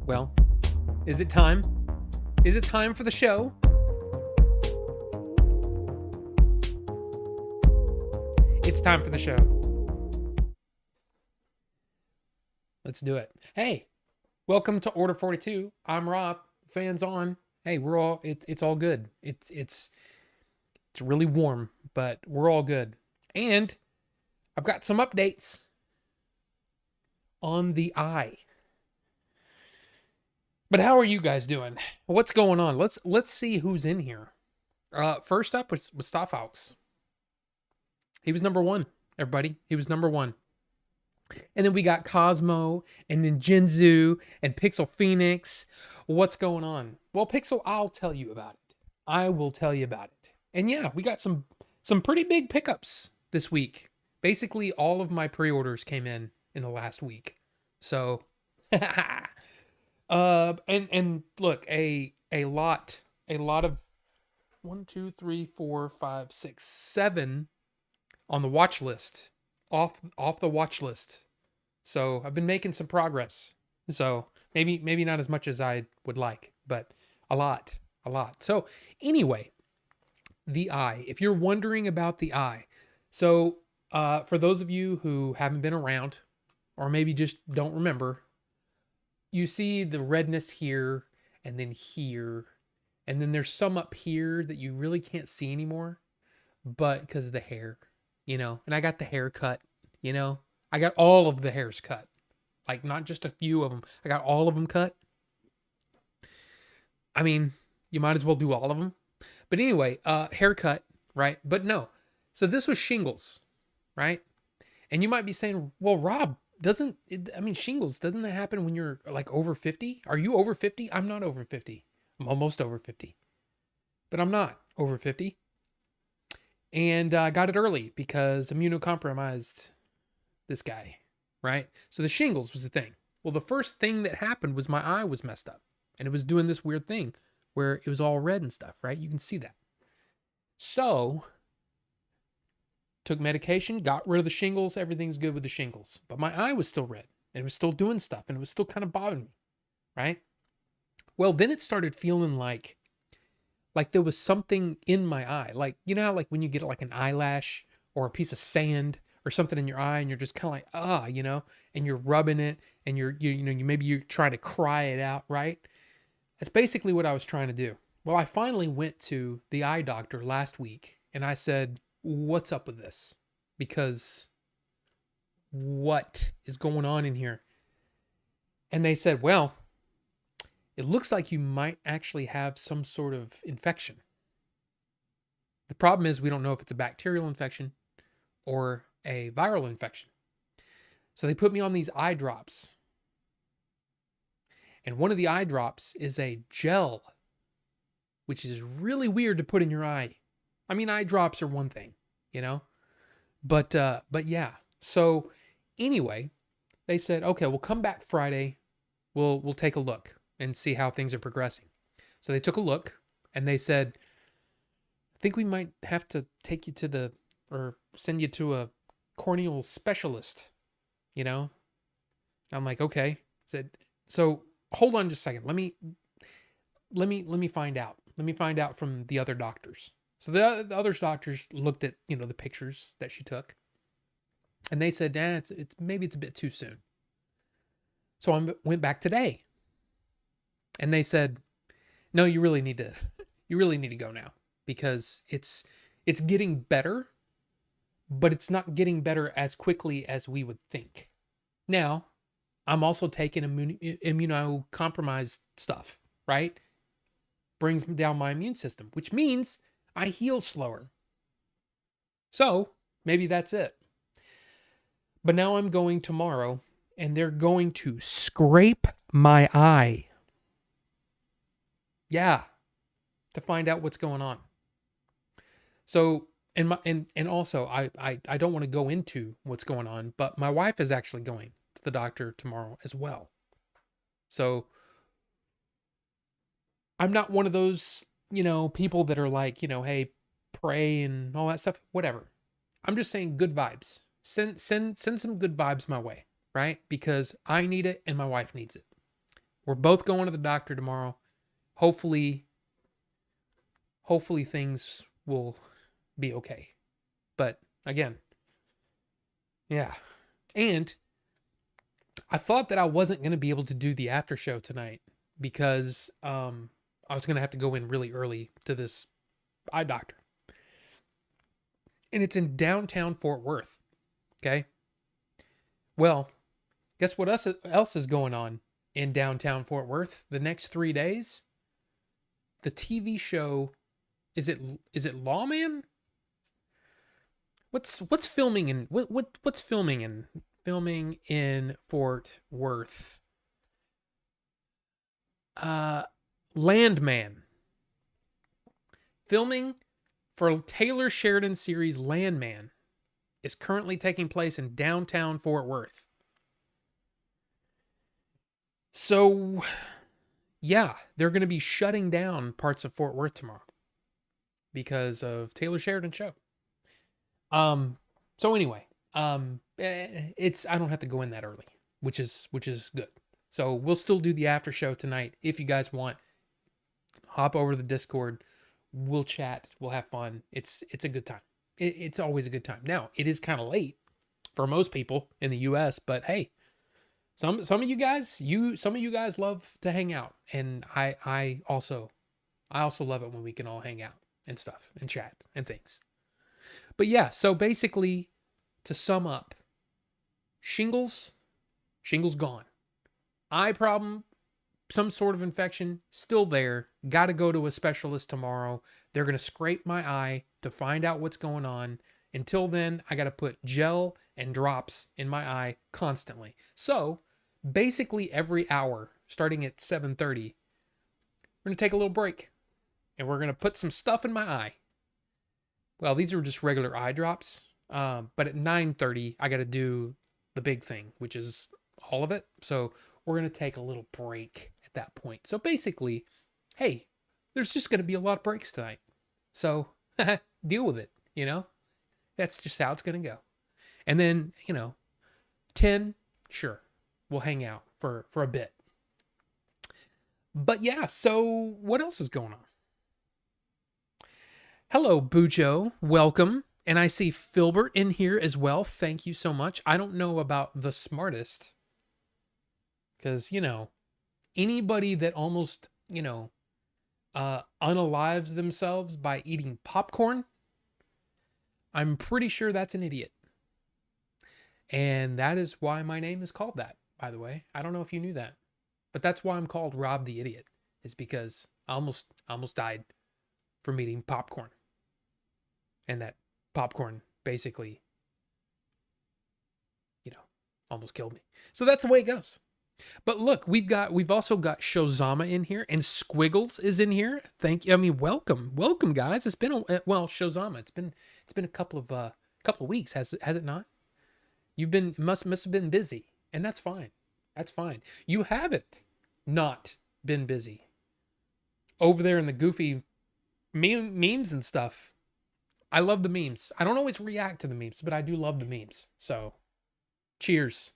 Well, is it time? Is it time for the show? It's time for the show. Let's do it. Hey, welcome to Order 42. I'm Rob. Fans on. Hey, we're all it's all good. It's really warm, but we're all good. And I've got some updates on the eye. But how are you guys doing? What's going on? Let's see who's in here. First up was Staffaux. He was number one, everybody. He was number one. And then we got Cosmo and Ninjinzu and Pixel Phoenix. What's going on? Well, Pixel, I'll tell you about it. I will tell you about it. And yeah, we got some pretty big pickups this week. Basically, all of my pre-orders came in the last week. So, and look, a lot of 1, 2, 3, 4, 5, 6, 7 on the watch list, off the watch list. So I've been making some progress. So maybe not as much as I would like, but a lot. So anyway, the eye. If you're wondering about the eye, so for those of you who haven't been around, or maybe just don't remember, you see the redness here, and then here, and then there's some up here that you really can't see anymore, but because of the hair, and I got the hair cut, I got all of the hairs cut, like not just a few of them. I got all of them cut. I mean, you might as well do all of them. But anyway, haircut, right? But no. So this was shingles, right? And you might be saying, well, Rob, shingles, doesn't that happen when you're like over 50? Are you over 50? I'm not over 50. I'm almost over 50. But I'm not over 50. And I got it early because immunocompromised this guy, right? So the shingles was the thing. Well, the first thing that happened was my eye was messed up. And it was doing this weird thing where it was all red and stuff, right? You can see that. So, took medication, got rid of the shingles. Everything's good with the shingles. But my eye was still red. And it was still doing stuff. And it was still kind of bothering me, right? Well, then it started feeling like there was something in my eye. Like, you know how like when you get like an eyelash or a piece of sand or something in your eye and you're just kind of like, and you're rubbing it and maybe you're trying to cry it out, right? That's basically what I was trying to do. Well, I finally went to the eye doctor last week and I said, what's up with this? Because what is going on in here? And they said, well, it looks like you might actually have some sort of infection. The problem is we don't know if it's a bacterial infection or a viral infection. So they put me on these eye drops. And one of the eye drops is a gel, which is really weird to put in your eye. I mean, eye drops are one thing, But yeah. So anyway, they said, okay, we'll come back Friday. We'll take a look and see how things are progressing. So they took a look and they said, I think we might have to take you or send you to a corneal specialist, I'm like, okay. Said, so hold on just a second. Let me find out. Let me find out from the other doctors. So the other doctors looked at, the pictures that she took and they said, maybe it's a bit too soon. So I went back today and they said, no, you really need to go now because it's getting better, but it's not getting better as quickly as we would think. Now, I'm also taking immunocompromised stuff, right? Brings down my immune system, which means I heal slower. So maybe that's it. But now I'm going tomorrow and they're going to scrape my eye. Yeah. To find out what's going on. So, and also I don't want to go into what's going on, but my wife is actually going to the doctor tomorrow as well. So I'm not one of those, people that are like, hey, pray and all that stuff. Whatever. I'm just saying good vibes. Send some good vibes my way, right? Because I need it and my wife needs it. We're both going to the doctor tomorrow. Hopefully things will be okay. But again, yeah. And I thought that I wasn't going to be able to do the after show tonight because I was going to have to go in really early to this eye doctor. And it's in downtown Fort Worth. Okay. Well, guess what else is going on in downtown Fort Worth the next 3 days? The TV show, is it Lawman? What's filming in what's filming in Fort Worth? Landman. Filming for Taylor Sheridan series Landman is currently taking place in downtown Fort Worth. So, yeah, they're going to be shutting down parts of Fort Worth tomorrow because of Taylor Sheridan's show. So anyway, I don't have to go in that early, which is good. So we'll still do the after show tonight. If you guys want, hop over to the Discord. We'll chat. We'll have fun. It's a good time. It's always a good time. Now, it is kind of late for most people in the US, but hey, some of you guys love to hang out, and I also love it when we can all hang out and stuff and chat and things. But yeah, so basically, to sum up, shingles gone. Eye problem, some sort of infection, still there. Got to go to a specialist tomorrow. They're going to scrape my eye to find out what's going on. Until then, I got to put gel and drops in my eye constantly. So, basically every hour, starting at 7:30, we're going to take a little break. And we're going to put some stuff in my eye. Well, these are just regular eye drops. But at 9:30, I got to do the big thing, which is all of it. So we're going to take a little break at that point. So basically, hey, there's just going to be a lot of breaks tonight. So deal with it, That's just how it's going to go. And then, 10, sure, we'll hang out for a bit. But yeah, so what else is going on? Hello, Bujo. Welcome. And I see Filbert in here as well. Thank you so much. I don't know about the smartest. Because, anybody that almost, unalives themselves by eating popcorn, I'm pretty sure that's an idiot. And that is why my name is called that, by the way. I don't know if you knew that. But that's why I'm called Rob the Idiot. Is because I almost died from eating popcorn. And that popcorn basically, almost killed me. So that's the way it goes. But look, we've also got Shozama in here, and Squiggles is in here. Thank you. I mean, welcome, guys. It's been Shozama. It's been a couple of weeks, has it not? You've been must have been busy, and that's fine. That's fine. You haven't not been busy over there in the goofy memes and stuff. I love the memes. I don't always react to the memes, but I do love the memes. So, cheers.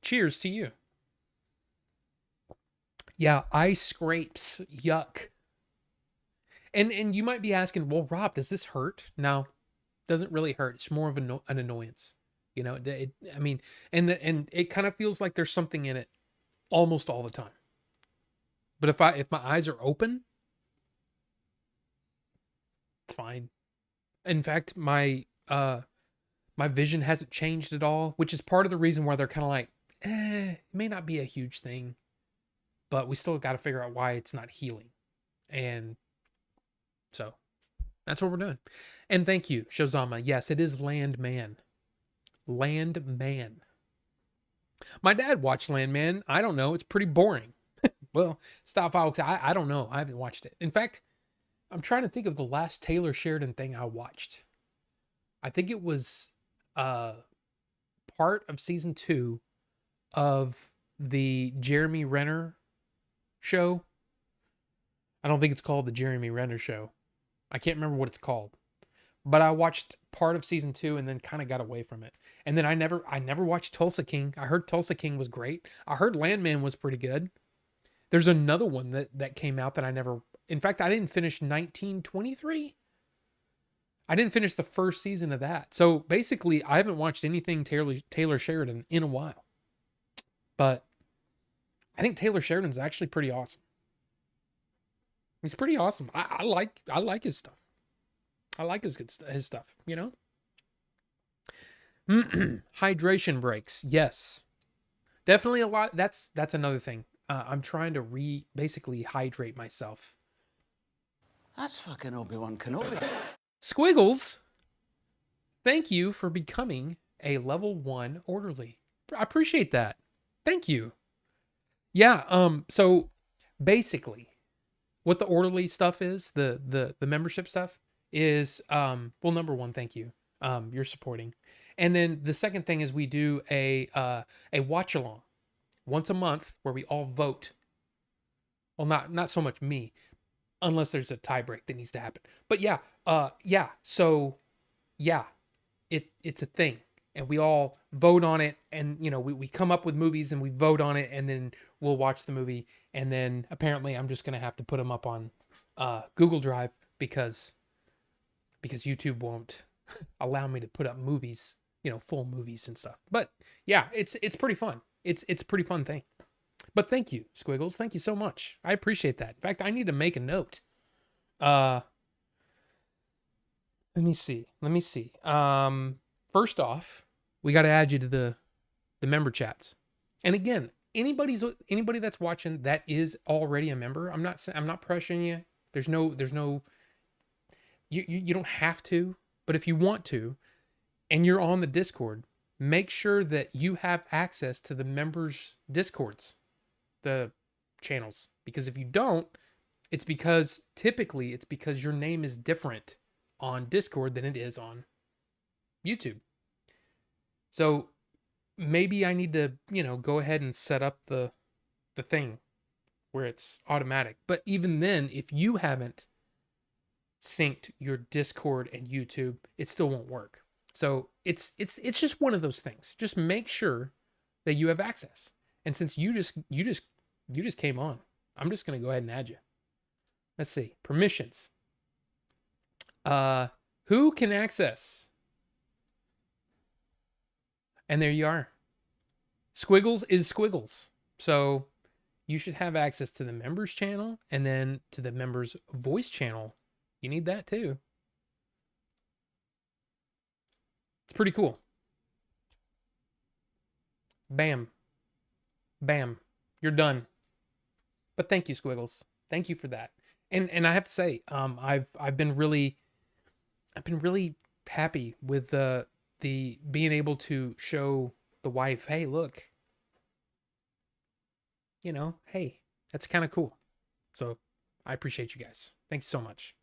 Cheers to you. Yeah, eye scrapes. Yuck. And you might be asking, well, Rob, does this hurt? No, it doesn't really hurt. It's more of an annoyance. And it kind of feels like there's something in it almost all the time. But if my eyes are open, it's fine. In fact, my vision hasn't changed at all, which is part of the reason why they're kind of like, it may not be a huge thing, but we still got to figure out why it's not healing. And so that's what we're doing. And thank you, Shozama. Yes, it is Landman. Landman. My dad watched Landman. I don't know. It's pretty boring. Well, stop, folks. I don't know. I haven't watched it. In fact, I'm trying to think of the last Taylor Sheridan thing I watched. I think it was part of season 2 of the Jeremy Renner show. I don't think it's called the Jeremy Renner show. I can't remember what it's called. But I watched part of season 2 and then kind of got away from it. And then I never watched Tulsa King. I heard Tulsa King was great. I heard Landman was pretty good. There's another one that came out that I never. In fact, I didn't finish 1923. I didn't finish the first season of that. So basically, I haven't watched anything Taylor Sheridan in a while. But I think Taylor Sheridan's actually pretty awesome. He's pretty awesome. I like his stuff. I like his stuff. You know. Hydration breaks. Yes, definitely a lot. That's another thing. I'm trying to basically hydrate myself. That's fucking Obi-Wan Kenobi. Squiggles, thank you for becoming a level 1 orderly. I appreciate that. Thank you. Yeah, so basically what the orderly stuff is, the membership stuff is well, number one, thank you. You're supporting. And then the second thing is we do a watch along once a month where we all vote. Well, not so much me, unless there's a tie break that needs to happen. But yeah, so yeah, it's a thing. And we all vote on it, and you know, we come up with movies and we vote on it, and then we'll watch the movie. And then apparently I'm just gonna have to put them up on Google Drive because YouTube won't allow me to put up movies, you know, full movies and stuff. But yeah, it's pretty fun. It's a pretty fun thing. But thank you, Squiggles. Thank you so much. I appreciate that. In fact, I need to make a note. Let me see. First off, we got to add you to the member chats. And again, anybody that's watching that is already a member, I'm not pressuring you. There's no you don't have to, but if you want to and you're on the Discord, make sure that you have access to the members' Discords, the channels, because if you don't, typically it's because your name is different on Discord than it is on YouTube. So maybe I need to, you know, go ahead and set up the thing where it's automatic. But even then, if you haven't synced your Discord and YouTube, it still won't work. So it's just one of those things. Just make sure that you have access. And since you just came on, I'm just gonna go ahead and add you. Let's see. Permissions. Who can access? And there you are. Squiggles is Squiggles. So you should have access to the members channel and then to the members voice channel. You need that too. It's pretty cool. Bam. Bam. You're done. But thank you, Squiggles. Thank you for that. And I have to say, I've been really happy with the being able to show the wife, hey, look, you know, hey, that's kind of cool. So I appreciate you guys. Thanks so much.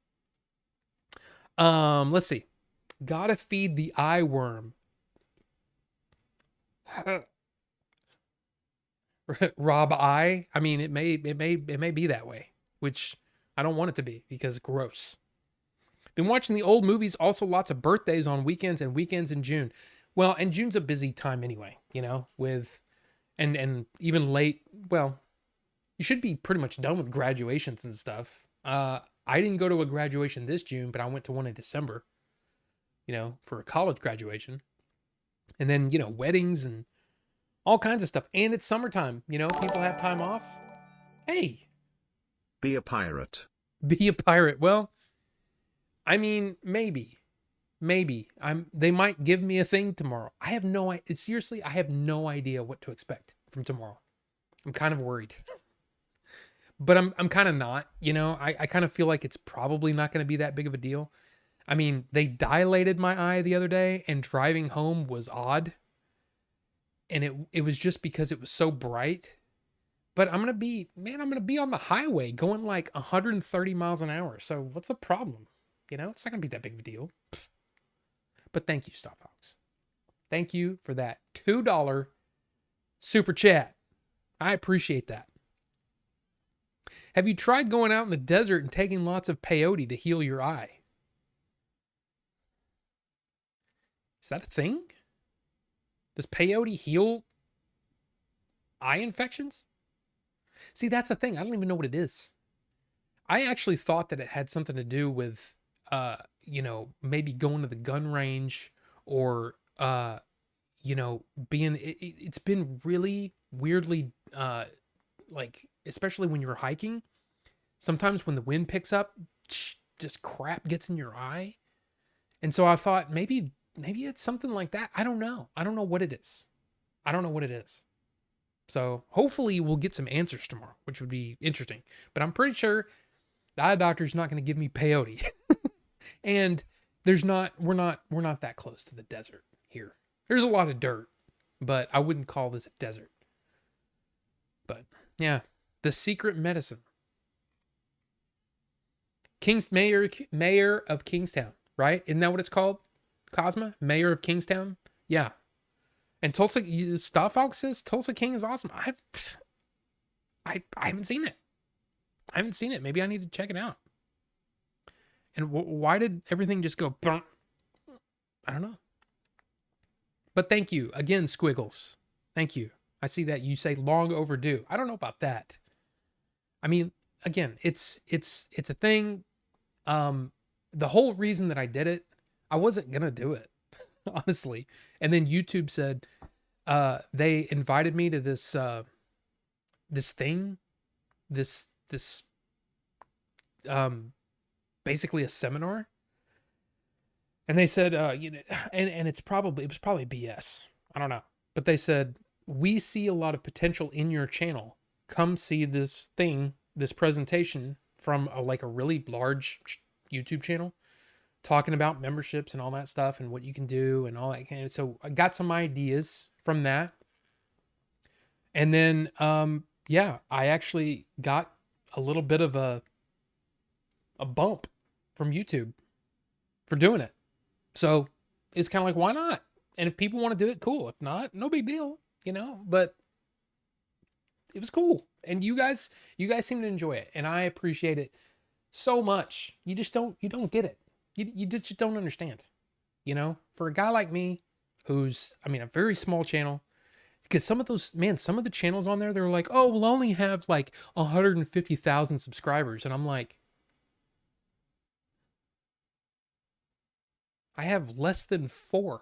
Let's see. Gotta feed the eye worm. Rob I mean, it may be that way, which I don't want it to be because gross. Been watching the old movies, also lots of birthdays on weekends and weekends in June. Well, and June's a busy time anyway, you know, with and even late, well, you should be pretty much done with graduations and stuff. I didn't go to a graduation this June, but I went to one in December, you know, for a college graduation. And then, you know, weddings and all kinds of stuff. And it's summertime, you know, people have time off. Hey, be a pirate. Be a pirate. Well, I mean, maybe they might give me a thing tomorrow. I have no idea. Seriously, I have no idea what to expect from tomorrow. I'm kind of worried. But I'm kind of not, you know, I kind of feel like it's probably not going to be that big of a deal. I mean, they dilated my eye the other day and driving home was odd. And it was just because it was so bright. But I'm going to be on the highway going like 130 miles an hour. So what's the problem? You know, it's not going to be that big of a deal. But thank you, Starfox. Thank you for that $2 super chat. I appreciate that. Have you tried going out in the desert and taking lots of peyote to heal your eye? Is that a thing? Does peyote heal eye infections? See, that's the thing. I don't even know what it is. I actually thought that it had something to do with, maybe going to the gun range or, being, it's been really weirdly, like, especially when you're hiking, sometimes when the wind picks up, just crap gets in your eye. And so I thought maybe it's something like that. I don't know. I don't know what it is. I don't know what it is. So hopefully we'll get some answers tomorrow, which would be interesting. But I'm pretty sure the eye doctor's not going to give me peyote. And we're not that close to the desert here. There's a lot of dirt, but I wouldn't call this a desert. But yeah, the secret medicine. Mayor of Kingstown, right? Isn't that what it's called? Cosma, Mayor of Kingstown. Yeah. And Tulsa, Starfox says Tulsa King is awesome. I haven't seen it. I haven't seen it. Maybe I need to check it out. And why did everything just go? I don't know. But thank you again, Squiggles. Thank you. I see that you say long overdue. I don't know about that. I mean, again, it's a thing. The whole reason that I did it, I wasn't gonna do it, honestly. And then YouTube said they invited me to this thing, this basically a seminar. And they said, and it was probably BS. I don't know. But they said, we see a lot of potential in your channel. Come see this thing, this presentation from a really large YouTube channel talking about memberships and all that stuff and what you can do and all that kind of. So I got some ideas from that. And then, I actually got a little bit of a bump from YouTube for doing it. So it's kind of like, why not? And if people want to do it, cool. If not, no big deal, but it was cool. And you guys seem to enjoy it. And I appreciate it so much. You don't get it. You just don't understand, for a guy like me, who's, a very small channel, because some of the channels on there, they're like, oh, we'll only have 150,000 subscribers. And I'm like, I have less than 4.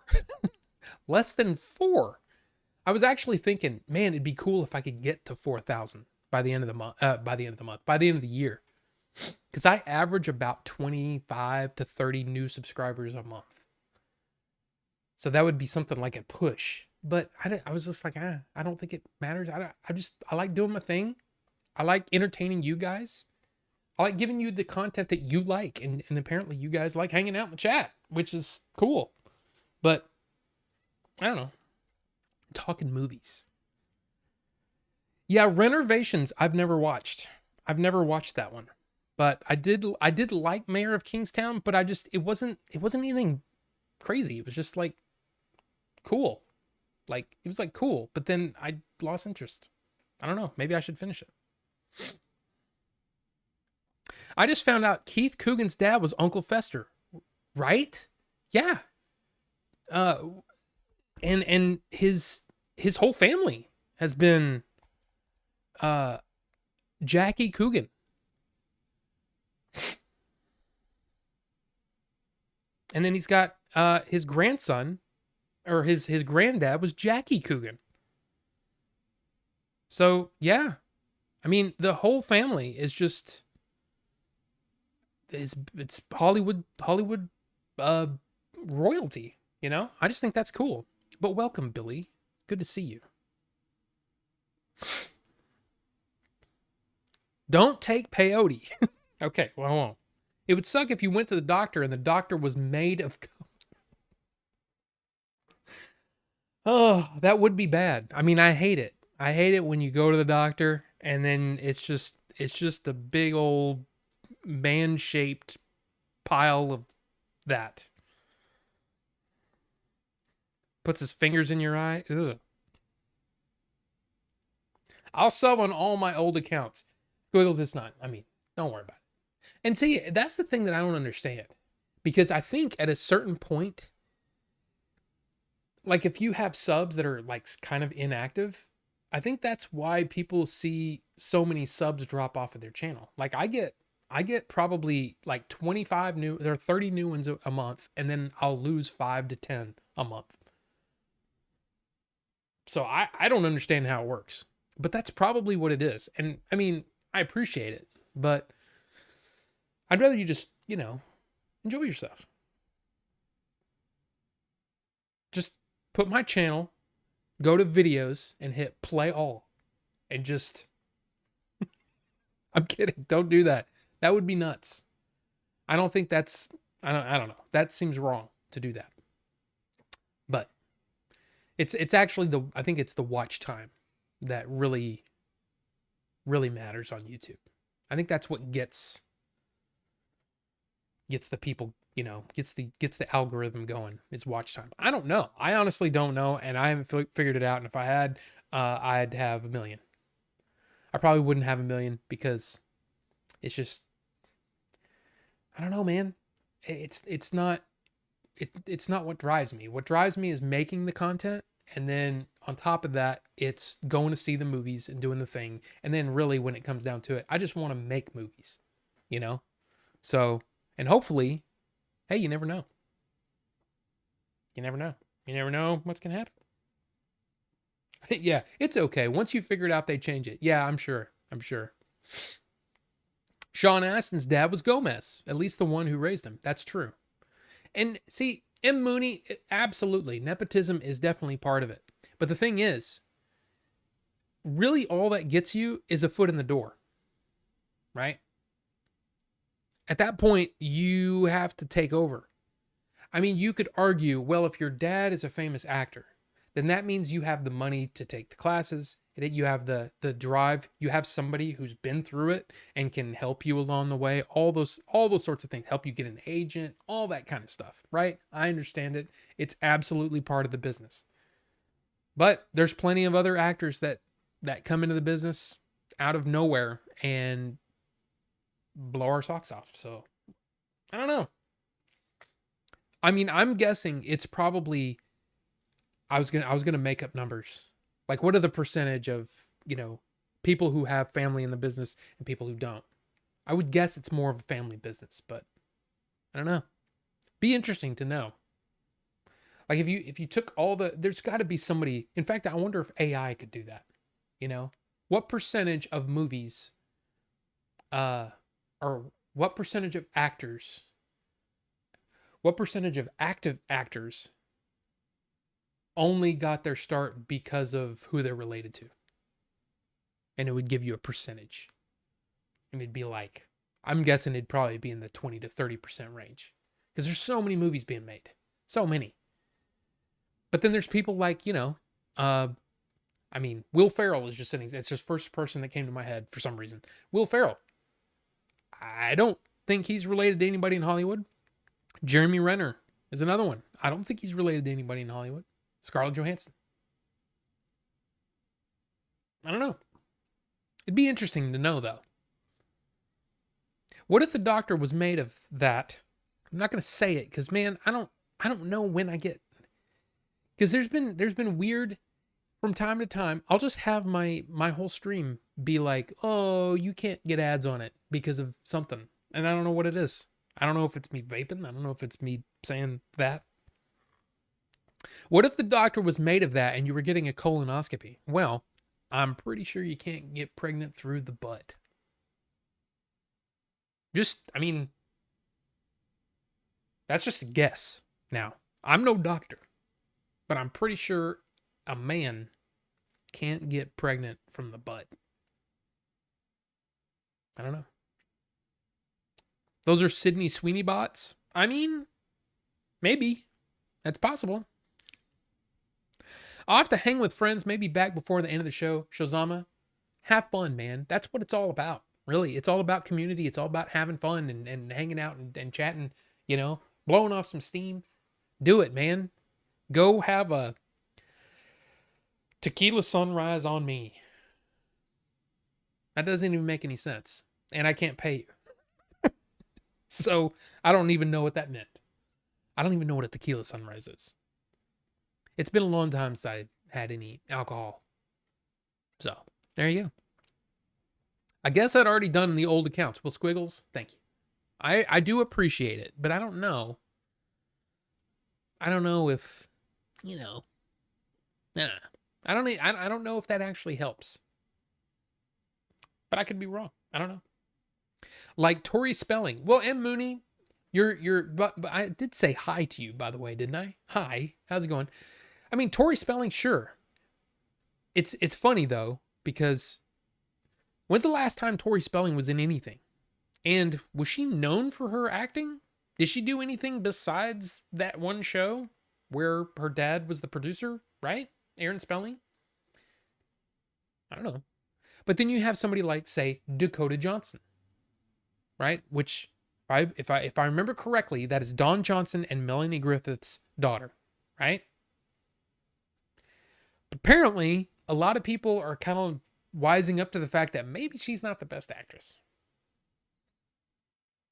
Less than 4. I was actually thinking, man, it'd be cool if I could get to 4,000 by the end of the month, by the end of the year. Because I average about 25 to 30 new subscribers a month. So that would be something like a push. But I was just like, I don't think it matters. I like doing my thing. I like entertaining you guys. I like giving you the content that you like. And apparently you guys like hanging out in the chat, which is cool. But I don't know. Talking movies. Yeah, Renovations I've never watched. I've never watched that one. But I did like Mayor of Kingstown, but it wasn't anything crazy. It was just cool. It was cool, but then I lost interest. I don't know. Maybe I should finish it. I just found out Keith Coogan's dad was Uncle Fester. Right? Yeah. And his whole family has been Jackie Coogan. And then he's got his grandson, or his granddad was Jackie Coogan. So yeah, the whole family is just it's Hollywood royalty. I just think that's cool. But welcome, Billy. Good to see you. Don't take peyote. Okay, well, I won't. It would suck if you went to the doctor and the doctor was made of... Oh, that would be bad. I hate it. I hate it when you go to the doctor and then it's just a big old man-shaped pile of that. Puts his fingers in your eye. Ugh. I'll sub on all my old accounts. Squiggles, it's not. Don't worry about it. And see, that's the thing that I don't understand. Because I think at a certain point, if you have subs that are kind of inactive, I think that's why people see so many subs drop off of their channel. Like I get probably like 25 new, there are 30 new ones a month, and then I'll lose 5 to 10 a month. So I don't understand how it works, but that's probably what it is. And I mean, I appreciate it, but I'd rather you just, enjoy yourself. Just put my channel, go to videos and hit play all and just, I'm kidding. Don't do that. That would be nuts. I don't think that's, I don't know. That seems wrong to do that. But it's actually I think it's the watch time that really matters on YouTube. I think that's what gets the people, gets the algorithm going, is watch time. I don't know. I honestly don't know, and I haven't figured it out. And if I had, I'd have 1 million. I probably wouldn't have 1 million because it's just, I don't know, man. It's not what drives me. What drives me is making the content, and then on top of that, it's going to see the movies and doing the thing. And then really, when it comes down to it, I just want to make movies, So, and hopefully, hey, you never know. You never know. You never know what's gonna happen. Yeah, it's okay. Once you figure it out, they change it. Yeah, I'm sure. Sean Astin's dad was Gomez, at least the one who raised him. That's true. And see, M. Mooney, absolutely. Nepotism is definitely part of it. But the thing is, really all that gets you is a foot in the door, right? At that point, you have to take over. I mean, you could argue, well, if your dad is a famous actor, then that means you have the money to take the classes, you have the drive, you have somebody who's been through it and can help you along the way, all those sorts of things, help you get an agent, all that kind of stuff, right? I understand it. It's absolutely part of the business. But there's plenty of other actors that come into the business out of nowhere and blow our socks off. So I don't know. I mean, I'm guessing it's probably, I was gonna make up numbers. Like, what are the percentage of, people who have family in the business and people who don't? I would guess it's more of a family business, but I don't know. Be interesting to know. Like if you took there's got to be somebody. In fact, I wonder if AI could do that. What percentage of movies, or what percentage of actors, what percentage of active actors only got their start because of who they're related to? And it would give you a percentage. And it'd be like, I'm guessing it'd probably be in the 20 to 30% range. Because there's so many movies being made. So many. But then there's people like, Will Ferrell is just it's just first person that came to my head for some reason. Will Ferrell. I don't think he's related to anybody in Hollywood. Jeremy Renner is another one. I don't think he's related to anybody in Hollywood. Scarlett Johansson. I don't know. It'd be interesting to know, though. What if the Doctor was made of that? I'm not going to say it because, man, I don't know when I get, because there's been weird from time to time. I'll just have my whole stream be like, oh, you can't get ads on it because of something, and I don't know what it is. I don't know if it's me vaping. I don't know if it's me saying that. What if the Doctor was made of that and you were getting a colonoscopy? Well, I'm pretty sure you can't get pregnant through the butt. That's just a guess. Now, I'm no doctor, but I'm pretty sure a man can't get pregnant from the butt. I don't know. Those are Sydney Sweeney bots? I mean, maybe. That's possible. I'll have to hang with friends, maybe back before the end of the show. Shozama, have fun, man. That's what it's all about. Really, it's all about community. It's all about having fun and hanging out and chatting, blowing off some steam. Do it, man. Go have a tequila sunrise on me. That doesn't even make any sense. And I can't pay you. So I don't even know what that meant. I don't even know what a tequila sunrise is. It's been a long time since I had any alcohol. So there you go. I guess I'd already done the old accounts. Well, Squiggles, thank you. I do appreciate it, but I don't know. I don't know if, you know, nah, I don't know if that actually helps. But I could be wrong. I don't know. Like Tori Spelling. Well, M. Mooney, but I did say hi to you, by the way, didn't I? Hi. How's it going? I mean, Tori Spelling, sure. It's funny though, because when's the last time Tori Spelling was in anything? And was she known for her acting? Did she do anything besides that one show where her dad was the producer, right? Aaron Spelling? I don't know. But then you have somebody like, say, Dakota Johnson, right? Which, if I remember correctly, that is Dawn Johnson and Melanie Griffith's daughter, right? Apparently, a lot of people are kind of wising up to the fact that maybe she's not the best actress.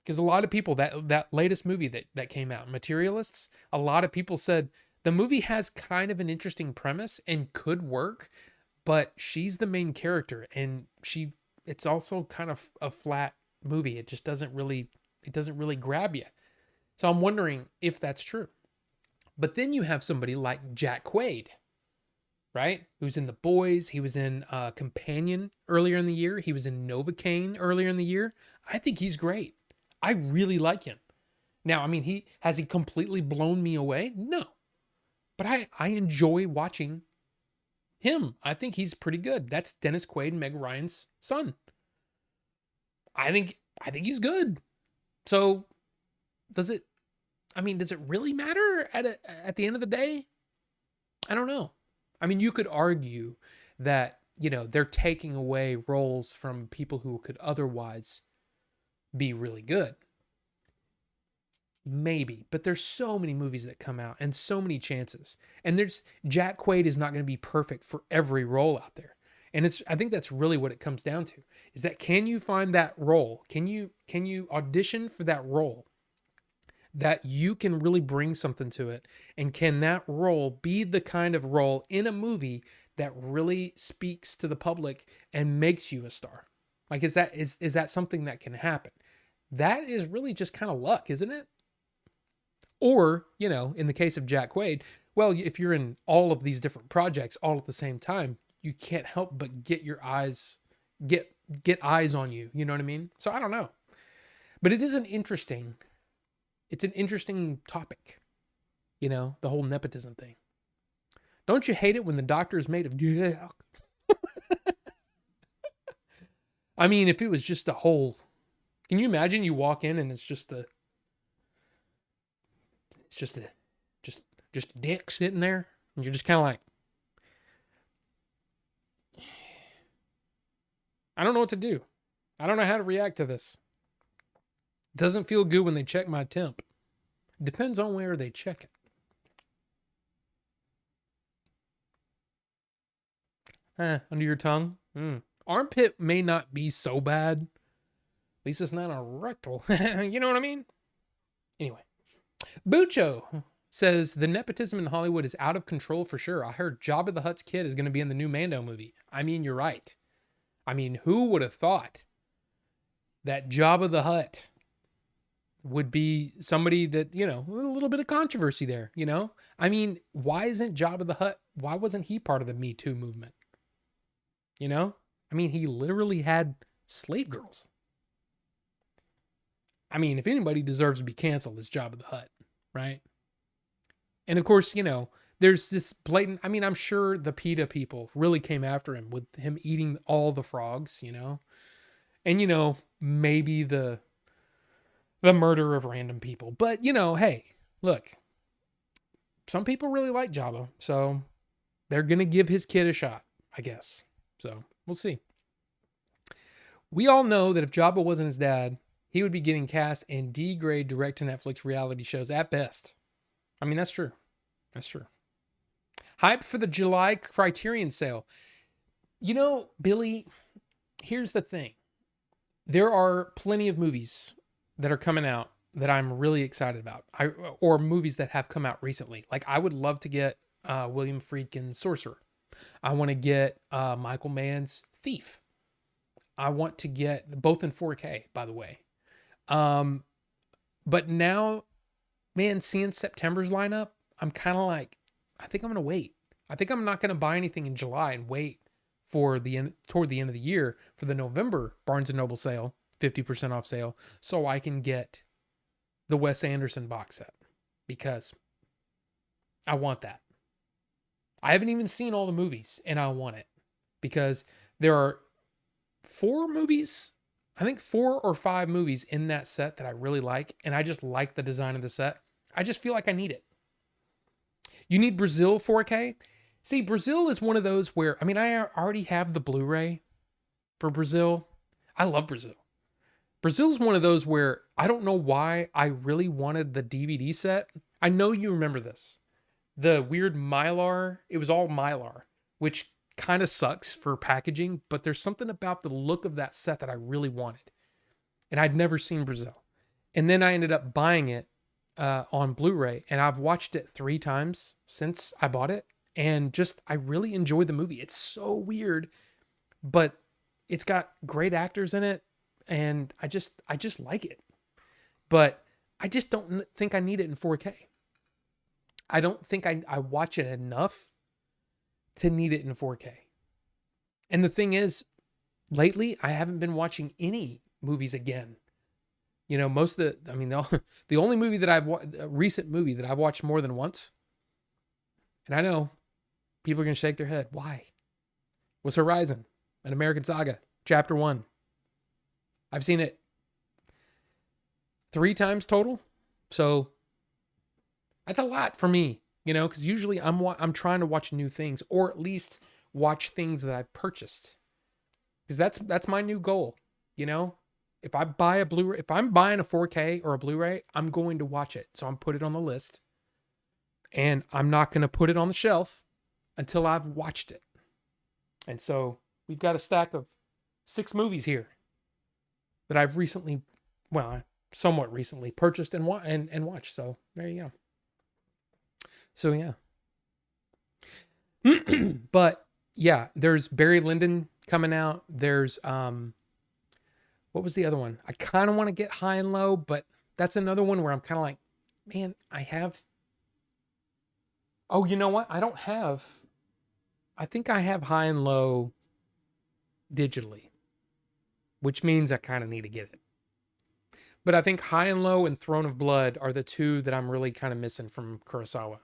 Because a lot of people, that latest movie that came out, Materialists, a lot of people said the movie has kind of an interesting premise and could work, but she's the main character and it's also kind of a flat movie. It just doesn't really grab you. So I'm wondering if that's true. But then you have somebody like Jack Quaid, right? Who's in The Boys. He was in Companion earlier in the year. He was in Novocaine earlier in the year. I think he's great. I really like him. Now, I mean, has he completely blown me away? No. But I enjoy watching him. I think he's pretty good. That's Dennis Quaid, Meg Ryan's son. I think he's good. So does it really matter at the end of the day? I don't know. I mean, you could argue that, they're taking away roles from people who could otherwise be really good. Maybe, but there's so many movies that come out and so many chances. And Jack Quaid is not going to be perfect for every role out there. And I think that's really what it comes down to, is that can you find that role? Can you audition for that role that you can really bring something to it? And can that role be the kind of role in a movie that really speaks to the public and makes you a star? Like, is that something that can happen? That is really just kind of luck, isn't it? Or, in the case of Jack Quaid, well, if you're in all of these different projects all at the same time, you can't help but get eyes on you. You know what I mean? So I don't know. But it's an interesting topic, the whole nepotism thing. Don't you hate it when the doctor is made of Jack? I mean, if it was just a whole, can you imagine you walk in and it's just dick sitting there and you're just kind of like, I don't know what to do. I don't know how to react to this. It doesn't feel good when they check my temp. Depends on where they check it. Under your tongue. Armpit may not be so bad. At least it's not a rectal. You know what I mean? Anyway. Bucho says the nepotism in Hollywood is out of control for sure. I heard Jabba the Hutt's kid is going to be in the new Mando movie. I mean, you're right. I mean, who would have thought that Jabba the Hutt would be somebody that, a little bit of controversy there, I mean, why isn't Jabba the Hutt, why wasn't he part of the Me Too movement? I mean, he literally had slave girls. I mean, if anybody deserves to be canceled, it's Jabba the Hutt, right? And of course, there's this blatant, I mean, I'm sure the PETA people really came after him with him eating all the frogs, and, maybe the murder of random people. But, hey, look, some people really like Jabba, so they're going to give his kid a shot, I guess. So we'll see. We all know that if Jabba wasn't his dad, he would be getting cast in D-grade direct-to-Netflix reality shows at best. I mean, that's true. That's true. Hype for the July Criterion sale. Billy, here's the thing. There are plenty of movies that are coming out that I'm really excited about. Or movies that have come out recently. Like, I would love to get William Friedkin's Sorcerer. I want to get Michael Mann's Thief. I want to get both in 4K, by the way. But now, man, seeing September's lineup, I'm kind of like, I think I'm gonna wait. I think I'm not gonna buy anything in July and wait for toward the end of the year for the November Barnes and Noble sale, 50% off sale, so I can get the Wes Anderson box set because I want that. I haven't even seen all the movies and I want it because there are 4 movies, I think 4 or 5 movies in that set that I really like, and I just like the design of the set. I just feel like I need it. You need Brazil 4K. See, Brazil is one of those where, I mean, I already have the Blu-ray for Brazil. I love Brazil. Brazil's one of those where I don't know why I really wanted the DVD set. I know you remember this. The weird Mylar, it was all Mylar, which kind of sucks for packaging, but there's something about the look of that set that I really wanted. And I'd never seen Brazil. And then I ended up buying it on Blu-ray, and I've watched it 3 times since I bought it. And just, I really enjoyed the movie. It's so weird, but it's got great actors in it. And I just like it, but I just don't think I need it in 4K. I don't think I watch it enough to need it in 4K. And the thing is, lately, I haven't been watching any movies again. You know, most of the only movie that a recent movie that I've watched more than once, and I know people are going to shake their head. Why? Was Horizon, an American Saga, Chapter 1. I've seen it 3 times total. So that's a lot for me, you know, because usually I'm trying to watch new things, or at least watch things that I've purchased, because that's my new goal. You know, if I buy a Blu-ray, if I'm buying a 4K or a Blu-ray, I'm going to watch it. So I'm put it on the list, and I'm not going to put it on the shelf until I've watched it. And so we've got a stack of 6 movies here that I've recently, well, somewhat recently purchased and watched. So there you go. So yeah. But yeah, there's Barry Lyndon coming out. There's what was the other one? I kind of want to get High and Low, but that's another one where I'm kind of like, man, oh, you know what? I think I have High and Low digitally, which means I kind of need to get it. But I think High and Low and Throne of Blood are the 2 that I'm really kind of missing from Kurosawa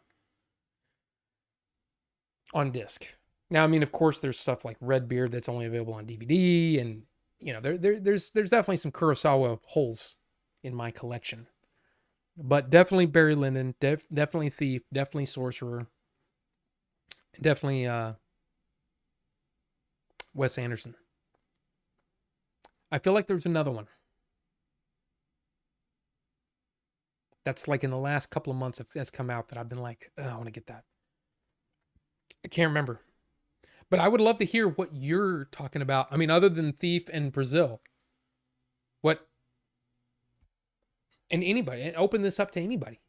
on disc. Now, I mean, of course, there's stuff like Redbeard that's only available on DVD, and you know, there's definitely some Kurosawa holes in my collection. But definitely Barry Lyndon, definitely Thief, definitely Sorcerer, definitely Wes Anderson. I feel like there's another one that's like in the last couple of months that's come out that I've been like, oh, I want to get that. I can't remember. But I would love to hear what you're talking about. I mean, other than Thief and Brazil, and anybody, and open this up to anybody.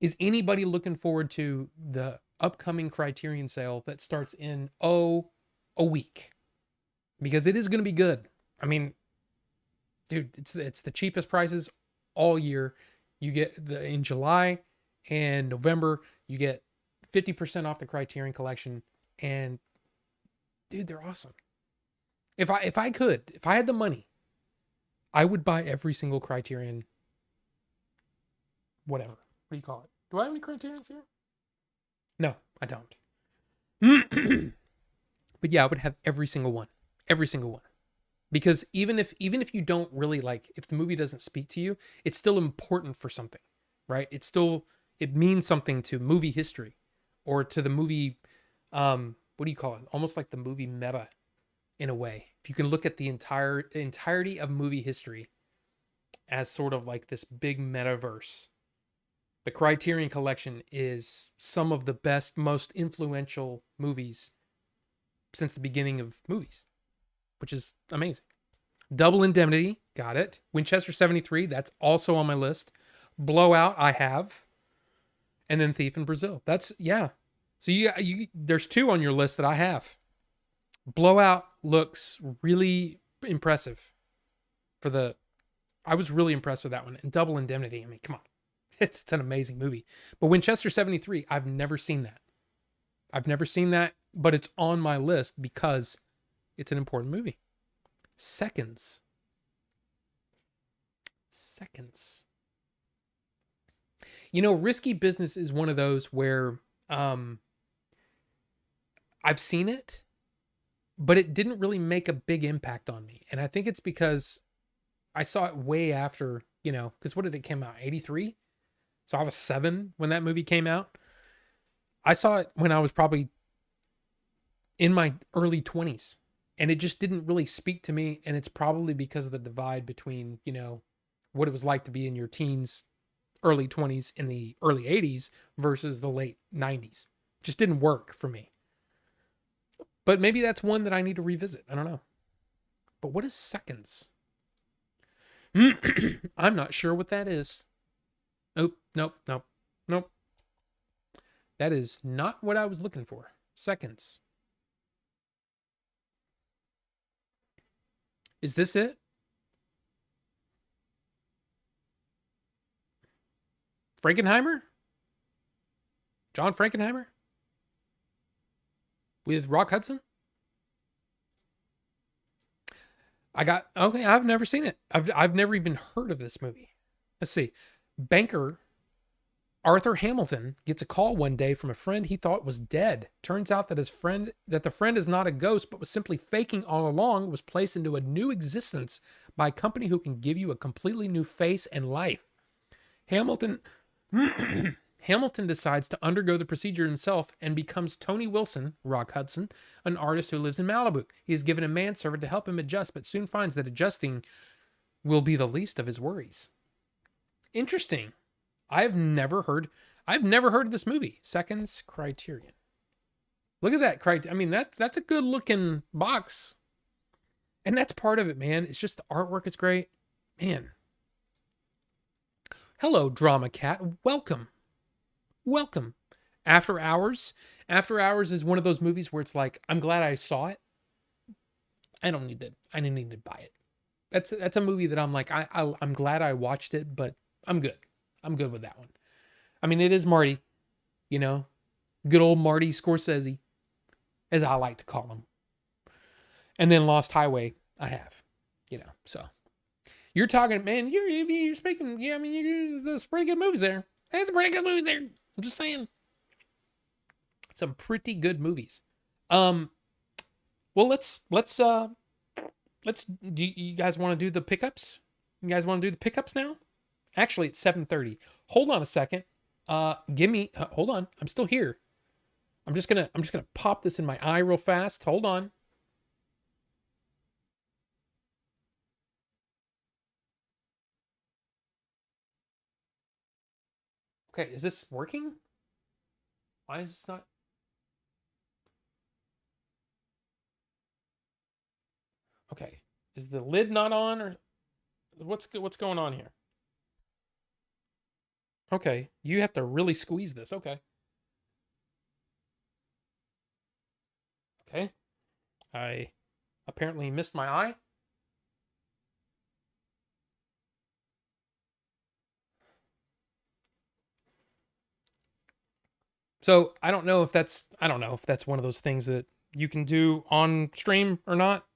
Is anybody looking forward to the upcoming Criterion sale that starts in, a week? Because it is going to be good. I mean, dude, it's the cheapest prices all year. You get in July and November, you get 50% off the Criterion collection, and dude, they're awesome. If I had the money, I would buy every single Criterion, whatever. What do you call it? Do I have any Criterions here? No, I don't. But yeah, I would have every single one. Every single one. Because even if you don't really like, if the movie doesn't speak to you, it's still important for something, right? It means something to movie history, or to the movie, what do you call it? Almost like the movie meta, in a way. If you can look at the entirety of movie history as sort of like this big metaverse, the Criterion Collection is some of the best, most influential movies since the beginning of movies, which is amazing. Double Indemnity, got it. Winchester 73, that's also on my list. Blowout, I have. And then Thief in Brazil. That's, yeah. So there's two on your list that I have. Blowout looks really impressive I was really impressed with that one. And Double Indemnity, I mean, come on. It's an amazing movie. But Winchester 73, I've never seen that. But it's on my list because it's an important movie. Seconds. Risky Business is one of those where I've seen it, but it didn't really make a big impact on me. And I think it's because I saw it way after, because what did it come out? 83? So I was 7 when that movie came out. I saw it when I was probably in my early 20s, and it just didn't really speak to me. And it's probably because of the divide between, what it was like to be in your teens, early 20s in the early 80s versus the late 90s. Just didn't work for me. But maybe that's one that I need to revisit. I don't know. But what is Seconds? I'm not sure what that is. Nope. That is not what I was looking for. Seconds. Is this it? Frankenheimer? John Frankenheimer? With Rock Hudson? I've never seen it. I've never even heard of this movie. Let's see. Banker Arthur Hamilton gets a call one day from a friend he thought was dead. Turns out that the friend is not a ghost, but was simply faking all along, was placed into a new existence by a company who can give you a completely new face and life. Hamilton decides to undergo the procedure himself and becomes Tony Wilson, Rock Hudson, an artist who lives in Malibu. He is given a manservant to help him adjust, but soon finds that adjusting will be the least of his worries. Interesting. I've never heard of this movie. Seconds, Criterion. Look at that. I mean, that's a good looking box. And that's part of it, man. It's just the artwork is great. Man. Hello, Drama Cat. Welcome. After Hours. After Hours is one of those movies where it's like, I'm glad I saw it. I didn't need to buy it. That's a movie that I'm like, I'm glad I watched it, but I'm good. I'm good with that one. I mean, it is Marty, good old Marty Scorsese, as I like to call him. And then Lost Highway, I have, so you're talking, man, you're speaking. Yeah, I mean, there's pretty good movies there. There's pretty good movies there. I'm just saying, some pretty good movies. Well, let's. Do you guys want to do the pickups? You guys want to do the pickups now? Actually, it's 7:30. Hold on a second. Hold on. I'm still here. I'm just gonna pop this in my eye real fast. Hold on. Okay, is this working? Why is this not? Okay, is the lid not on, or what's going on here? Okay, you have to really squeeze this. Okay. I apparently missed my eye. So I don't know if that's one of those things that you can do on stream or not,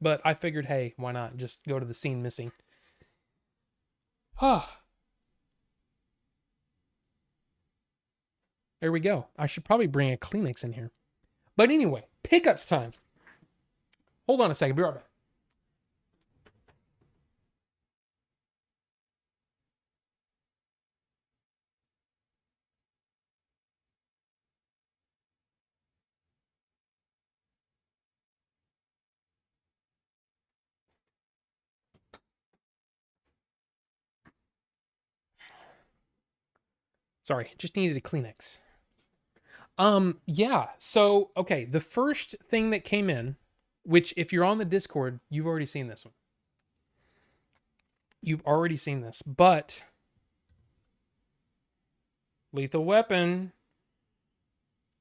but I figured, hey, why not just go to the scene missing? There we go. I should probably bring a Kleenex in here. But anyway, pickups time. Hold on a second. Be right back. Sorry, just needed a Kleenex. Yeah. So, okay, the first thing that came in, which if you're on the Discord, you've already seen this one. You've already seen this, but Lethal Weapon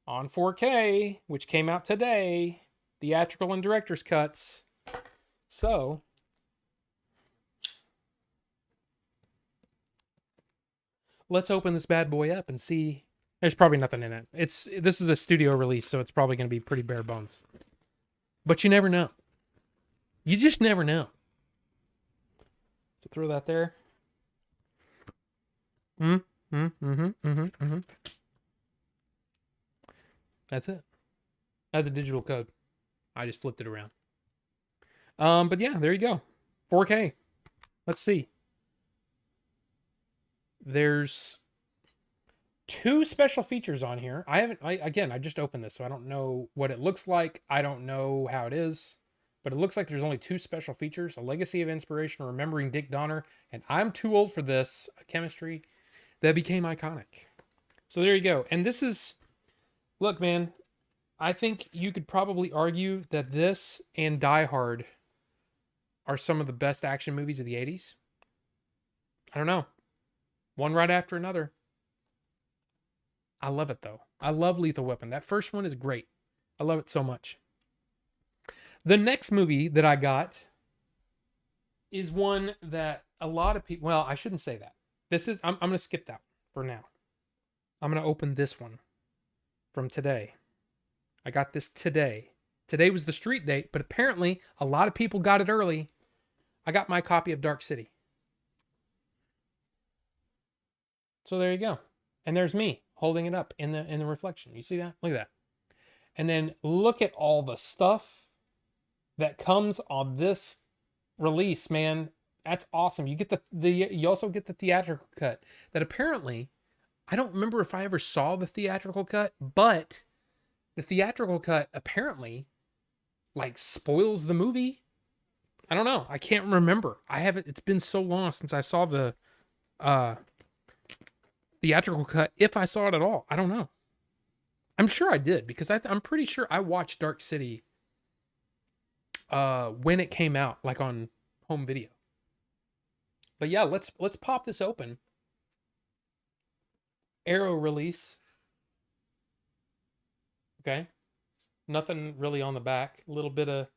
on 4K, which came out today, theatrical and director's cuts. So, let's open this bad boy up and see. There's probably nothing in it. This is a studio release, so it's probably going to be pretty bare bones. But you never know. You just never know. So throw that there. That's it. That's a digital code. I just flipped it around. But yeah, there you go. 4K. Let's see. There's 2 special features on here. I just opened this, so I don't know what it looks like. I don't know how it is, but it looks like there's only 2 special features: A Legacy of Inspiration, Remembering Dick Donner, and I'm Too Old for This, a chemistry that became iconic. So there you go. And this is, look, man, I think you could probably argue that this and Die Hard are some of the best action movies of the 80s. I don't know. One right after another. I love it, though. I love Lethal Weapon. That first one is great. I love it so much. The next movie that I got is one that a lot of people... Well, I shouldn't say that. I'm going to skip that for now. I'm going to open this one from today. I got this today. Today was the street date, but apparently a lot of people got it early. I got my copy of Dark City. So there you go. And there's me holding it up in the reflection. You see that? Look at that. And then look at all the stuff that comes on this release, man. That's awesome. You get you also get the theatrical cut that apparently, I don't remember if I ever saw the theatrical cut, but the theatrical cut apparently like spoils the movie. I don't know. I can't remember. It's been so long since I saw the theatrical cut, if I saw it at all. I don't know. I'm sure I did, because I'm pretty sure I watched Dark City when it came out, like on home video. But yeah, let's pop this open. Arrow release. Okay. Nothing really on the back. A little bit of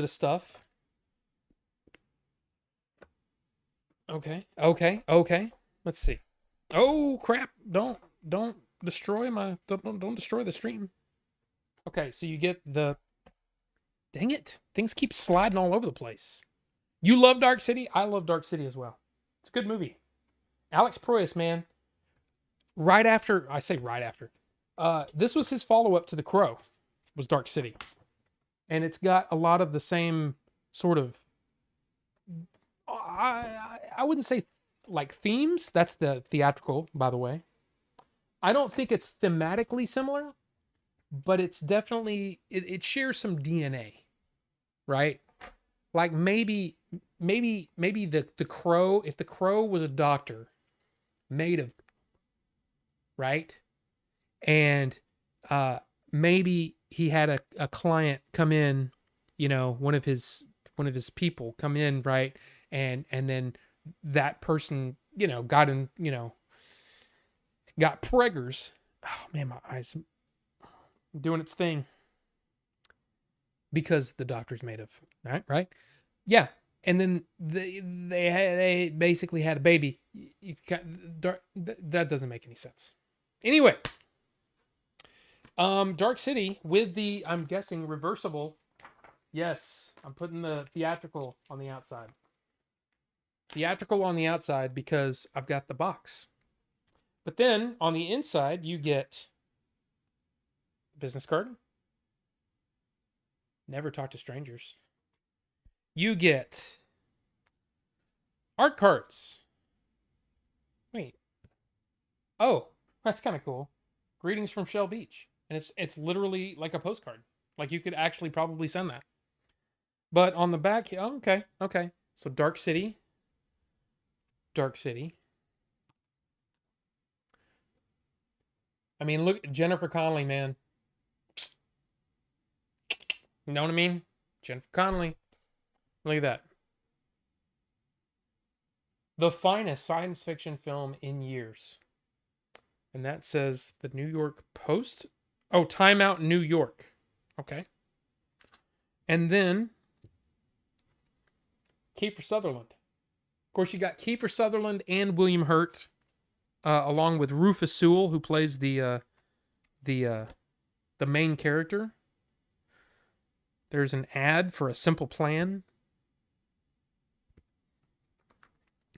stuff. Okay. Let's see. Oh crap! Don't destroy don't destroy the stream. Okay, so you get the. Dang it! Things keep sliding all over the place. You love Dark City. I love Dark City as well. It's a good movie. Alex Proyas, man. Right after, this was his follow-up to The Crow, was Dark City, and it's got a lot of the same sort of. I wouldn't say like themes. That's the theatrical, by the way. I don't think it's thematically similar, but it's definitely it shares some DNA, right? Like maybe the Crow, if the Crow was a doctor made of, right? And maybe he had a client come in, one of his people come in, right? And then that person, got preggers. Oh man, my eyes doing its thing. Because the doctor's made of, right? Yeah. And then they basically had a baby. That doesn't make any sense. Anyway, Dark City with the, I'm guessing, reversible. Yes, I'm putting the theatrical on the outside. Theatrical on the outside because I've got the box. But then on the inside, you get business card. Never talk to strangers. You get art cards. Wait. Oh, that's kind of cool. Greetings from Shell Beach. And it's literally like a postcard. Like you could actually probably send that. But on the back, oh, okay. So Dark City. I mean, look, Jennifer Connelly, man. You know what I mean? Jennifer Connelly. Look at that. The finest science fiction film in years. And that says the New York Post Oh, Time Out New York. Okay. And then Kiefer Sutherland. Of course, you got Kiefer Sutherland and William Hurt, along with Rufus Sewell, who plays the main character. There's an ad for a simple plan.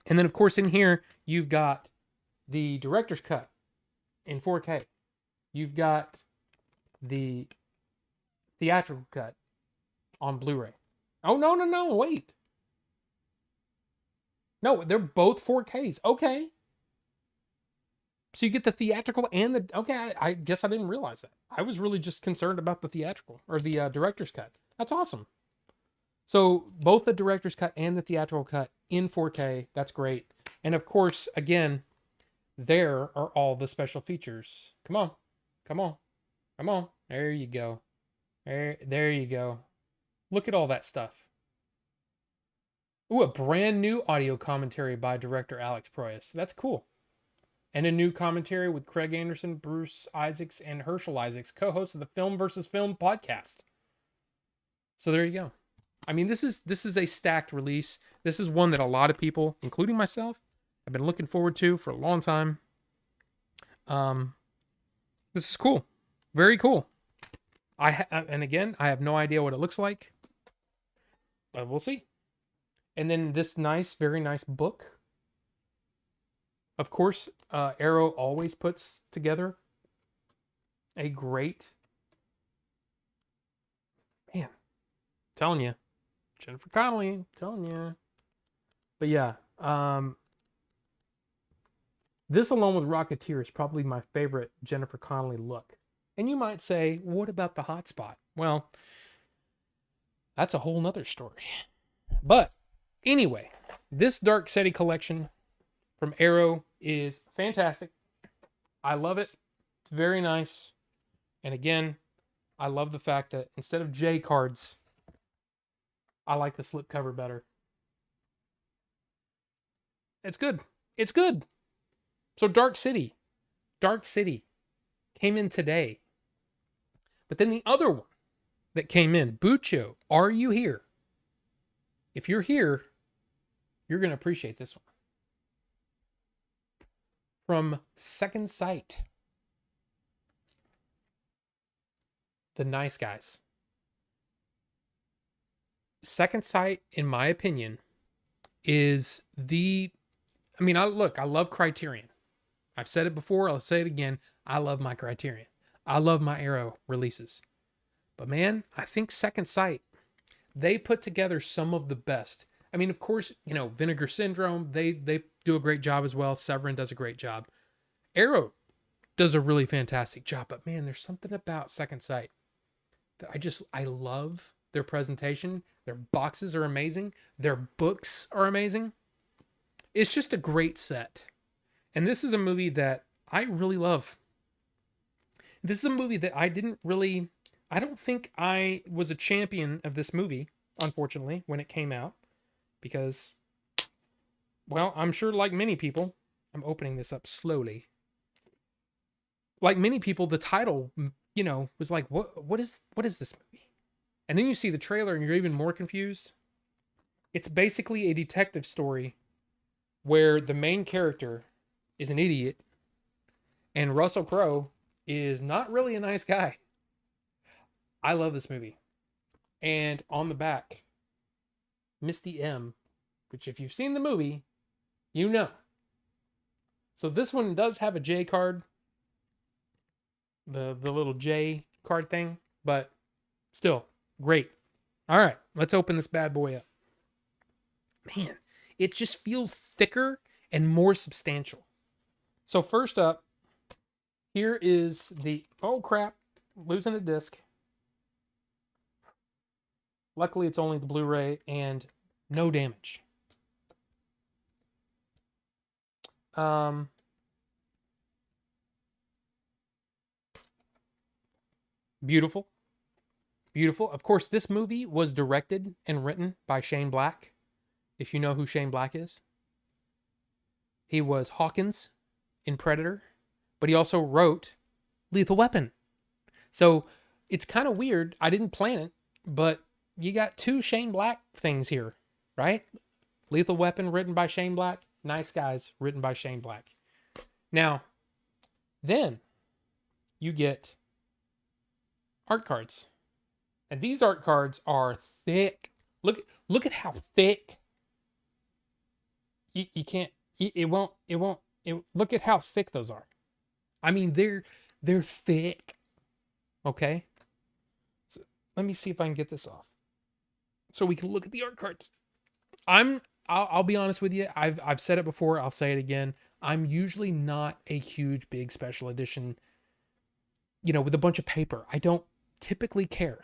And then, of course, in here, you've got the director's cut in 4K. You've got the theatrical cut on Blu-ray. Oh, no, wait. No, they're both 4Ks. Okay. So you get the theatrical and the... Okay, I guess I didn't realize that. I was really just concerned about the theatrical, or the director's cut. That's awesome. So both the director's cut and the theatrical cut in 4K. That's great. And of course, again, there are all the special features. Come on. Come on. Come on. There you go. There you go. Look at all that stuff. Ooh, a brand new audio commentary by director Alex Proyas. That's cool. And a new commentary with Craig Anderson, Bruce Isaacs, and Herschel Isaacs, co-hosts of the Film versus Film podcast. So there you go. I mean, this is a stacked release. This is one that a lot of people, including myself, have been looking forward to for a long time. This is cool. Very cool. And again, I have no idea what it looks like, but we'll see. And then this very nice book. Of course, Arrow always puts together a great, man, telling you, Jennifer Connelly, telling you. But yeah, this along with Rocketeer is probably my favorite Jennifer Connelly look. And you might say, what about the hot spot? Well, that's a whole nother story. But anyway, this Dark City collection from Arrow is fantastic. I love it. It's very nice. And again, I love the fact that instead of J cards, I like the slipcover better. It's good. It's good. So Dark City came in today. But then the other one that came in, Bucho, Are You Here? If you're here, you're going to appreciate this one. From Second Sight. The Nice Guys. Second Sight, in my opinion, is I love Criterion. I've said it before, I'll say it again. I love my Criterion. I love my Arrow releases. But man, I think Second Sight, they put together some of the best. I mean, of course, Vinegar Syndrome, they do a great job as well. Severin does a great job. Arrow does a really fantastic job. But man, there's something about Second Sight that I love their presentation. Their boxes are amazing. Their books are amazing. It's just a great set. And this is a movie that I really love. This is a movie that I don't think I was a champion of this movie, unfortunately, when it came out. Because, well, I'm sure like many people, I'm opening this up slowly. Like many people, the title, was like, what is this movie? And then you see the trailer and you're even more confused. It's basically a detective story where the main character is an idiot and Russell Crowe is not really a nice guy. I love this movie. And on the back, Misty M, which if you've seen the movie, you know. So this one does have a J card. The little J card thing, but still great. All right, let's open this bad boy up. Man, it just feels thicker and more substantial. So first up, here is oh crap, losing a disc. Luckily, it's only the Blu-ray and no damage. Beautiful. Beautiful. Of course, this movie was directed and written by Shane Black. If you know who Shane Black is. He was Hawkins in Predator, but he also wrote Lethal Weapon. So it's kind of weird. I didn't plan it, but you got two Shane Black things here, right? Lethal Weapon written by Shane Black, Nice Guys written by Shane Black. Now, then you get art cards. And these art cards are thick. Look at how thick. You can't, look at how thick those are. I mean, they're thick. Okay. So let me see if I can get this off so we can look at the art cards. I'll be honest with you. I've said it before. I'll say it again. I'm usually not a huge, big special edition, with a bunch of paper. I don't typically care.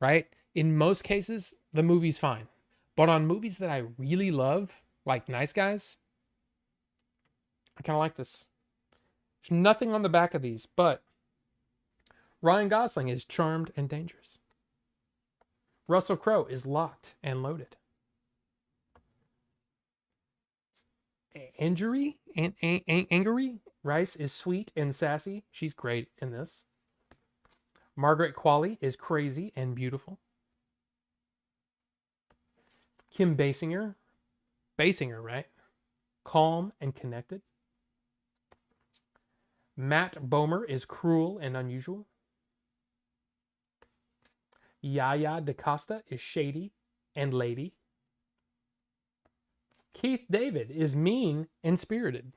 Right? In most cases, the movie's fine. But on movies that I really love, like Nice Guys, I kind of like this. There's nothing on the back of these, but Ryan Gosling is charmed and dangerous. Russell Crowe is locked and loaded. Angourie Rice is sweet and sassy. She's great in this. Margaret Qualley is crazy and beautiful. Kim Basinger, right? Calm and connected. Matt Bomer is cruel and unusual. Yaya DaCosta is shady and lady. Keith David is mean and spirited.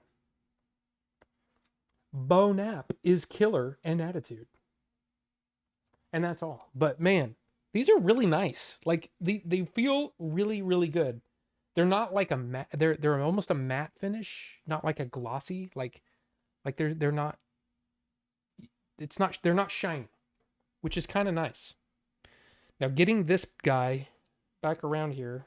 Bo Knapp is killer and attitude. And that's all. But man, these are really nice. Like they feel really, really good. They're not like a matte. They're almost a matte finish, not like a glossy. Like they're not. It's not. They're not shiny, which is kind of nice. Now getting this guy back around here.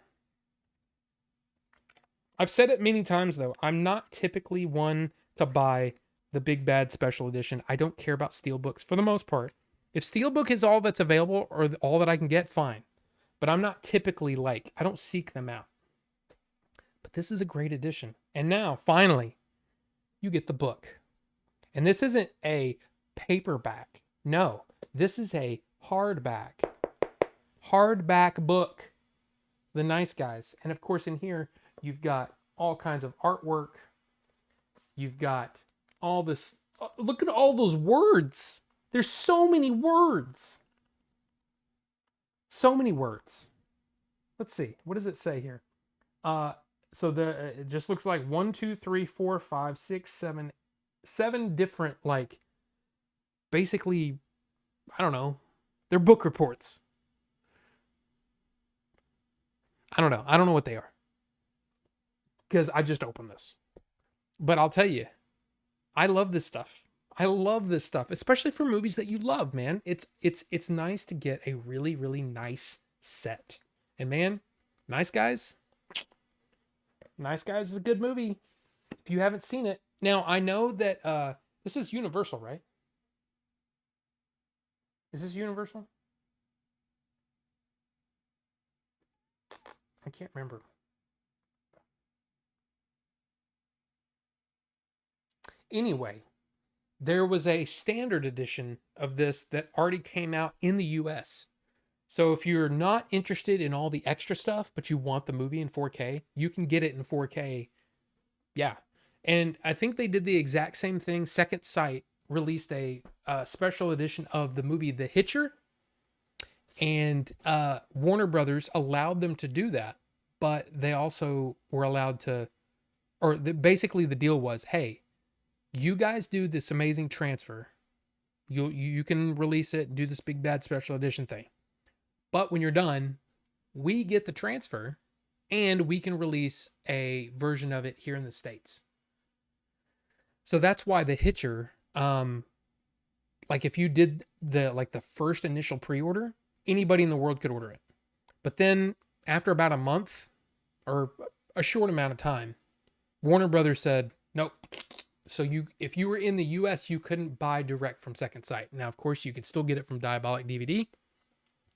I've said it many times though. I'm not typically one to buy the big bad special edition. I don't care about steelbooks for the most part. If Steelbook is all that's available or all that I can get, fine. But I'm not typically I don't seek them out. But this is a great edition. And now, finally, you get the book. And this isn't a paperback. No, this is a hardback. Hardback book. The Nice Guys. And of course, in here, you've got all kinds of artwork. You've got all this. Look at all those words. There's so many words. So many words. Let's see. What does it say here? So it just looks like 1, 2, 3, 4, 5, 6, 7 different, basically, I don't know. They're book reports. I don't know. I don't know what they are. Because I just opened this. But I'll tell you, I love this stuff. I love this stuff, especially for movies that you love, man. It's nice to get a really, really nice set. And man, Nice Guys. Nice Guys is a good movie. If you haven't seen it. Now, I know that this is Universal, right? Is this Universal? I can't remember. Anyway, there was a standard edition of this that already came out in the US. So if you're not interested in all the extra stuff, but you want the movie in 4K, you can get it in 4K. Yeah. And I think they did the exact same thing. Second Sight released a special edition of the movie The Hitcher. And Warner Brothers allowed them to do that. But they also were allowed to, basically the deal was, hey, you guys do this amazing transfer. You can release it and do this big bad special edition thing. But when you're done, we get the transfer and we can release a version of it here in the States. So that's why The Hitcher, if you did the first initial pre-order, anybody in the world could order it. But then after about a month or a short amount of time, Warner Brothers said, nope. So if you were in the US, you couldn't buy direct from Second Sight. Now, of course, you can still get it from Diabolic DVD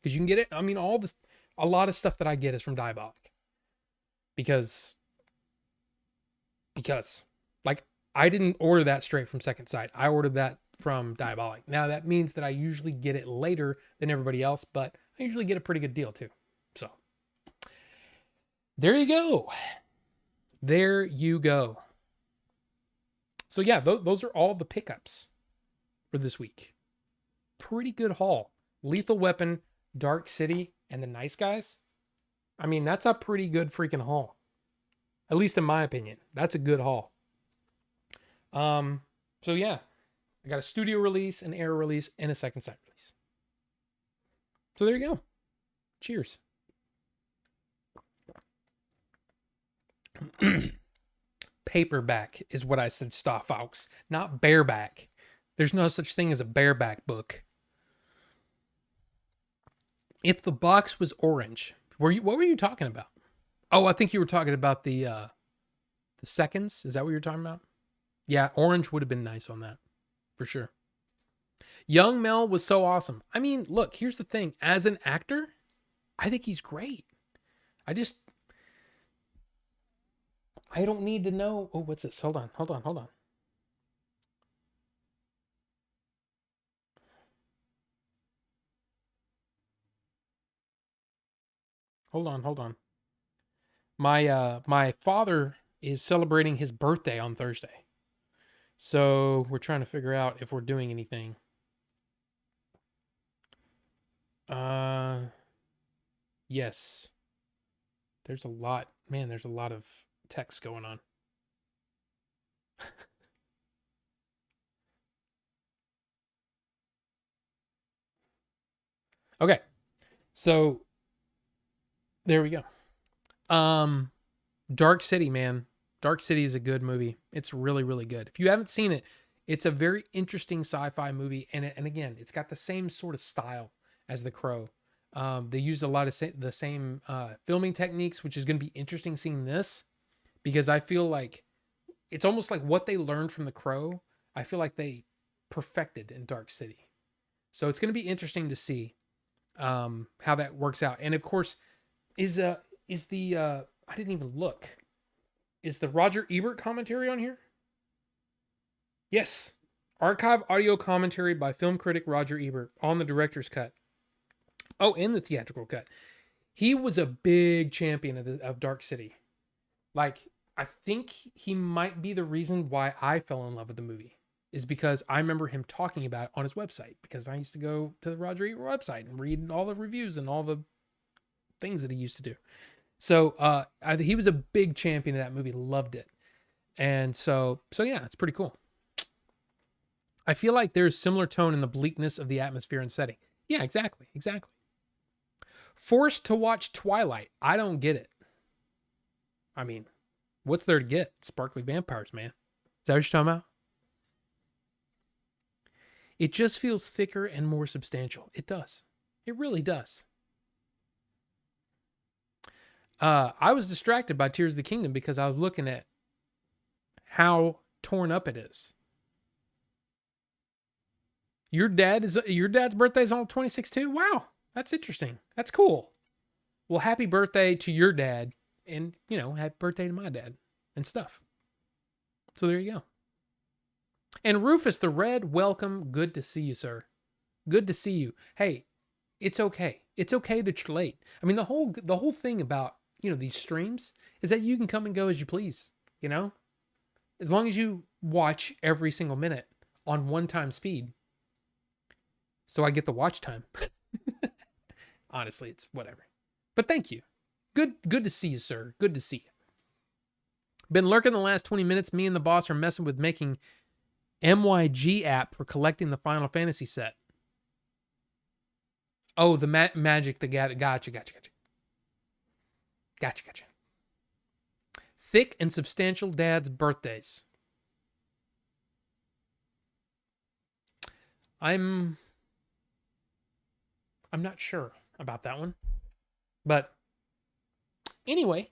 because you can get it. I mean, a lot of stuff that I get is from Diabolic because I didn't order that straight from Second Sight. I ordered that from Diabolic. Now that means that I usually get it later than everybody else, but I usually get a pretty good deal too. So there you go. There you go. So yeah, those are all the pickups for this week. Pretty good haul. Lethal Weapon, Dark City, and The Nice Guys. I mean, that's a pretty good freaking haul. At least in my opinion. That's a good haul. So yeah, I got a studio release, an air release, and a second sight release. So there you go. Cheers. Paperback is what I said, Star Fox, not bareback. There's no such thing as a bareback book. If the box was orange, what were you talking about? Oh, I think you were talking about the seconds. Is that what you're talking about? Yeah, orange would have been nice on that, for sure. Young Mel was so awesome. I mean, look, here's the thing. As an actor, I think he's great. I don't need to know. Oh, what's this? Hold on. Hold on. My father is celebrating his birthday on Thursday. So we're trying to figure out if we're doing anything. Yes. There's a lot of text going on. Okay. So there we go. Dark City, man. Dark City is a good movie. It's really, really good. If you haven't seen it, it's a very interesting sci-fi movie. And again, it's got the same sort of style as The Crow. They used a lot of the same filming techniques, which is going to be interesting seeing this, because I feel like it's almost like what they learned from The Crow. I feel like they perfected in Dark City. So it's going to be interesting to see how that works out. And of course, is the I didn't even look. Is the Roger Ebert commentary on here? Yes. Archive audio commentary by film critic Roger Ebert on the director's cut. Oh, in the theatrical cut. He was a big champion of Dark City. Like, I think he might be the reason why I fell in love with the movie, is because I remember him talking about it on his website, because I used to go to the Roger Ebert website and read all the reviews and all the things that he used to do. So he was a big champion of that movie, loved it. And so yeah, it's pretty cool. I feel like there's similar tone in the bleakness of the atmosphere and setting. Yeah, exactly. Forced to watch Twilight. I don't get it. I mean, what's there to get? Sparkly vampires, man. Is that what you're talking about? It just feels thicker and more substantial. It does. It really does. I was distracted by Tears of the Kingdom because I was looking at how torn up it is. Your dad's birthday is on the 26th too? Wow, that's interesting. That's cool. Well, happy birthday to your dad, and happy birthday to my dad and stuff. So there you go. And Rufus the Red, welcome. Good to see you, sir. Good to see you. Hey, it's okay. It's okay that you're late. I mean, the whole thing about these streams is that you can come and go as you please. As long as you watch every single minute on 1x speed. So I get the watch time. Honestly, it's whatever. But thank you. Good to see you, sir. Good to see you. Been lurking the last 20 minutes. Me and the boss are messing with making MYG app for collecting the Final Fantasy set. Oh, the Magic the Gathering. Gotcha. Thick and substantial dad's birthdays. I'm not sure about that one. But anyway,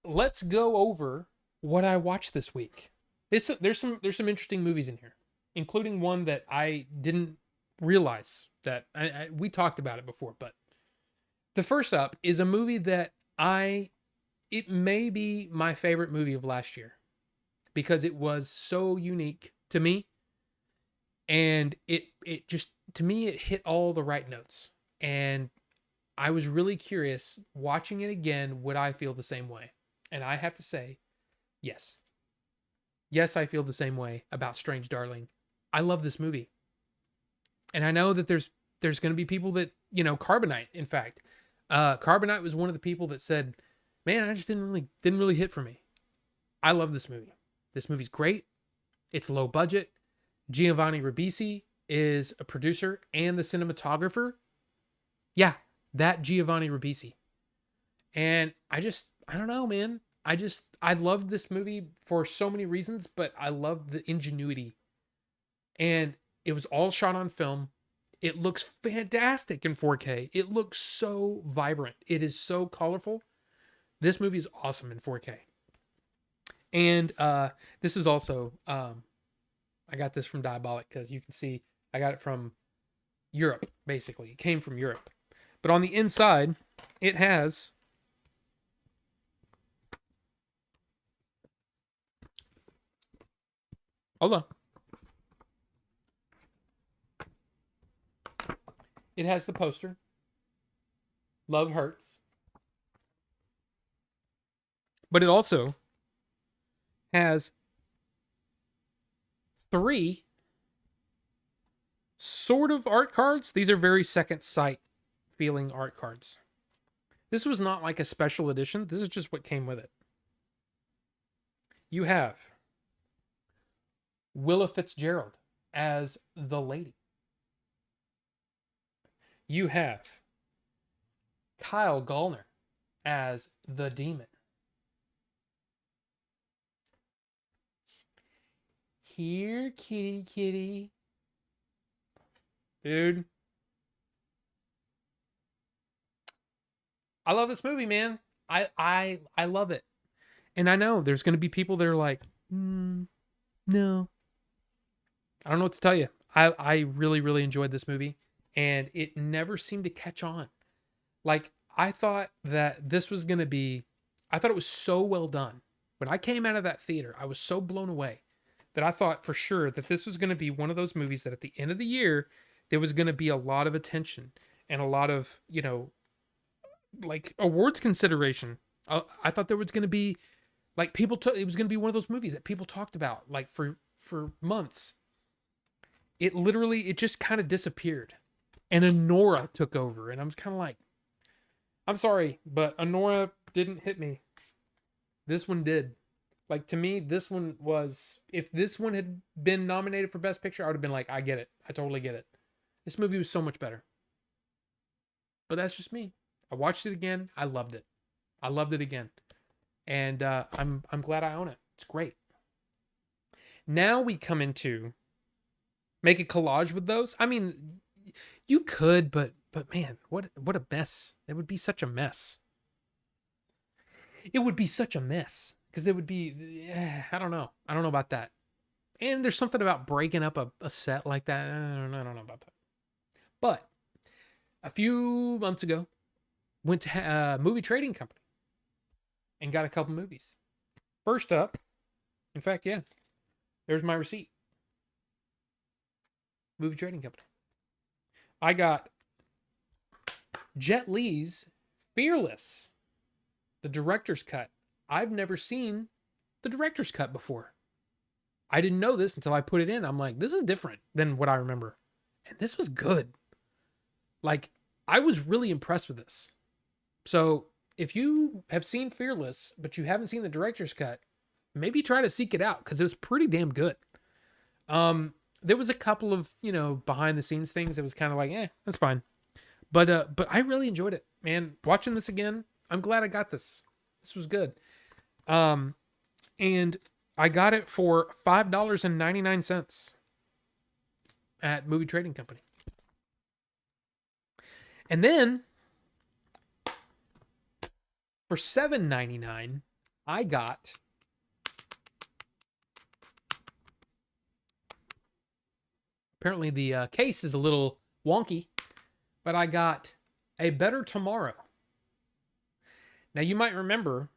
let's go over what I watched this week. There's some interesting movies in here, including one that I didn't realize that we talked about it before. But the first up is a movie that it may be my favorite movie of last year. because it was so unique to me, and it just, to me, it hit all the right notes. And I was really curious watching it again, would I feel the same way? And I have to say, yes. Yes, I feel the same way about Strange Darling. I love this movie. And I know that there's going to be people that, Carbonite, in fact. Carbonite was one of the people that said, "Man, I just didn't really hit for me." I love this movie. This movie's great. It's low budget. Giovanni Ribisi is a producer and the cinematographer. Yeah, that Giovanni Ribisi. And I don't know, man. I love this movie for so many reasons, but I love the ingenuity. And it was all shot on film. It looks fantastic in 4K. It looks so vibrant. It is so colorful. This movie is awesome in 4K. And this is also, I got this from Diabolic, because you can see I got it from Europe, basically. It came from Europe. But on the inside, it has hold on. It has the poster. Love Hurts. But it also has 3 sort of art cards. These are very Second Sight feeling art cards. This was not like a special edition. This is just what came with it. You have Willa Fitzgerald as the lady. You have Kyle Gallner as the demon. Here, kitty, kitty. Dude. I love this movie, man. I love it. And I know there's going to be people that are like, no. I don't know what to tell you. I really, really enjoyed this movie. And it never seemed to catch on. Like, I thought that this was going to be, I thought it was so well done. When I came out of that theater, I was so blown away that I thought for sure that this was going to be one of those movies that at the end of the year, there was going to be a lot of attention and a lot of, like awards consideration. I thought there was going to be, like, it was going to be one of those movies that people talked about like for months. It just kind of disappeared. And Anora took over. And I was kind of like, I'm sorry, but Anora didn't hit me. This one did. Like, to me, this one was, if this one had been nominated for Best Picture, I would have been like, I get it. I totally get it. This movie was so much better. But that's just me. I watched it again. I loved it. I loved it again. And I'm glad I own it. It's great. Now we come into make a collage with those. I mean, you could, but man, what a mess. It would be such a mess. It would be such a mess because it would be, I don't know. I don't know about that. And there's something about breaking up a set like that. I don't know about that. But a few months ago, went to a movie trading company and got a couple movies. First up, in fact, yeah, there's my receipt. Movie trading company. I got Jet Li's Fearless, the director's cut. I've never seen the director's cut before. I didn't know this until I put it in. I'm like, this is different than what I remember. And this was good. Like, I was really impressed with this. So if you have seen Fearless, but you haven't seen the director's cut, maybe try to seek it out because it was pretty damn good. There was a couple of, behind the scenes things that was kind of like, that's fine. But I really enjoyed it, man. Watching this again, I'm glad I got this. This was good. And I got it for $5.99 at Movie Trading Company. And then for $7.99, I got apparently the case is a little wonky, but I got A Better Tomorrow. Now, you might remember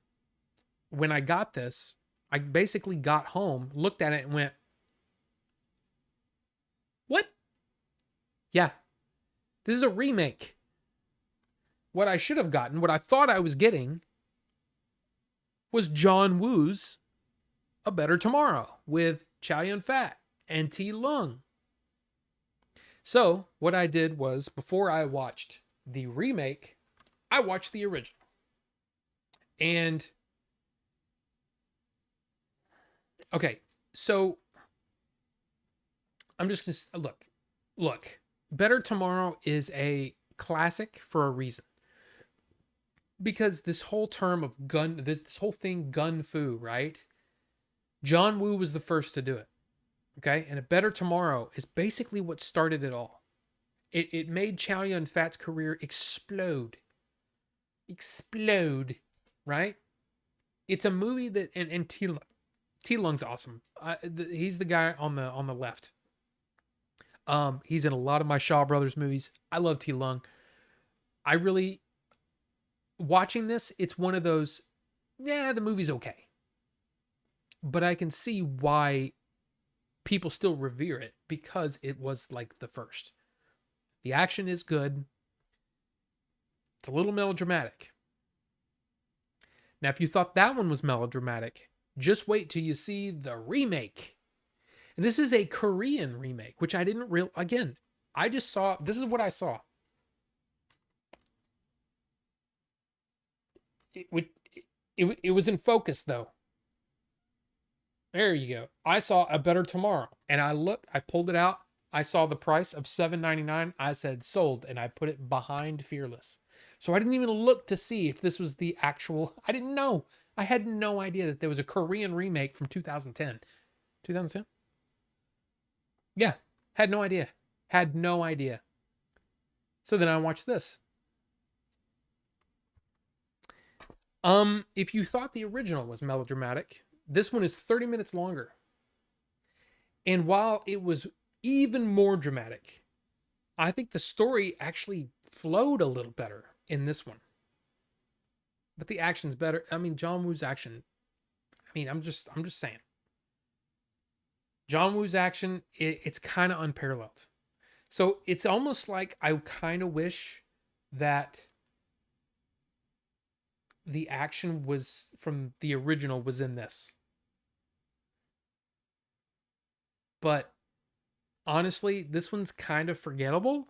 when I got this, I basically got home, looked at it, and went, "What? Yeah, this is a remake." What I should have gotten, what I thought I was getting, was John Woo's A Better Tomorrow with Chow Yun-fat and T. Lung. So what I did was, before I watched the remake, I watched the original. And okay, so I'm just gonna look. Better Tomorrow is a classic for a reason. Because this whole term of this whole thing, gun fu, right? John Woo was the first to do it. Okay. And A Better Tomorrow is basically what started it all. It made Chow Yun-fat's career explode. Explode. Right? It's a movie that, and T Lung's awesome. He's the guy on the left. He's in a lot of my Shaw Brothers movies. I love T Lung. I really, watching this, it's one of those, yeah, the movie's okay. But I can see why people still revere it, because it was like the first. The action is good. It's a little melodramatic. Now, if you thought that one was melodramatic, just wait till you see the remake. And this is a Korean remake, which I didn't again, I just saw, this is what I saw. It was in focus though. There you go. I saw A Better Tomorrow, and I pulled it out. I saw the price of $7.99. I said sold, and I put it behind Fearless. So I didn't even look to see if this was the actual, I didn't know. I had no idea that there was a Korean remake from 2010. 2010? Yeah, had no idea. Had no idea. So then I watched this. If you thought the original was melodramatic, this one is 30 minutes longer. And while it was even more dramatic, I think the story actually flowed a little better in this one. But the action's better. I mean, John Woo's action, I mean, I'm just saying. John Woo's action, it's kind of unparalleled. So it's almost like I kind of wish that the action was from the original was in this. But honestly, this one's kind of forgettable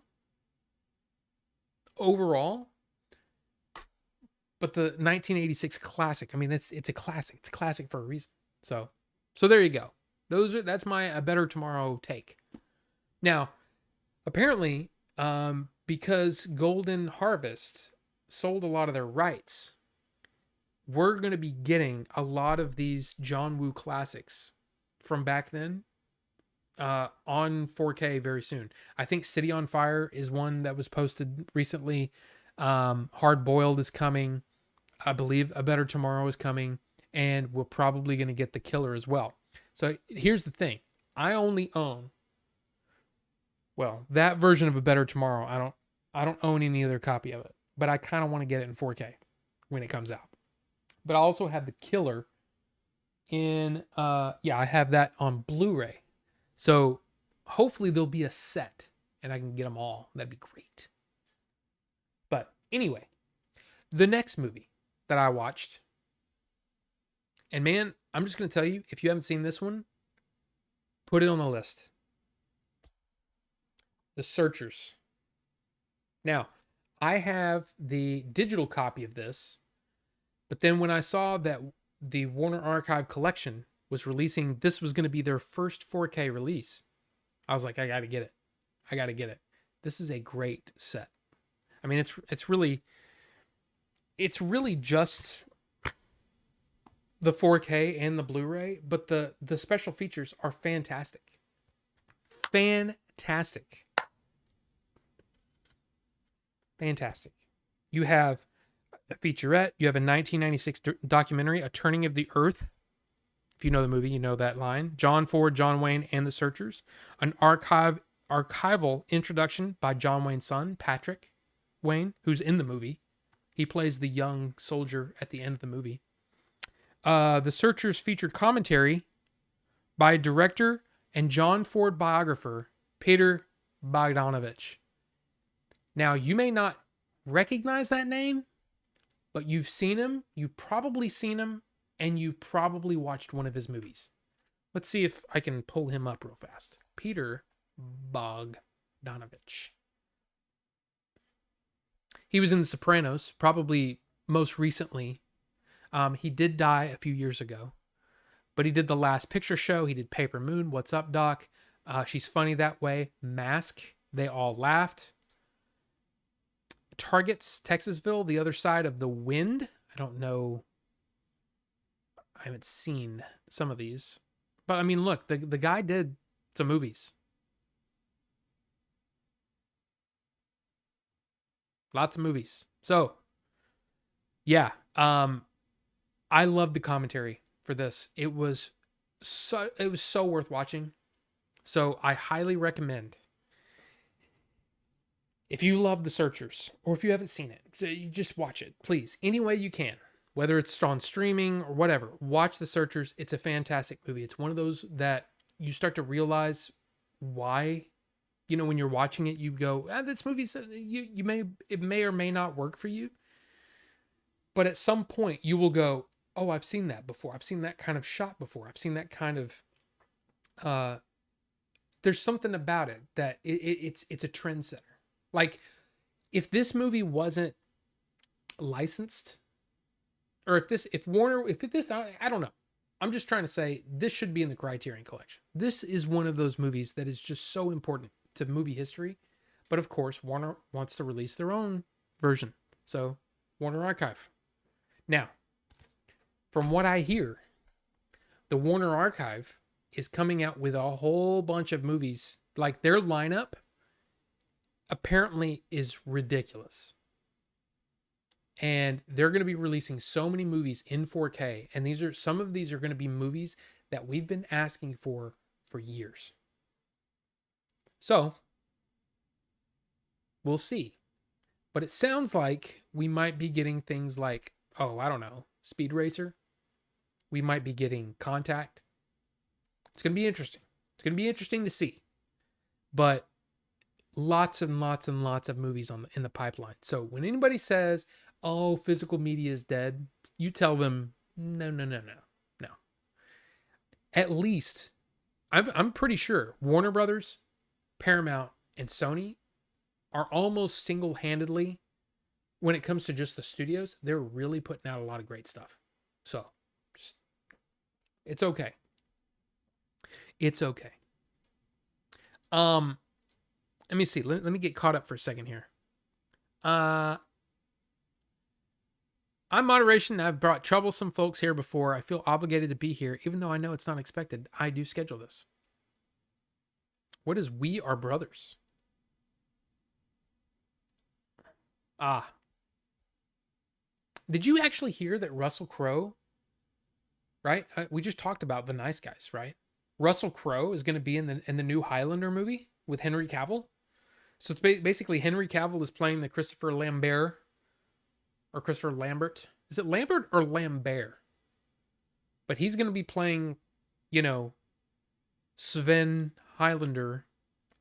overall. But the 1986 classic, I mean, it's a classic. It's a classic for a reason. So there you go. That's my A Better Tomorrow take. Now, apparently, because Golden Harvest sold a lot of their rights, we're going to be getting a lot of these John Woo classics from back then on 4K very soon. I think City on Fire is one that was posted recently. Hard Boiled is coming. I believe A Better Tomorrow is coming, and we're probably going to get The Killer as well. So here's the thing. I only own, well, that version of A Better Tomorrow. I don't own any other copy of it, but I kind of want to get it in 4K when it comes out. But I also have The Killer in, I have that on Blu-ray. So hopefully there'll be a set and I can get them all. That'd be great. But anyway, the next movie that I watched, and man, I'm just going to tell you, if you haven't seen this one, put it on the list. The Searchers. Now, I have the digital copy of this, but then when I saw that the Warner Archive Collection was releasing, this was going to be their first 4K release, I was like, I got to get it. I got to get it. This is a great set. I mean, it's really just the 4K and the Blu-ray, but the special features are fantastic. Fantastic. Fantastic. You have a featurette. You have a 1996 documentary, A Turning of the Earth. If you know the movie, you know that line. John Ford, John Wayne, and the Searchers. An archival introduction by John Wayne's son, Patrick Wayne, who's in the movie. He plays the young soldier at the end of the movie. The Searchers featured commentary by director and John Ford biographer Peter Bogdanovich. Now, you may not recognize that name, but you've seen him, you've probably seen him, and you've probably watched one of his movies. Let's see if I can pull him up real fast. Peter Bogdanovich. He was in The Sopranos, probably most recently. He did die a few years ago, but he did The Last Picture Show. He did Paper Moon, What's Up, Doc? She's Funny That Way, Mask, They All Laughed. Targets, Texasville, The Other Side of the Wind. I don't know. I haven't seen some of these. But I mean, look, the guy did some movies. Lots of movies. So, yeah. I love the commentary for this. It was so worth watching. So I highly recommend. If you love The Searchers, or if you haven't seen it, you just watch it, please. Any way you can, whether it's on streaming or whatever, watch The Searchers. It's a fantastic movie. It's one of those that you start to realize why, when you're watching it, you go, this movie's, it may or may not work for you. But at some point you will go, oh, I've seen that before. I've seen that kind of shot before. I've seen that kind of, there's something about it that it's a trendsetter. Like, if this movie wasn't licensed, or if Warner, I don't know. I'm just trying to say this should be in the Criterion Collection. This is one of those movies that is just so important to movie history. But of course, Warner wants to release their own version. So, Warner Archive. Now, from what I hear, the Warner Archive is coming out with a whole bunch of movies. Like, their lineup apparently is ridiculous. And they're going to be releasing so many movies in 4K. And some of these are going to be movies that we've been asking for years. So, we'll see. But it sounds like we might be getting things like, I don't know, Speed Racer. We might be getting Contact. It's going to be interesting. It's going to be interesting to see. But lots and lots and lots of movies in the pipeline. So when anybody says, oh, physical media is dead, you tell them, no. At least, I'm pretty sure Warner Brothers, Paramount, and Sony are almost single-handedly, when it comes to just the studios, they're really putting out a lot of great stuff. So, it's okay. It's okay. Let me see. Let me get caught up for a second here. I'm Moderation. I've brought troublesome folks here before. I feel obligated to be here, even though I know it's not expected. I do schedule this. What is We Are Brothers? Did you actually hear that Russell Crowe, right? We just talked about The Nice Guys, right? Russell Crowe is going to be in the new Highlander movie with Henry Cavill. So it's basically Henry Cavill is playing the Christopher Lambert, or Christopher Lambert. Is it Lambert or Lambert? But he's going to be playing, Sven Highlander.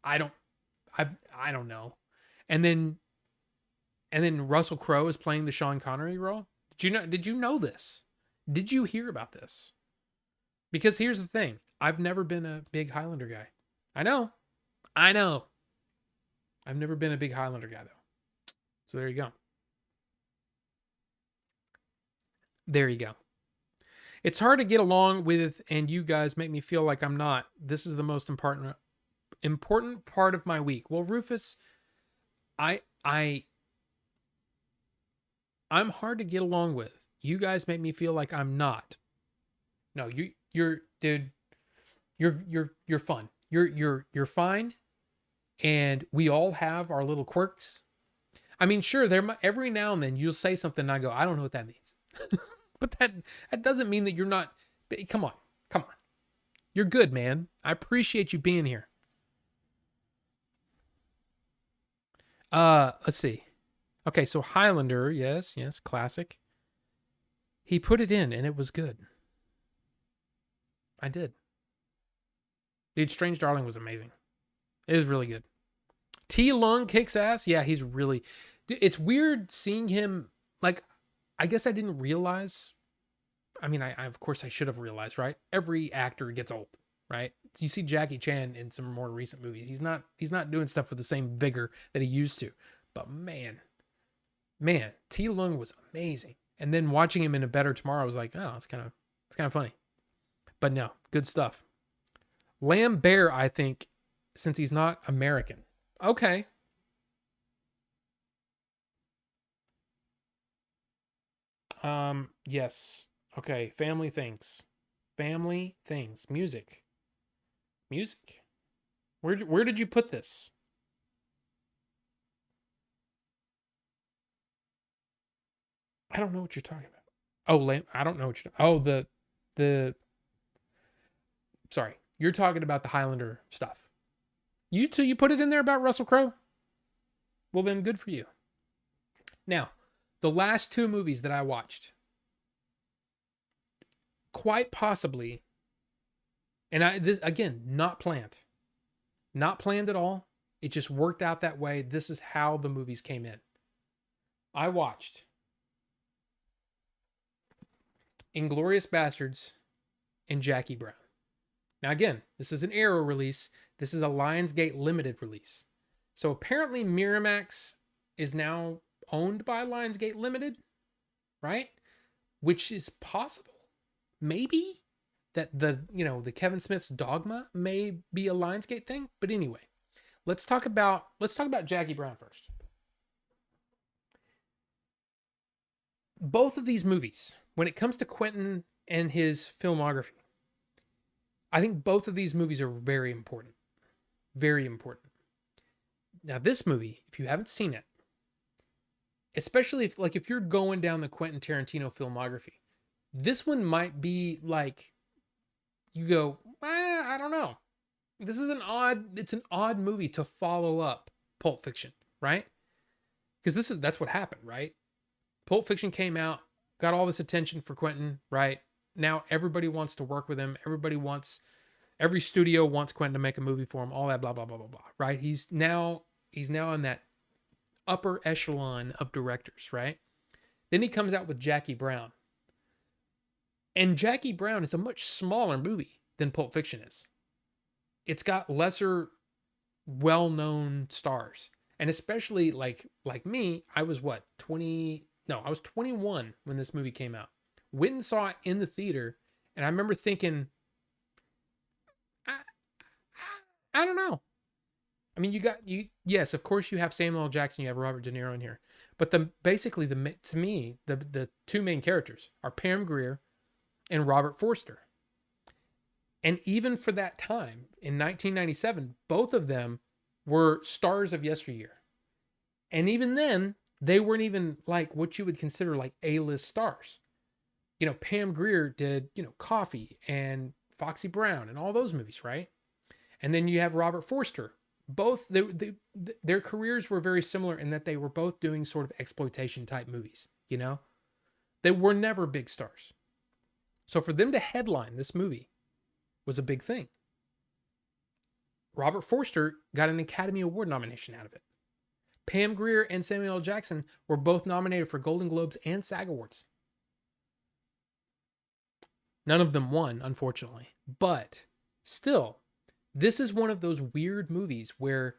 I don't know. And then Russell Crowe is playing the Sean Connery role. Did you know this? Did you hear about this? Because here's the thing. I've never been a big Highlander guy. I know. I've never been a big Highlander guy, though. So there you go. There you go. It's hard to get along with, and you guys make me feel like I'm not. This is the most important part of my week. Well, Rufus, I'm hard to get along with. You guys make me feel like I'm not. No, you're dude. You're fun. You're fine. And we all have our little quirks. I mean, sure, every now and then you'll say something and I go, I don't know what that means. But that doesn't mean that you're not. Come on. You're good, man. I appreciate you being here. Let's see. Okay, so Highlander, yes, classic. He put it in and it was good. I did. Dude, Strange Darling was amazing. It is really good. T. Lung kicks ass. Yeah, he's really. Dude, it's weird seeing him. Like, I guess I didn't realize. I mean, I of course I should have realized, right? Every actor gets old, right? So you see Jackie Chan in some more recent movies. He's not doing stuff with the same vigor that he used to. But man, T. Lung was amazing. And then watching him in A Better Tomorrow, I was like, oh, it's kind of funny. But no, good stuff. Lambert, I think, since he's not American. Okay. Yes. Okay, family things. Family things. Music. Music. Where did you put this? I don't know what you're talking about. Oh, I don't know what you're. Oh, the. Sorry, you're talking about the Highlander stuff. You put it in there about Russell Crowe. Well, then good for you. Now, the last two movies that I watched, quite possibly, and this again, not planned at all. It just worked out that way. This is how the movies came in. I watched Inglourious Bastards and Jackie Brown. Now, again, this is an Arrow release. This is a Lionsgate limited release. So apparently Miramax is now owned by Lionsgate Limited, right? Which is possible. Maybe that the Kevin Smith's Dogma may be a Lionsgate thing. But anyway, let's talk about Jackie Brown first. Both of these movies, when it comes to Quentin and his filmography, I think both of these movies are very important. Very important. Now, this movie, if you haven't seen it, especially if you're going down the Quentin Tarantino filmography, this one might be like, you go, I don't know. This is it's an odd movie to follow up Pulp Fiction, right? Because that's what happened, right? Pulp Fiction came out, got all this attention for Quentin, right? Now everybody wants to work with him. Every studio wants Quentin to make a movie for him, all that, blah, blah, blah, blah, blah, right? He's now in that upper echelon of directors, right? Then he comes out with Jackie Brown. And Jackie Brown is a much smaller movie than Pulp Fiction is. It's got lesser well-known stars. And especially like me, I was 21 when this movie came out. Went and saw it in the theater, and I remember thinking, I don't know. I mean, yes, of course you have Samuel L. Jackson, you have Robert De Niro in here. But to me, the two main characters are Pam Grier and Robert Forster. And even for that time, in 1997, both of them were stars of yesteryear. And even then, they weren't even like what you would consider like A-list stars. Pam Grier did, Coffee and Foxy Brown and all those movies, right? And then you have Robert Forster. Both, their careers were very similar in that they were both doing sort of exploitation type movies, They were never big stars. So for them to headline this movie was a big thing. Robert Forster got an Academy Award nomination out of it. Pam Grier and Samuel L. Jackson were both nominated for Golden Globes and SAG Awards. None of them won, unfortunately. But still, this is one of those weird movies where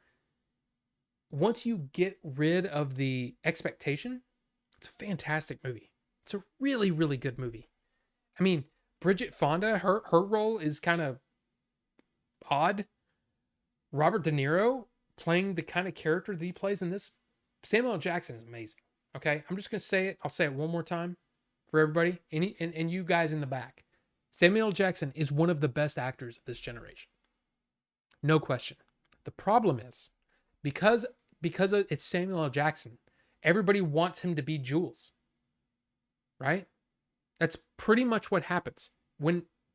once you get rid of the expectation, it's a fantastic movie. It's a really, really good movie. I mean, Bridget Fonda, her role is kind of odd. Robert De Niro playing the kind of character that he plays in this. Samuel L. Jackson is amazing. Okay, I'm just going to say it. I'll say it one more time for everybody and you guys in the back. Samuel L. Jackson is one of the best actors of this generation. No question. The problem is because it's Samuel L. Jackson, everybody wants him to be Jules. Right? That's pretty much what happens.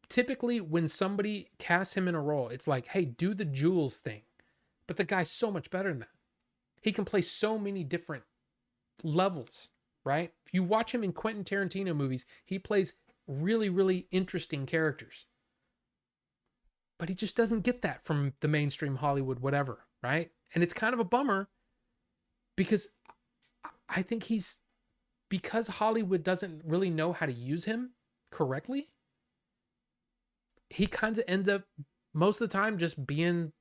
Typically when somebody casts him in a role, it's like, hey, do the Jules thing. But the guy's so much better than that. He can play so many different levels, right? If you watch him in Quentin Tarantino movies, he plays really, really interesting characters. but he just doesn't get that from the mainstream Hollywood, whatever, right? And it's kind of a bummer because I think because Hollywood doesn't really know how to use him correctly, he kind of ends up most of the time just being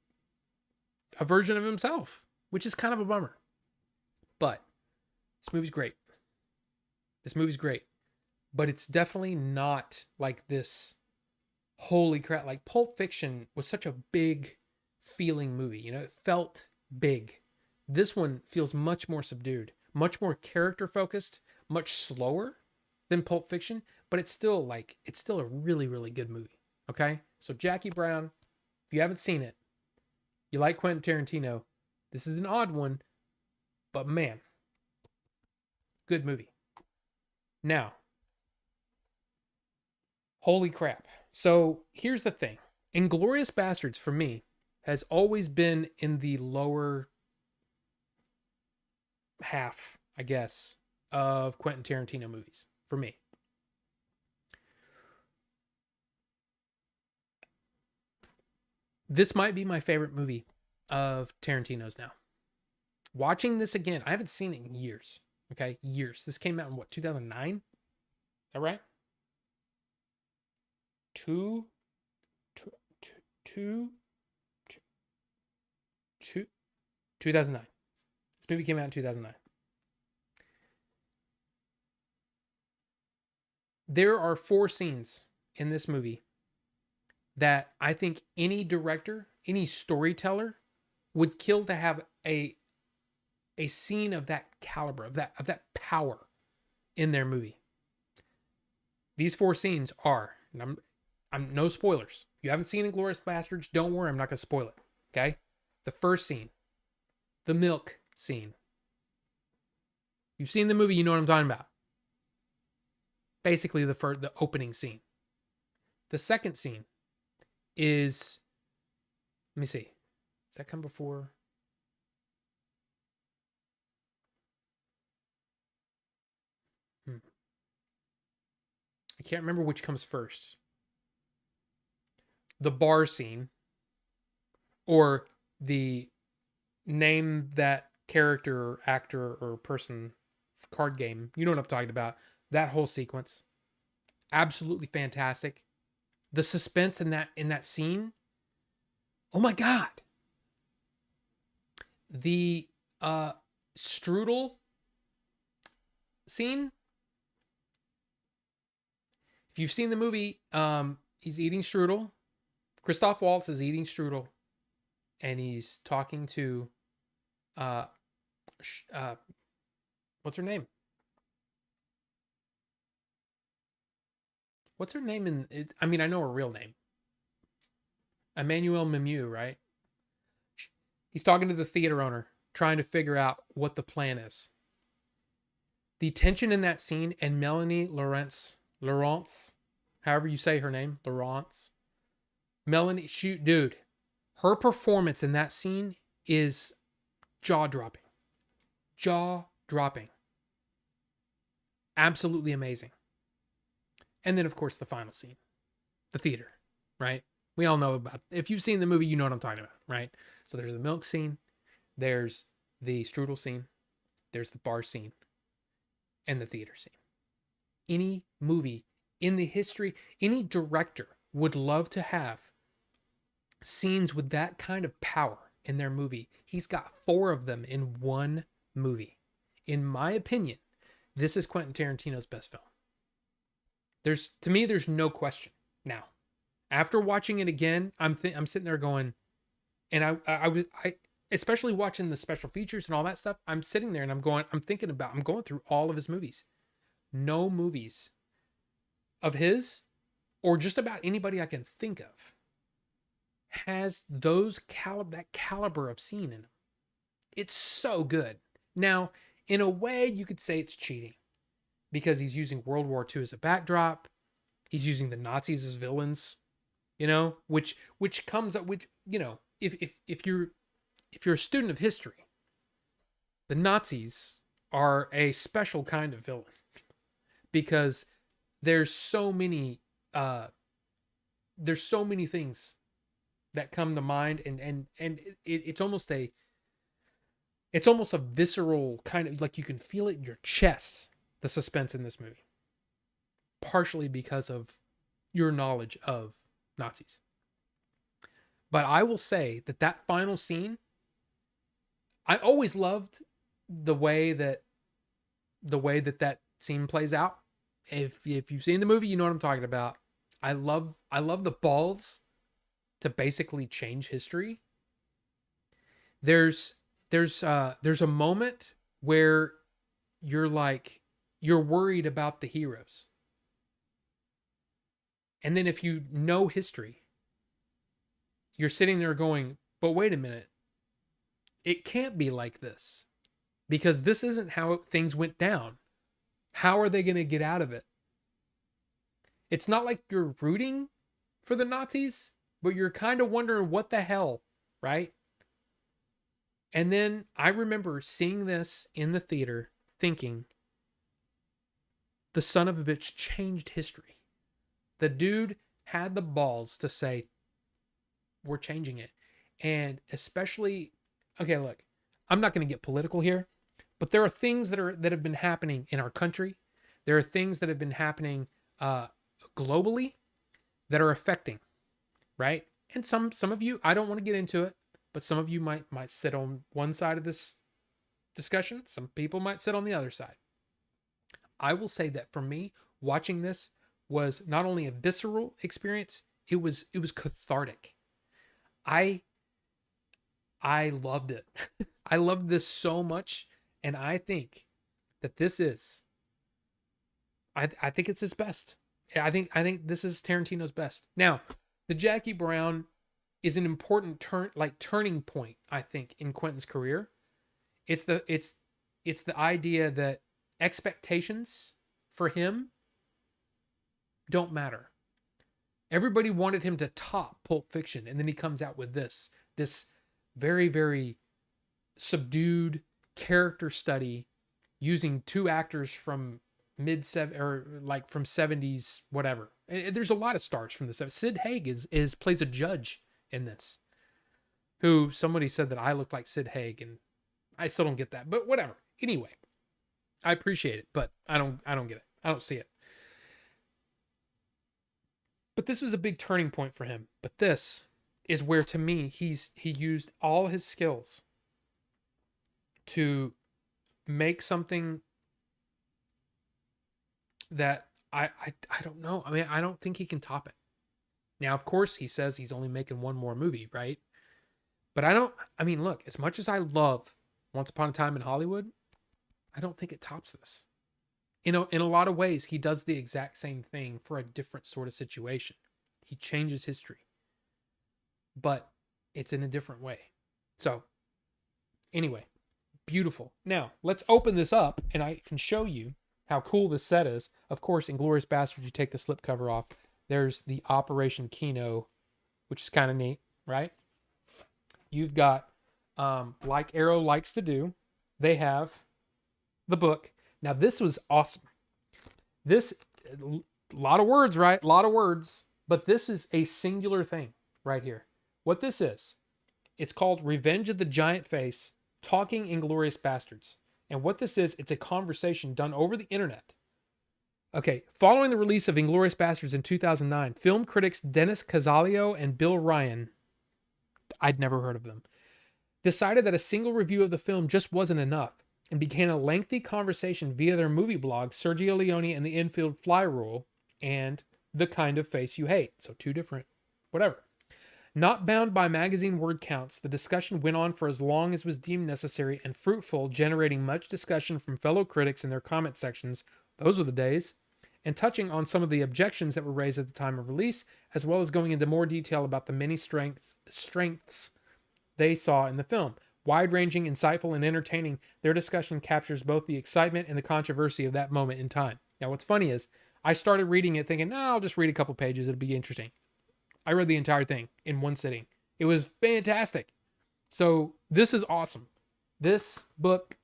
a version of himself, which is kind of a bummer. But this movie's great. This movie's great. But it's definitely not like this holy crap. Like Pulp Fiction was such a big feeling movie. You know, it felt big. This one feels much more subdued, much more character focused, much slower than Pulp Fiction, but it's still a really, really good movie. Okay? So Jackie Brown, if you haven't seen it, you like Quentin Tarantino, this is an odd one, but man, good movie. Now, holy crap. So here's the thing. Inglourious Bastards, for me, has always been in the lower half, I guess, of Quentin Tarantino movies, for me. This might be my favorite movie of Tarantino's now. Watching this again, I haven't seen it in years. Okay, years. This came out in what, 2009? Is that right? 2009. This movie came out in 2009. There are 4 scenes in this movie that I think any director, any storyteller would kill to have a scene of that caliber, of that power in their movie. These 4 scenes are, and I'm no spoilers. If you haven't seen Inglourious Bastards, don't worry, I'm not going to spoil it. Okay? The first scene, the milk scene. You've seen the movie, you know what I'm talking about. Basically, the opening scene. The second scene is, let me see. Does that come before? I can't remember which comes first. The bar scene, or the name that character or actor or person card game. You know what I'm talking about. That whole sequence. Absolutely fantastic. The suspense in that scene. Oh my God. The strudel scene. If you've seen the movie, he's eating strudel. Christoph Waltz is eating strudel, and he's talking to what's her name? What's her name in it? I mean, I know her real name. Emmanuel Mimieux, right? He's talking to the theater owner, trying to figure out what the plan is. The tension in that scene, and Melanie Laurence, however you say her name, Laurence. Melanie, shoot, dude, her performance in that scene is jaw-dropping. Jaw-dropping. Absolutely amazing. And then, of course, the final scene. The theater, right? We all know about, if you've seen the movie, you know what I'm talking about, right? So there's the milk scene, there's the strudel scene, there's the bar scene, and the theater scene. Any movie in the history, any director would love to have scenes with that kind of power in their movie. He's got 4 of them in one movie. In my opinion, this is Quentin Tarantino's best film. To me, there's no question. Now, after watching it again, I'm sitting there going, and I especially watching the special features and all that stuff, I'm sitting there and I'm going through all of his movies. No movies of his, or just about anybody I can think of, has that caliber of scene in them. It's so good. Now, in a way, you could say it's cheating, because he's using World War II as a backdrop. He's using the Nazis as villains, which comes up with, if you're a student of history, the Nazis are a special kind of villain, because there's so many things that come to mind, and it's almost a visceral kind of, like, you can feel it in your chest, the suspense in this movie, partially because of your knowledge of Nazis. But I will say that that final scene, I always loved the way that that scene plays out. If you've seen the movie, you know what I'm talking about. I love the balls to basically change history. There's a moment where you're like, you're worried about the heroes. And then if you know history, you're sitting there going, but wait a minute. It can't be like this, because this isn't how things went down. How are they going to get out of it? It's not like you're rooting for the Nazis, but you're kind of wondering what the hell, right? And then I remember seeing this in the theater thinking, the son of a bitch changed history. The dude had the balls to say, we're changing it. And especially, okay, look, I'm not going to get political here, but there are things that have been happening in our country. There are things that have been happening globally that are affecting, right? And some of you, I don't want to get into it, but some of you might sit on one side of this discussion. Some people might sit on the other side. I will say that for me, watching this was not only a visceral experience, it was cathartic. I loved it. I loved this so much, and I think that this is, I think it's his best. I think this is Tarantino's best. Now, the Jackie Brown is an important turning point, I think, in Quentin's career. It's the idea that expectations for him don't matter. Everybody wanted him to top Pulp Fiction, and then he comes out with this very, very subdued character study using two actors from from 70s, whatever. And there's a lot of stars from the 70s. Sid Haig plays a judge in this, who somebody said that I look like Sid Haig, and I still don't get that, but whatever. Anyway, I appreciate it, but I don't get it. I don't see it. But this was a big turning point for him. But this is where, to me, he used all his skills to make something that I don't know. I mean, I don't think he can top it. Now, of course, he says he's only making one more movie, right? But I mean, look, as much as I love Once Upon a Time in Hollywood, I don't think it tops this. In a lot of ways, he does the exact same thing for a different sort of situation. He changes history, but it's in a different way. So, anyway, beautiful. Now, let's open this up, and I can show you how cool this set is. Of course, in Inglourious Basterds, you take the slipcover off. There's the Operation Kino, which is kind of neat, right? You've got, like Arrow likes to do, they have the book. Now, this was awesome. This, a lot of words, right? A lot of words. But this is a singular thing right here. What this is, it's called Revenge of the Giant Face, Talking Inglourious Basterds. And what this is, it's a conversation done over the internet. Okay, following the release of Inglourious Basterds in 2009, film critics Dennis Cazalio and Bill Ryan, I'd never heard of them, decided that a single review of the film just wasn't enough, and began a lengthy conversation via their movie blogs, Sergio Leone and the Infield Fly Rule, and The Kind of Face You Hate. So two different, whatever. Not bound by magazine word counts, the discussion went on for as long as was deemed necessary and fruitful, generating much discussion from fellow critics in their comment sections. Those were the days. And touching on some of the objections that were raised at the time of release, as well as going into more detail about the many strengths they saw in the film. Wide-ranging, insightful, and entertaining, their discussion captures both the excitement and the controversy of that moment in time. Now, what's funny is, I started reading it thinking, I'll just read a couple pages, it'll be interesting. I read the entire thing in one sitting. It was fantastic. So, this is awesome. This book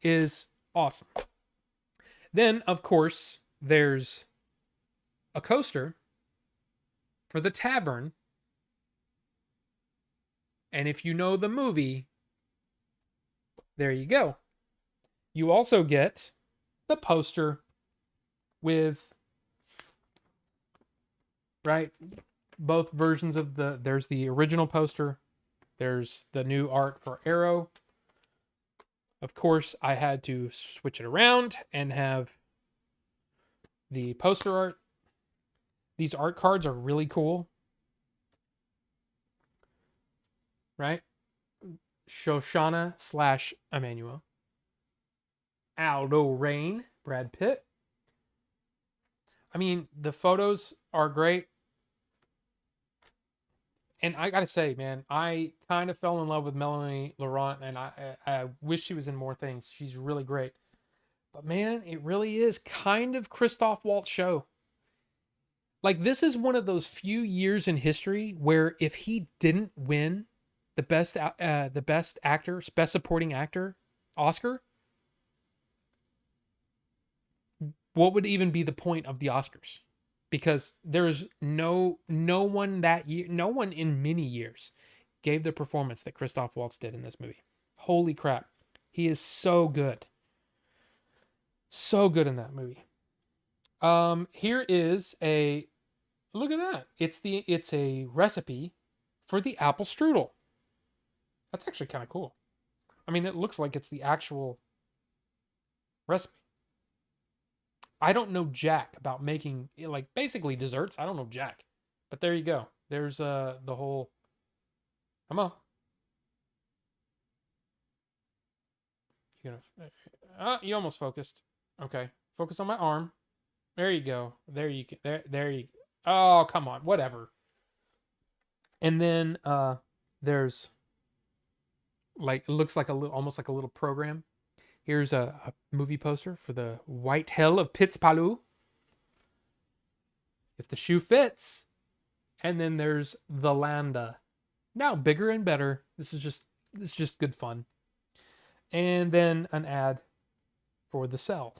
is awesome. Then, of course, there's a coaster for the tavern And if you know the movie, there you go. You also get the poster with, right, both versions of there's the original poster, there's the new art for Arrow. Of course, I had to switch it around and have the poster art. These art cards are really cool. Right? Shoshana / Emmanuel. Aldo Rain, Brad Pitt. I mean, the photos are great. And I gotta say, man, I kind of fell in love with Melanie Laurent, and I wish she was in more things. She's really great. But man, it really is kind of Christoph Waltz show. Like, this is one of those few years in history where if he didn't win the best actor, best supporting actor Oscar, what would even be the point of the Oscars? Because there's no one that year, no one in many years gave the performance that Christoph Waltz did in this movie. Holy crap. He is so good. So good in that movie. Here is a look at that. It's a recipe for the apple strudel. That's actually kind of cool. I mean, it looks like it's the actual recipe. I don't know jack about making, like, basically desserts. I don't know jack. But there you go. There's the whole. Come on. You're gonna. You almost focused. Okay. Focus on my arm. There you go. There you go. There you. Oh, come on. Whatever. And then there's, like, it looks like almost like a little program. Here's a movie poster for the White Hell of Pitzpalu. If the shoe fits. And then there's the Landa. Now bigger and better. This is just good fun. And then an ad for the Cell.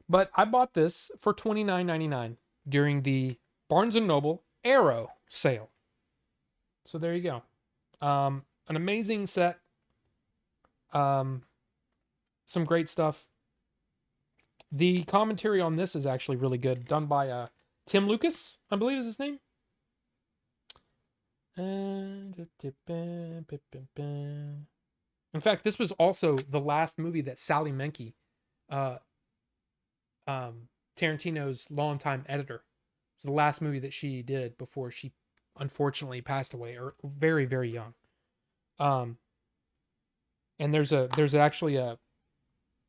But I bought this for $29.99 during the Barnes & Noble Arrow sale. So there you go. An amazing set. Some great stuff. The commentary on this is actually really good, done by Tim Lucas, I believe is his name. In fact, this was also the last movie that Sally Menke, Tarantino's longtime editor, it was the last movie that she did before she unfortunately passed away, or very, very young. And there's actually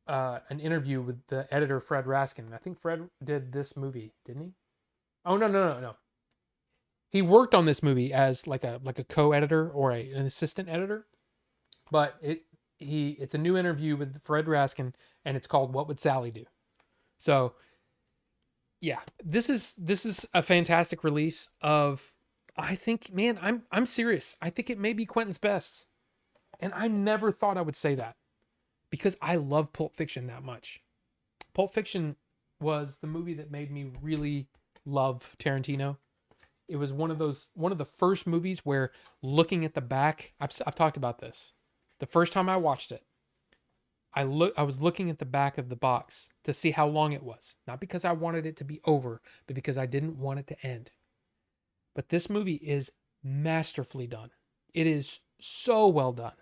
an interview with the editor Fred Raskin. I think Fred did this movie, didn't he? Oh no. He worked on this movie as like a co-editor or an assistant editor. But it's a new interview with Fred Raskin, and it's called "What Would Sally Do?" So yeah, this is a fantastic release of, I think, man, I'm serious. I think it may be Quentin's best. And I never thought I would say that, because I love Pulp Fiction that much. Pulp Fiction was the movie that made me really love Tarantino. It was one of the first movies where, looking at the back, I've talked about this. The first time I watched it, I was looking at the back of the box to see how long it was. Not because I wanted it to be over, but because I didn't want it to end. But this movie is masterfully done. It is so well done.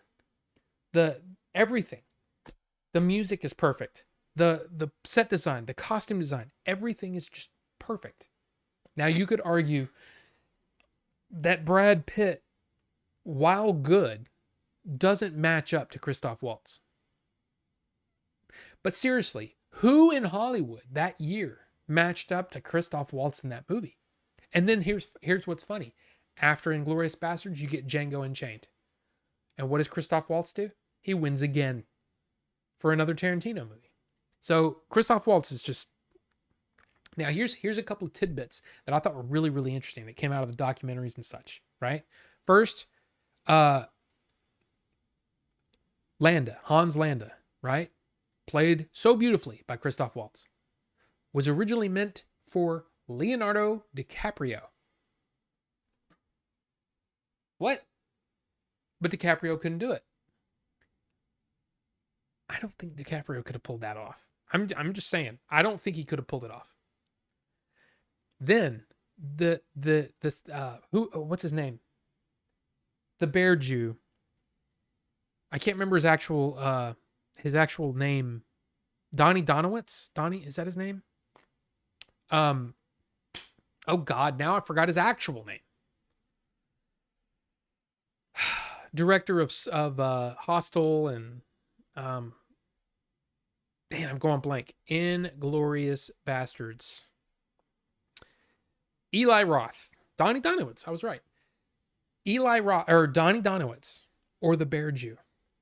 Everything. The music is perfect. The set design, the costume design, everything is just perfect. Now, you could argue that Brad Pitt, while good, doesn't match up to Christoph Waltz. But seriously, who in Hollywood that year matched up to Christoph Waltz in that movie? And then here's what's funny. After Inglourious Basterds, you get Django Unchained. And what does Christoph Waltz do? He wins again for another Tarantino movie. So Christoph Waltz is just... Now, here's a couple of tidbits that I thought were really, really interesting that came out of the documentaries and such, right? First, Hans Landa, right? Played so beautifully by Christoph Waltz. Was originally meant for Leonardo DiCaprio. What? but DiCaprio couldn't do it. I don't think DiCaprio could have pulled that off. I'm just saying. I don't think he could have pulled it off. Then what's his name? The bear Jew. I can't remember his actual name. Donnie Donowitz? Donnie, is that his name? Oh God, now I forgot his actual name. Director of Hostel and man, I'm going blank. Inglourious Bastards. Eli Roth. Donnie Donowitz. I was right. Eli Roth, or Donnie Donowitz, or the Bear Jew,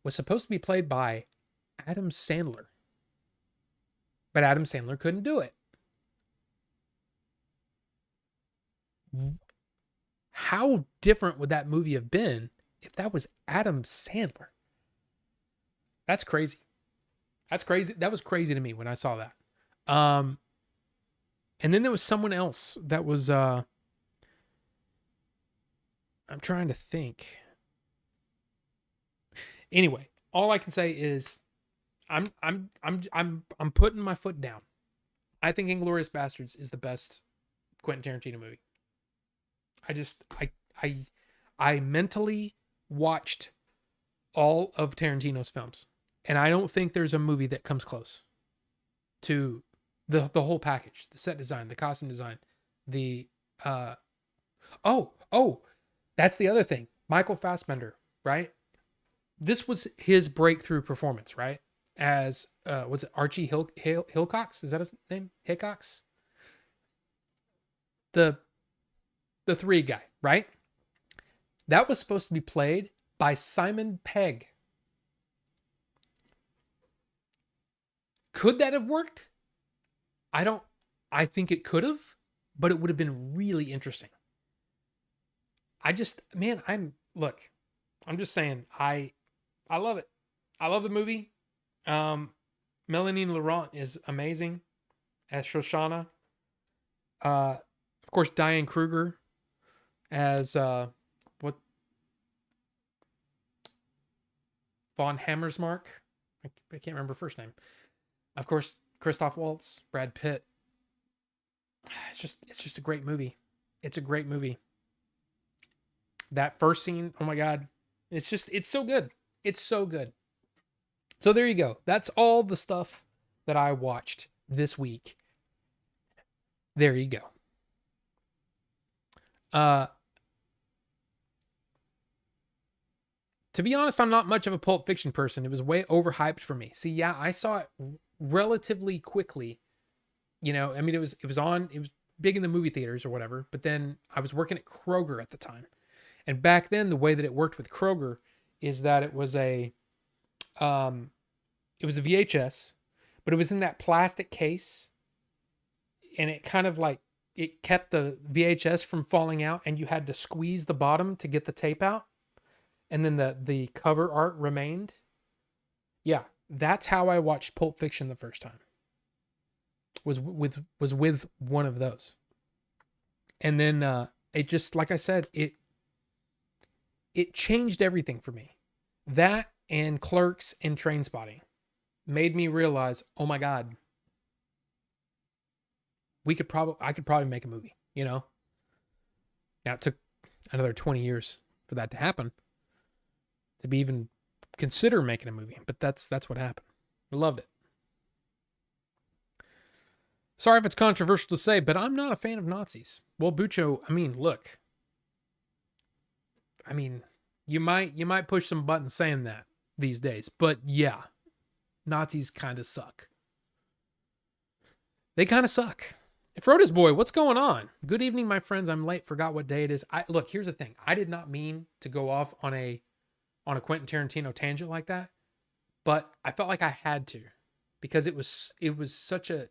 was supposed to be played by Adam Sandler. But Adam Sandler couldn't do it. How different would that movie have been if that was Adam Sandler? That's crazy. That's crazy. That was crazy to me when I saw that. And then there was someone else that was I'm trying to think. Anyway, all I can say is I'm putting my foot down. I think Inglourious Bastards is the best Quentin Tarantino movie. I mentally watched all of Tarantino's films, and I don't think there's a movie that comes close to the whole package, the set design, the costume design, the that's the other thing. Michael Fassbender, right? This was his breakthrough performance, right? As was it Archie Hillcox? Is that his name? Hickox? The 3 guy, right? That was supposed to be played by Simon Pegg. Could that have worked? I think it could have, but it would have been really interesting. I'm just saying, I love it. I love the movie. Melanie Laurent is amazing as Shoshana. Of course, Diane Kruger as Von Hammersmark. I can't remember her first name. Of course, Christoph Waltz, Brad Pitt. It's just a great movie. It's a great movie. That first scene, oh my God. It's so good. It's so good. So there you go. That's all the stuff that I watched this week. There you go. To be honest, I'm not much of a Pulp Fiction person. It was way overhyped for me. See, yeah, I saw it relatively quickly. You know, I mean, it was big in the movie theaters or whatever, but then I was working at Kroger at the time. And back then, the way that it worked with Kroger is that it was a VHS, but it was in that plastic case, and it kind of like, it kept the VHS from falling out, and you had to squeeze the bottom to get the tape out, and then the cover art remained. Yeah, that's how I watched Pulp Fiction the first time. Was with one of those. And then it just, like I said, it changed everything for me. That and Clerks and Trainspotting made me realize, oh my God, I could probably make a movie, you know? Now it took another 20 years for that to happen, to be even consider making a movie, but that's what happened. I loved it. Sorry if it's controversial to say, but I'm not a fan of Nazis. Well, Bucho, I mean, look. I mean, you might push some buttons saying that these days, but yeah, Nazis kind of suck. They kind of suck. Frodo's boy, what's going on? Good evening, my friends. I'm late. Forgot what day it is. Look, here's the thing. I did not mean to go off on a Quentin Tarantino tangent like that, but I felt like I had to, because it was such a,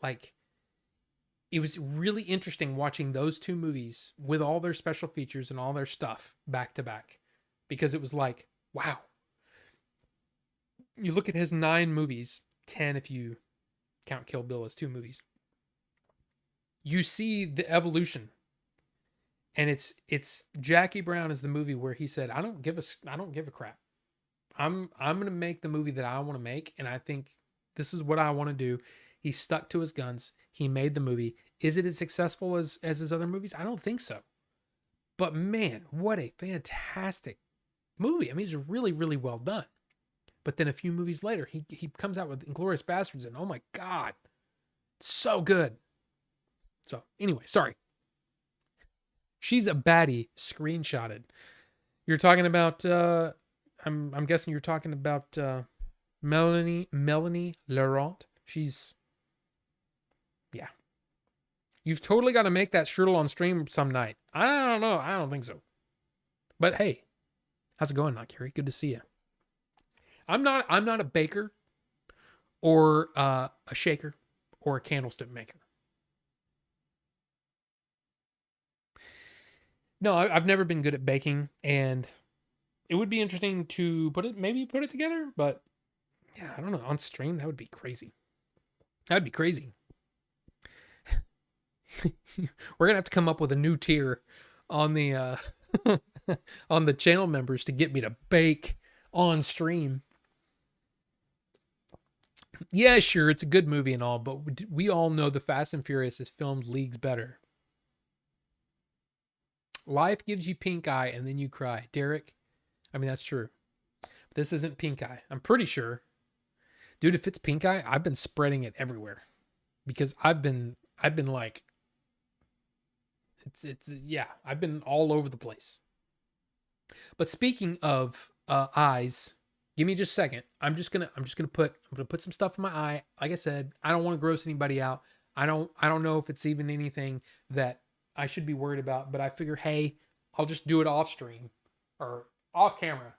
like, it was really interesting watching those two movies with all their special features and all their stuff back to back, because it was like, wow. You look at his 9 movies, 10 if you count Kill Bill as 2 movies. You see the evolution And it's Jackie Brown is the movie where he said, I don't give a crap. I'm gonna make the movie that I want to make, and I think this is what I want to do. He stuck to his guns. He made the movie. Is it as successful as his other movies? I don't think so. But man, what a fantastic movie. I mean, it's really, really well done. But then a few movies later, he comes out with Inglourious Bastards, and oh my God, so good. So anyway, sorry. She's a baddie screenshotted. You're talking about I'm guessing you're talking about Melanie Laurent. She's yeah. You've totally got to make that strudel on stream some night. I don't know. I don't think so. But hey, how's it going, Not Carrie? Good to see you. I'm not a baker or a shaker or a candlestick maker. No, I've never been good at baking, and it would be interesting to put it together, but yeah, I don't know. On stream, that would be crazy. That'd be crazy. We're gonna have to come up with a new tier on the on the channel members to get me to bake on stream. Yeah, sure, it's a good movie and all, but we all know the Fast and Furious is filmed leagues better. Life gives you pink eye and then you cry. Derek, I mean, that's true. This isn't pink eye. I'm pretty sure. Dude, if it's pink eye, I've been spreading it everywhere. Because I've been like, yeah, I've been all over the place. But speaking of eyes, give me just a second. I'm gonna put some stuff in my eye. Like I said, I don't want to gross anybody out. I don't know if it's even anything that I should be worried about, but I figure, hey, I'll just do it off stream or off camera.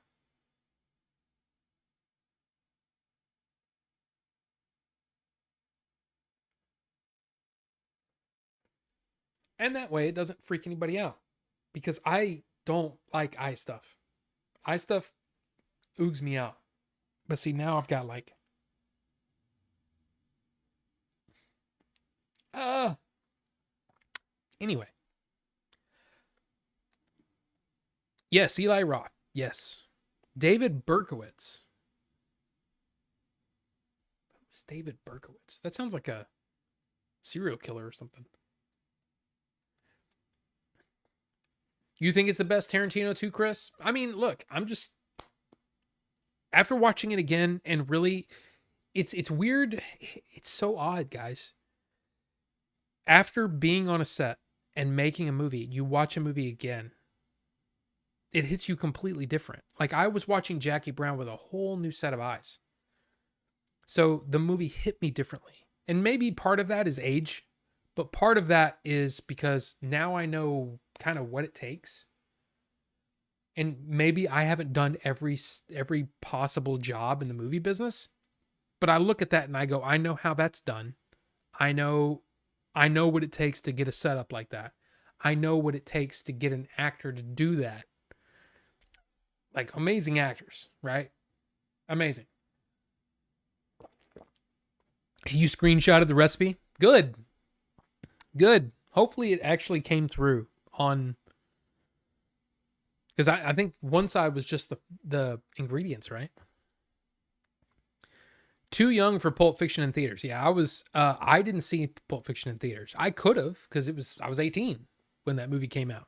And that way it doesn't freak anybody out, because I don't like eye stuff. Eye stuff oogs me out. But see, now I've got like anyway. Yes, Eli Roth. Yes. David Berkowitz. Who's David Berkowitz? That sounds like a serial killer or something. You think it's the best Tarantino too, Chris? I mean, look, I'm just after watching it again, and really it's weird. It's so odd, guys. After being on a set and making a movie, you watch a movie again, it hits you completely different. Like, I was watching Jackie Brown with a whole new set of eyes. So the movie hit me differently. And maybe part of that is age, but part of that is because now I know kind of what it takes. And maybe I haven't done every possible job in the movie business, but I look at that and I go, I know how that's done. I know what it takes to get a setup like that. I know what it takes to get an actor to do that. Like, amazing actors, right? Amazing. You screenshotted the recipe? Good. Hopefully it actually came through on, because I think one side was just the ingredients, right? Too young for Pulp Fiction in theaters. Yeah, I didn't see Pulp Fiction in theaters. I could have, because I was 18 when that movie came out.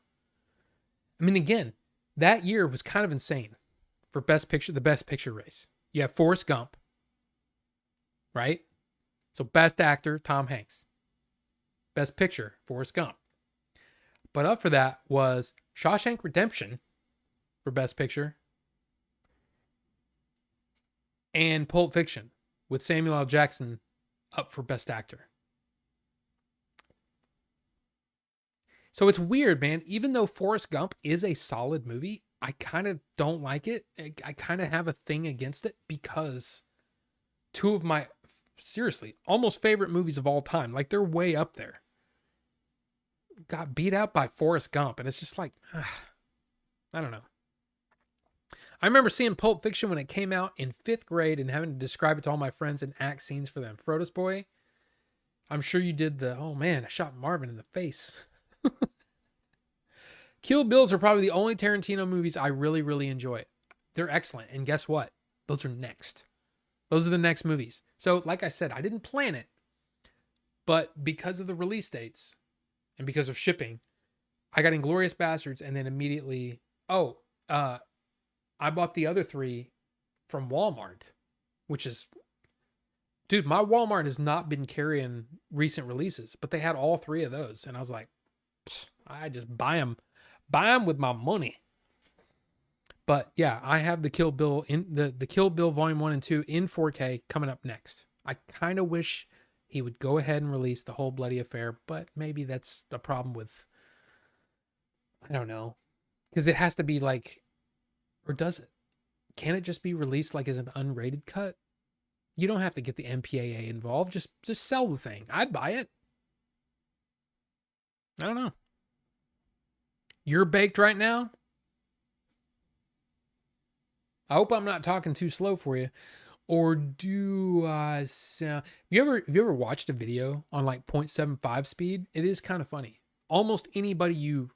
I mean, again, that year was kind of insane for the best picture race. You have Forrest Gump, right? So best actor, Tom Hanks. Best picture, Forrest Gump. But up for that was Shawshank Redemption for best picture, and Pulp Fiction with Samuel L. Jackson up for best actor. So it's weird, man. Even though Forrest Gump is a solid movie, I kind of don't like it. I kind of have a thing against it because two of my, seriously, almost favorite movies of all time, like, they're way up there, got beat out by Forrest Gump. And it's just like, I don't know. I remember seeing Pulp Fiction when it came out in 5th grade and having to describe it to all my friends and act scenes for them. Frodo's Boy, I'm sure you did oh man, I shot Marvin in the face. Kill Bills are probably the only Tarantino movies I really, really enjoy. They're excellent. And guess what? Those are next. Those are the next movies. So, like I said, I didn't plan it, but because of the release dates and because of shipping, I got Inglourious Bastards and then immediately, I bought the other three from Walmart, which is, dude, my Walmart has not been carrying recent releases, but they had all three of those. And I was like, I just buy them with my money. But yeah, I have the Kill Bill in the Kill Bill Volume 1 and 2 in 4K coming up next. I kind of wish he would go ahead and release the whole bloody affair, but maybe that's a problem with, I don't know, because it has to be like, or does it? Can it just be released like as an unrated cut? You don't have to get the MPAA involved. Just sell the thing. I'd buy it. I don't know. You're baked right now? I hope I'm not talking too slow for you. Or do I sound... Have you ever watched a video on like 0.75 speed? It is kind of funny. Almost anybody you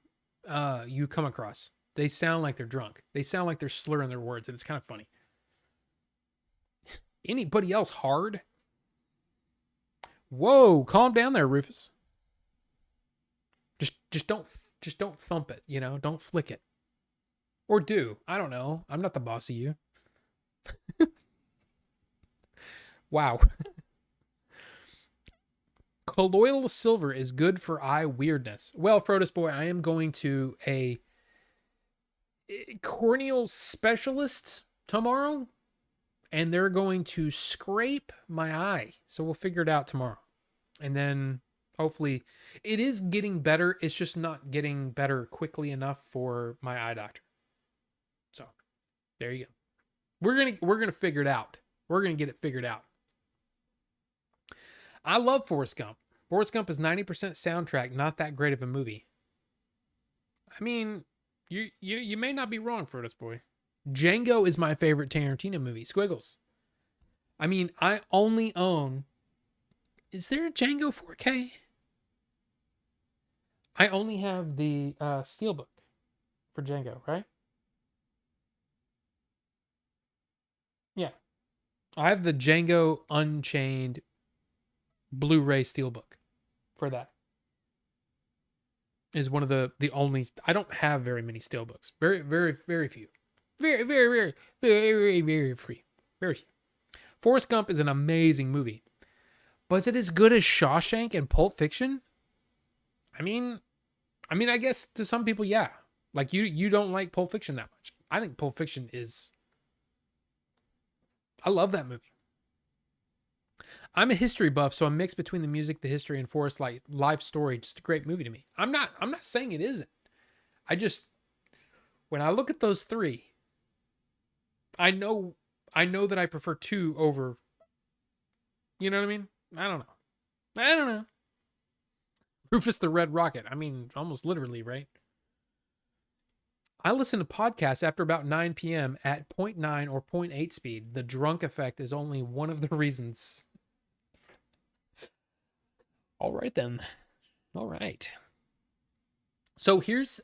come across, they sound like they're drunk. They sound like they're slurring their words, and it's kind of funny. Anybody else hard? Whoa, calm down there, Rufus. Just don't thump it, you know? Don't flick it. Or do. I don't know. I'm not the boss of you. Wow. Colloidal silver is good for eye weirdness. Well, Frodus boy, I am going to a corneal specialist tomorrow, and they're going to scrape my eye. So we'll figure it out tomorrow. And then hopefully it is getting better. It's just not getting better quickly enough for my eye doctor. So there you go. We're gonna figure it out. We're gonna get it figured out. I love Forrest Gump. Forrest Gump is 90% soundtrack, not that great of a movie. I mean, you may not be wrong, Frodus boy. Django is my favorite Tarantino movie. Squiggles. I mean, I only own... Is there a Django 4K? I only have the Steelbook for Django, right? Yeah. I have the Django Unchained Blu-ray Steelbook for that. Is one of the only... I don't have very many Steelbooks. Very, very, very few. Very, very, very, very, very free. Very few. Forrest Gump is an amazing movie. But is it as good as Shawshank and Pulp Fiction? I mean, I guess to some people, yeah. Like you don't like Pulp Fiction that much. I think Pulp Fiction is... I love that movie. I'm a history buff, so I'm mixed between the music, the history, and Forrest life story. Just a great movie to me. I'm not saying it isn't. I just, when I look at those three, I know that I prefer two over. You know what I mean? I don't know. Rufus the Red Rocket. I mean, almost literally, right? I listen to podcasts after about 9 p.m. at 0.9 or 0.8 speed. The drunk effect is only one of the reasons. All right, then. All right. So here's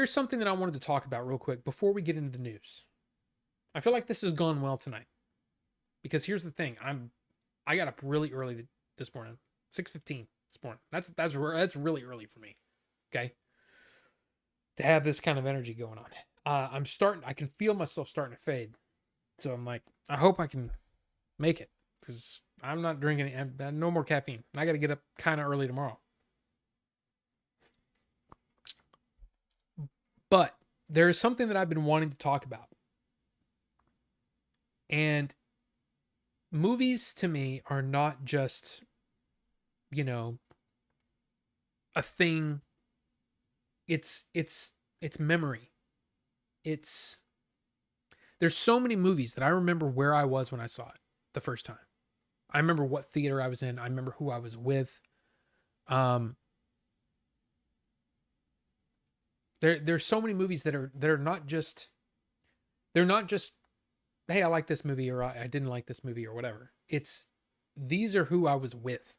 something that I wanted to talk about real quick before we get into the news. I feel like this has gone well tonight. Because here's the thing. I got up really early this morning. 6:15 this morning. That's really early for me. Okay? To have this kind of energy going on. I can feel myself starting to fade. So I'm like, I hope I can make it. Because I'm not drinking no more caffeine. I got to get up kind of early tomorrow. But there is something that I've been wanting to talk about. And movies to me are not just, a thing. It's memory. There's so many movies that I remember where I was when I saw it the first time. I remember what theater I was in. I remember who I was with. There's so many movies that are not just, hey, I like this movie, or I didn't like this movie, or whatever. These are who I was with.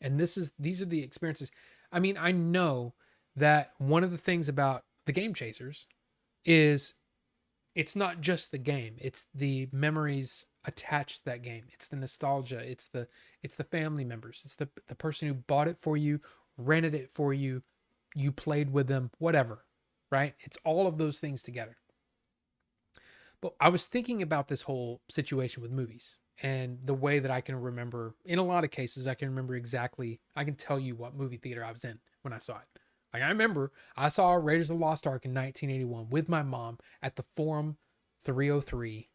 And these are the experiences. I mean, I know that one of the things about the Game Chasers is it's not just the game, it's the memories attached to that game. It's the nostalgia, it's the family members, it's the person who bought it for you, rented it for you, you played with them, whatever, right? It's all of those things together. But I was thinking about this whole situation with movies and the way that I can remember, in a lot of cases, I can remember exactly, I can tell you what movie theater I was in when I saw it. Like I remember I saw Raiders of the Lost Ark in 1981 with my mom at the Forum 303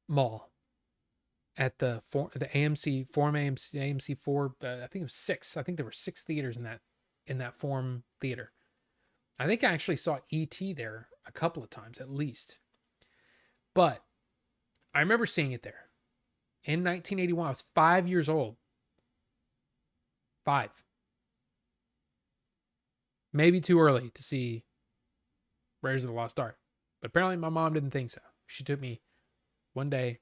Mall at the AMC Forum AMC 4. I think it was 6. I think there were 6 theaters in that Forum theater. I think I actually saw E.T. there a couple of times at least. But I remember seeing it there in 1981. I was 5 years old. 5. Maybe too early to see Raiders of the Lost Ark. But apparently my mom didn't think so. She took me one day.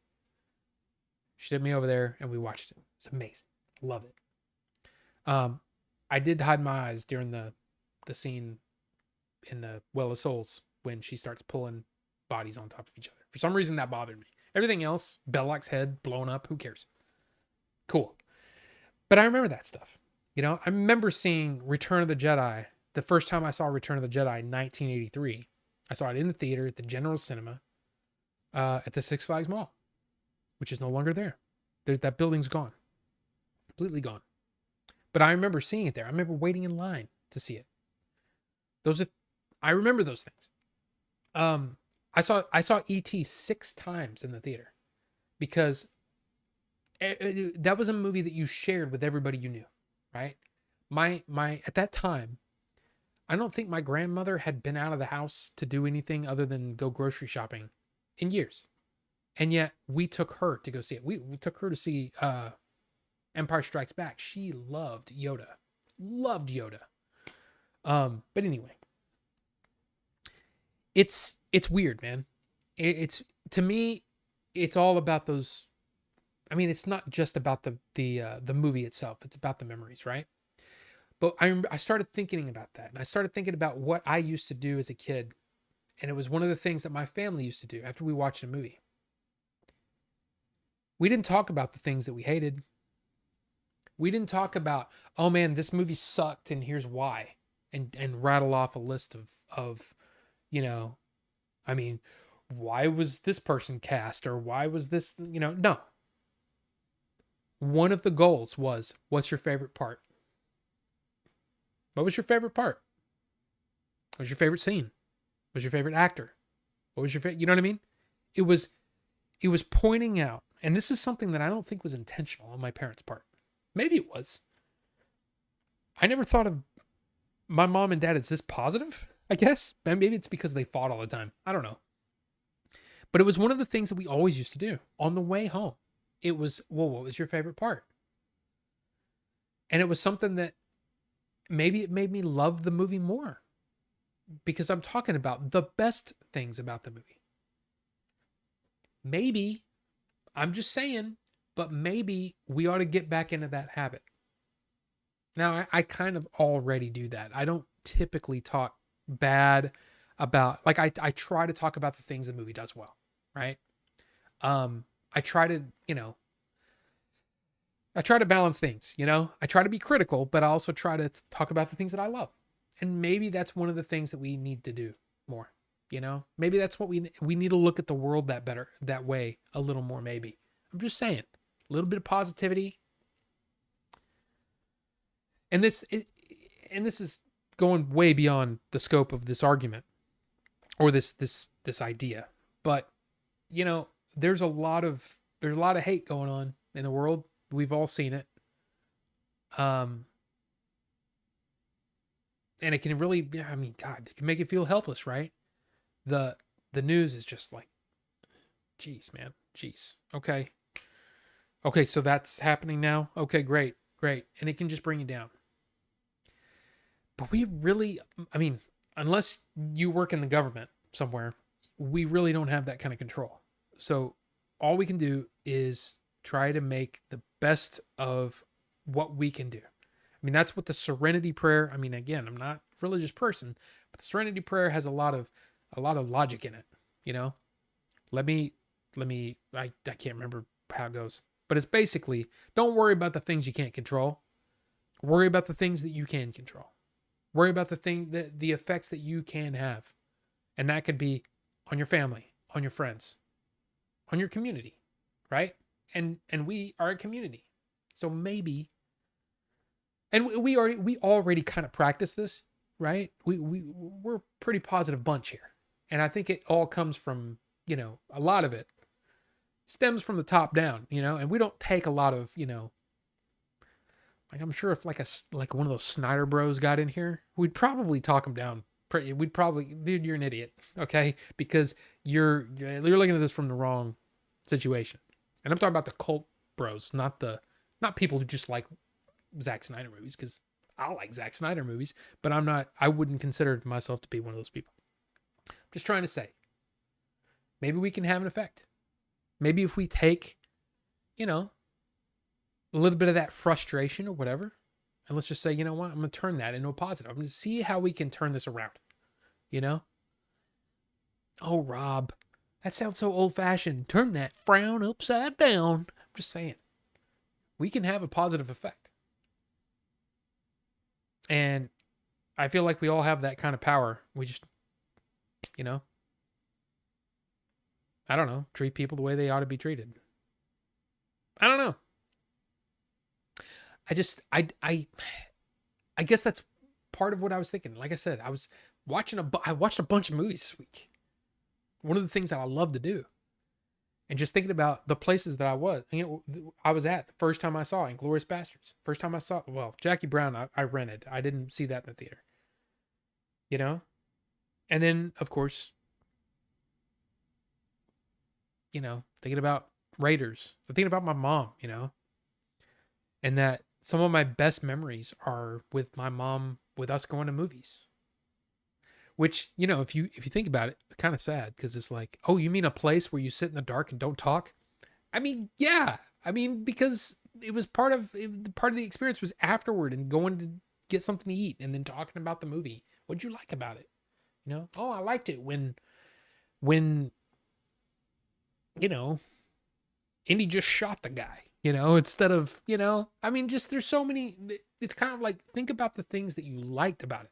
She took me over there and we watched it. It's amazing. Love it. I did hide my eyes during the scene in the Well of Souls when she starts pulling bodies on top of each other. For some reason that bothered me. Everything else, Belloc's head blown up, who cares? Cool. But I remember that stuff. You know, I remember seeing Return of the Jedi. The first time I saw Return of the Jedi in 1983, I saw it in the theater at the General Cinema at the Six Flags Mall, which is no longer there. That building's gone. Completely gone. But I remember seeing it there. I remember waiting in line to see it. I remember those things. I saw E.T. 6 times in the theater because that was a movie that you shared with everybody you knew, right? My at that time, I don't think my grandmother had been out of the house to do anything other than go grocery shopping in years. And yet we took her to go see it. We took her to see Empire Strikes Back. She loved Yoda. Loved Yoda. But anyway, it's weird, man. It's to me, it's all about those. I mean, it's not just about the movie itself. It's about the memories, right? But I started thinking about that, and I started thinking about what I used to do as a kid, and it was one of the things that my family used to do after we watched a movie. We didn't talk about the things that we hated. We didn't talk about, oh man, this movie sucked and here's why, and rattle off a list of, you know, I mean, why was this person cast or why was this, no. One of the goals was, what's your favorite part? What was your favorite part? What was your favorite scene? What was your favorite actor? What was your favorite, you know what I mean? It was pointing out, and this is something that I don't think was intentional on my parents' part. Maybe it was. I never thought of my mom and dad as this positive, I guess. Maybe it's because they fought all the time. I don't know. But it was one of the things that we always used to do on the way home. It was, well, what was your favorite part? And it was something that maybe it made me love the movie more because I'm talking about the best things about the movie. Maybe, I'm just saying, but maybe we ought to get back into that habit. Now, I kind of already do that. I don't typically talk bad about, like, I try to talk about the things the movie does well, right? I try to, I try to balance things, I try to be critical, but I also try to talk about the things that I love. And maybe that's one of the things that we need to do more, maybe that's what we need to look at the world that way a little more, maybe. I'm just saying, a little bit of positivity. And this is going way beyond the scope of this argument or this idea. But, there's a lot of hate going on in the world. We've all seen it. And it can really, God, it can make you feel helpless, right? The news is just like, geez, man. Jeez. Okay. So that's happening now. Okay, great. And it can just bring you down. But we really, unless you work in the government somewhere, we really don't have that kind of control. So all we can do is try to make the best of what we can do. That's what the Serenity Prayer, again, I'm not religious person, but the Serenity Prayer has a lot of logic in it. You know, let me I can't remember how it goes, but it's basically, don't worry about the things you can't control. Worry about the things that you can control. Worry about the effects that you can have. And that could be on your family, on your friends, on your community, right? And we are a community. So maybe, and we already kind of practice this, right? We're a pretty positive bunch here. And I think it all comes from, you know, a lot of it stems from the top down, you know, and we don't take a lot of, you know, like, I'm sure if like one of those Snyder Bros got in here, we'd probably talk him down. We'd probably, dude, you're an idiot, okay? Because you're looking at this from the wrong situation. And I'm talking about the cult bros, not people who just like Zack Snyder movies, because I like Zack Snyder movies, but I wouldn't consider myself to be one of those people. I'm just trying to say, maybe we can have an effect. Maybe if we take, you know, a little bit of that frustration or whatever, and let's just say, you know what, I'm going to turn that into a positive. I'm going to see how we can turn this around, you know? Oh, Rob, that sounds so old-fashioned. Turn that frown upside down. I'm just saying, we can have a positive effect. And I feel like we all have that kind of power. We just, you know, I don't know, treat people the way they ought to be treated. I don't know. I guess that's part of what I was thinking. Like I said, I watched a bunch of movies this week. One of the things that I love to do, and just thinking about the places that I was at the first time I saw Inglourious Basterds. First time I saw, well, Jackie Brown, I rented. I didn't see that in the theater. You know, and then of course, you know, thinking about Raiders. Thinking about my mom. You know, and that. Some of my best memories are with my mom, with us going to movies. Which, you know, if you think about it, it's kind of sad, because it's like, oh, you mean a place where you sit in the dark and don't talk? I mean, yeah. I mean, because it was part of the experience was afterward and going to get something to eat and then talking about the movie. What'd you like about it? You know, oh, I liked it when you know, Indy just shot the guy. You know, instead of, you know, I mean, just there's so many, it's kind of like, think about the things that you liked about it.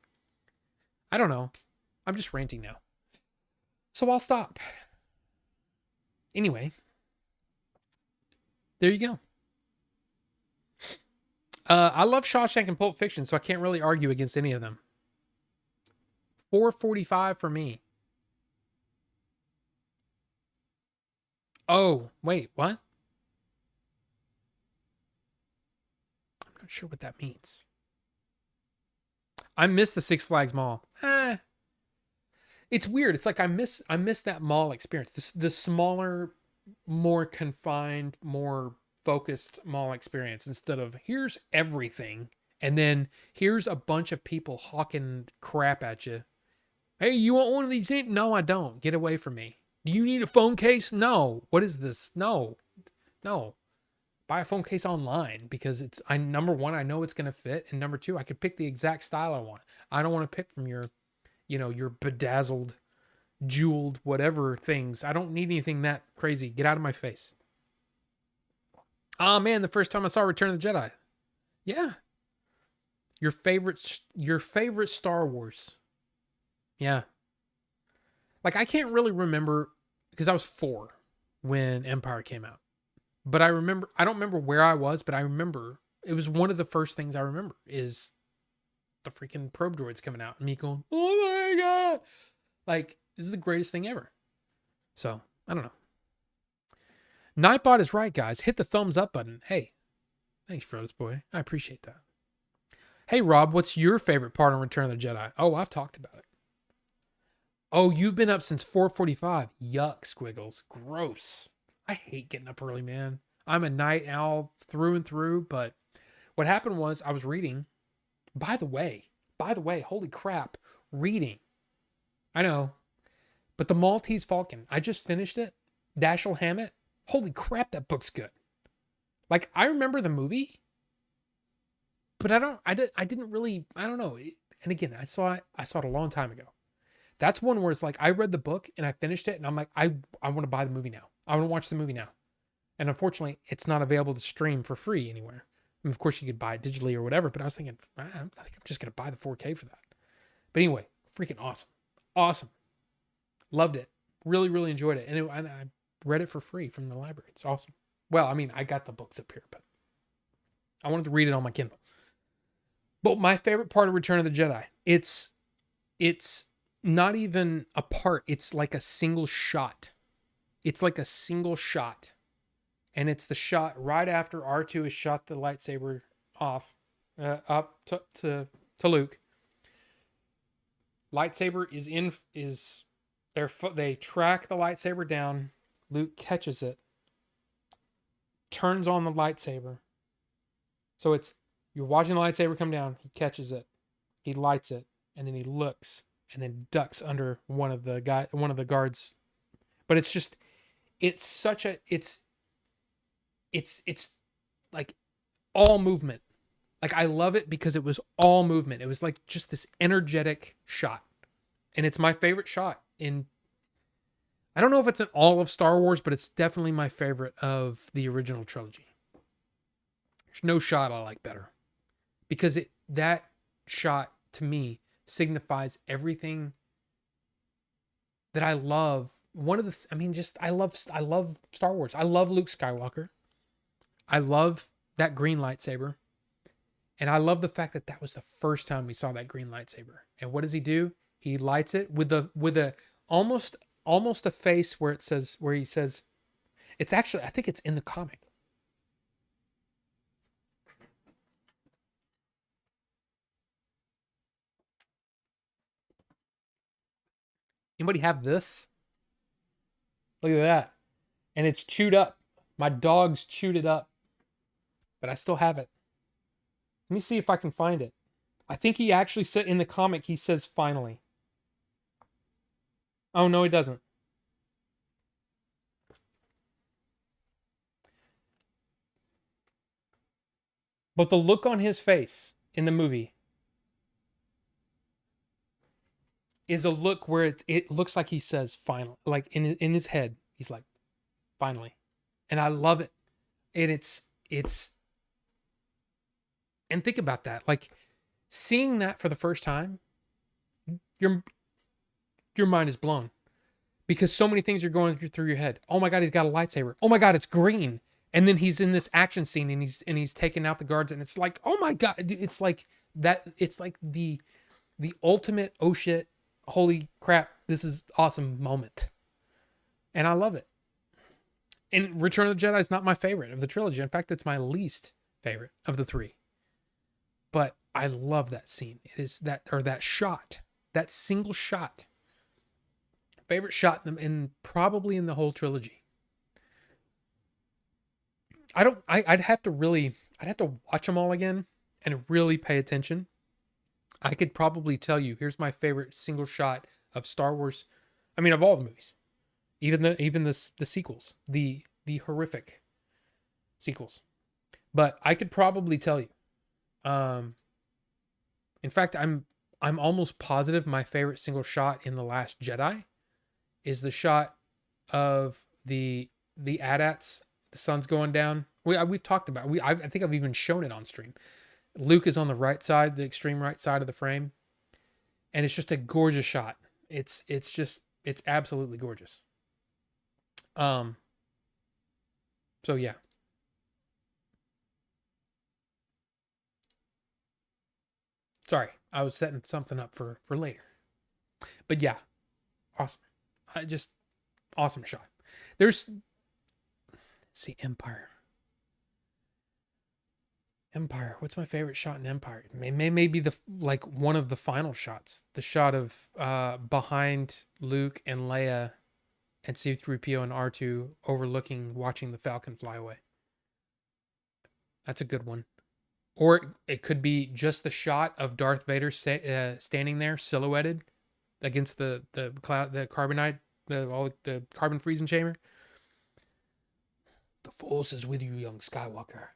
I don't know. I'm just ranting now. So I'll stop. Anyway, there you go. I love Shawshank and Pulp Fiction, so I can't really argue against any of them. 4.45 for me. Oh, wait, what? Not sure what that means. I miss the Six Flags Mall. It's weird. It's like I miss that mall experience. The smaller, more confined, more focused mall experience, instead of here's everything and then here's a bunch of people hawking crap at you. Hey, you want one of these? No, I don't. Get away from me. Do you need a phone case? No. What is this? No. Buy a phone case online, because number one, I know it's going to fit. And number two, I could pick the exact style I want. I don't want to pick from your bedazzled, jeweled, whatever things. I don't need anything that crazy. Get out of my face. Oh man, the first time I saw Return of the Jedi. Yeah. Your favorite Star Wars. Yeah. Like, I can't really remember, because I was 4 when Empire came out. But I don't remember where I was, but I remember it was one of the first things I remember is the freaking probe droids coming out and me going, oh my God. Like, this is the greatest thing ever. So, I don't know. Nightbot is right, guys. Hit the thumbs up button. Hey, thanks, Frodo's boy. I appreciate that. Hey, Rob, what's your favorite part on Return of the Jedi? Oh, I've talked about it. Oh, you've been up since 4:45. Yuck, Squiggles. Gross. I hate getting up early, man. I'm a night owl through and through, but what happened was I was reading. By the way, holy crap, reading. I know, but The Maltese Falcon, I just finished it. Dashiell Hammett. Holy crap, that book's good. Like, I remember the movie, but I don't know. And again, I saw it a long time ago. That's one where it's like I read the book and I finished it and I'm like, I want to buy the movie now. I want to watch the movie now. And unfortunately, it's not available to stream for free anywhere. I mean, of course, you could buy it digitally or whatever, but I was thinking, I think I'm just going to buy the 4K for that. But anyway, freaking awesome. Awesome. Loved it. Really, really enjoyed it. And I read it for free from the library. It's awesome. Well, I mean, I got the books up here, but I wanted to read it on my Kindle. But my favorite part of Return of the Jedi, it's not even a part. It's like a single shot. It's like a single shot. And it's the shot right after R2 has shot the lightsaber off, up to Luke. Lightsaber they track the lightsaber down. Luke catches it, turns on the lightsaber. So you're watching the lightsaber come down. He catches it, he lights it, and then he looks and then ducks under one of the guards. But it's like all movement. Like I love it because it was all movement. It was like just this energetic shot. And it's my favorite shot I don't know if it's in all of Star Wars, but it's definitely my favorite of the original trilogy. There's no shot I like better. Because that shot to me signifies everything that I love. I love Star Wars. I love Luke Skywalker. I love that green lightsaber. And I love the fact that was the first time we saw that green lightsaber. And what does he do? He lights it with a almost a face where he says, it's actually, I think it's in the comic. Anybody have this? Look at that. And it's chewed up. My dog's chewed it up. But I still have it. Let me see if I can find it. I think he actually said in the comic, he says finally. Oh, no, he doesn't. But the look on his face in the movie is a look where it looks like he says final. Like in his head, he's like, finally. And I love it. And it's and think about that. Like seeing that for the first time, your mind is blown. Because so many things are going through your head. Oh my God, he's got a lightsaber. Oh my God, it's green. And then he's in this action scene and he's taking out the guards and it's like, oh my God, it's like that. It's like the ultimate, oh shit, holy crap, this is awesome moment. And I love it. And Return of the Jedi is not my favorite of the trilogy. In fact, it's my least favorite of the three. But I love that scene. It is that shot, that single shot. Favorite shot probably in the whole trilogy. I'd have to watch them all again and really pay attention. I could probably tell you, here's my favorite single shot of Star Wars. I mean, of all the movies, even the sequels, the horrific sequels. But I could probably tell you. In fact, I'm almost positive my favorite single shot in The Last Jedi is the shot of the AT-ATs, the sun's going down. We've talked about it. I think I've even shown it on stream. Luke is on the right side, the extreme right side of the frame. And it's just a gorgeous shot. It's absolutely gorgeous. So yeah. Sorry, I was setting something up for later. But yeah, awesome. Awesome shot. Let's see, Empire. What's my favorite shot in Empire? Maybe one of the final shots. The shot of behind Luke and Leia and C-3PO and R2 watching the Falcon fly away. That's a good one. Or it could be just the shot of Darth Vader standing there silhouetted against the cloud, the carbonite, the carbon freezing chamber. The Force is with you, young Skywalker,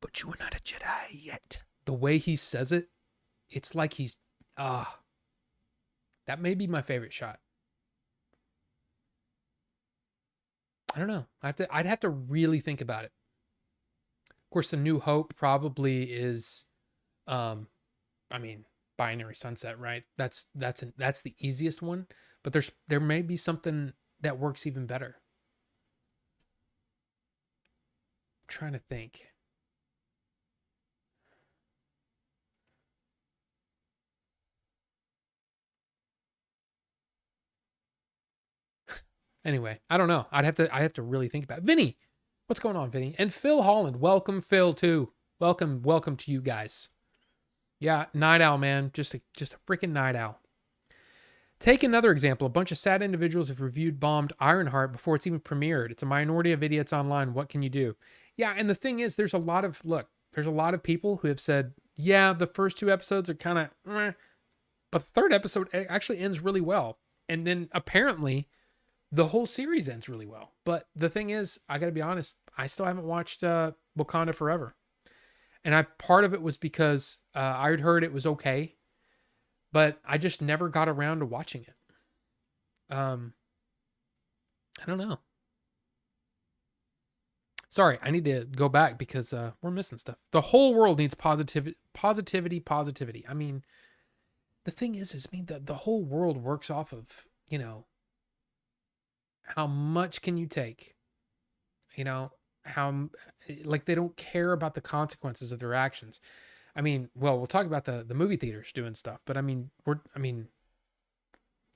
but you are not a Jedi yet. The way he says it, it's like he's That may be my favorite shot. I don't know. I'd have to really think about it. Of course, the New Hope probably is, I mean, Binary Sunset, right? That's the easiest one, but there may be something that works even better. I'm trying to think. Anyway, I don't know. I have to really think about it. Vinny, what's going on, Vinny? And Phil Holland, welcome, Phil, too. Welcome to you guys. Yeah, Night Owl, man, just a freaking Night Owl. Take another example. A bunch of sad individuals have reviewed bombed Ironheart before it's even premiered. It's a minority of idiots online. What can you do? Yeah, and the thing is, there's a lot of people who have said, yeah, the first 2 episodes are kind of, but the 3rd episode actually ends really well. And then apparently the whole series ends really well. But the thing is, I got to be honest, I still haven't watched Wakanda Forever. And part of it was because I had heard it was okay, but I just never got around to watching it. I don't know. Sorry, I need to go back because we're missing stuff. The whole world needs positivity. I mean, the thing is, I mean, the whole world works off of, how much can you take? How, like, they don't care about the consequences of their actions. I mean, well, we'll talk about the movie theaters doing stuff, but I mean,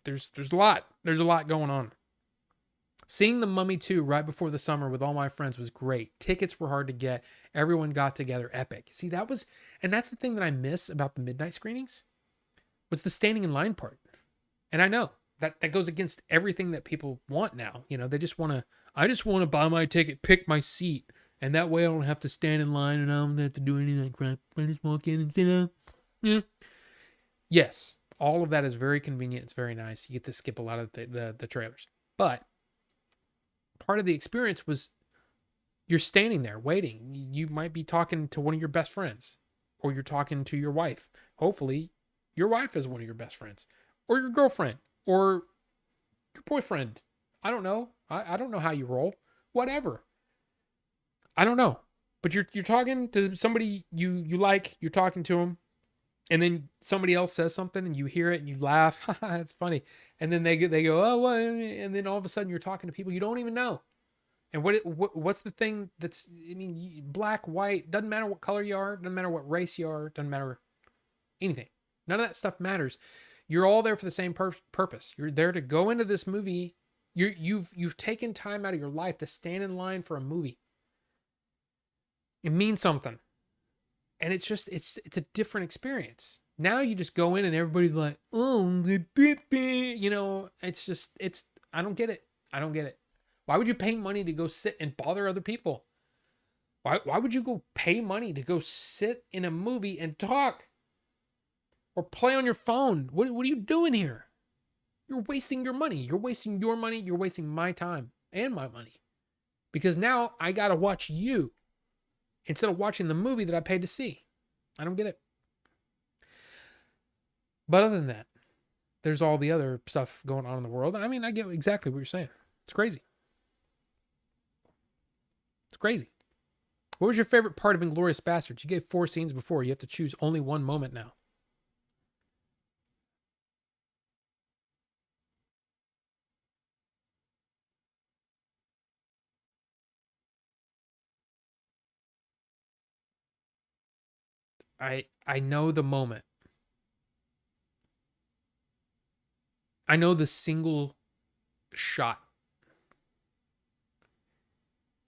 there's a lot going on. Seeing The Mummy 2 right before the summer with all my friends was great. Tickets were hard to get. Everyone got together. Epic. See, that's the thing that I miss about the midnight screenings was the standing in line part. And I know that goes against everything that people want now. They just I just want to buy my ticket, pick my seat. And that way I don't have to stand in line and I don't have to do any of that crap. I just walk in and sit down. Yeah. Yes, all of that is very convenient. It's very nice. You get to skip a lot of the trailers. But part of the experience was you're standing there waiting. You might be talking to one of your best friends, or you're talking to your wife. Hopefully, your wife is one of your best friends, or your girlfriend, or your boyfriend. I don't know. I don't know how you roll. Whatever. I don't know. But you're talking to somebody you like. You're talking to them, and then somebody else says something, and you hear it, and you laugh. It's funny. And then they go, oh, what? And then all of a sudden you're talking to people you don't even know. And what's the thing that's, I mean, black, white, doesn't matter what color you are, doesn't matter what race you are, doesn't matter anything. None of that stuff matters. You're all there for the same purpose. You're there to go into this movie. You've taken time out of your life to stand in line for a movie. It means something. And it's a different experience. Now you just go in and everybody's like, oh, I don't get it. I don't get it. Why would you pay money to go sit and bother other people? Why would you go pay money to go sit in a movie and talk? Or play on your phone? What are you doing here? You're wasting your money. You're wasting your money. You're wasting my time and my money. Because now I got to watch you instead of watching the movie that I paid to see. I don't get it. But other than that, there's all the other stuff going on in the world. I mean, I get exactly what you're saying. It's crazy. It's crazy. What was your favorite part of Inglourious Basterds? You gave 4 scenes before. You have to choose only one moment now. I know the moment. I know the single shot.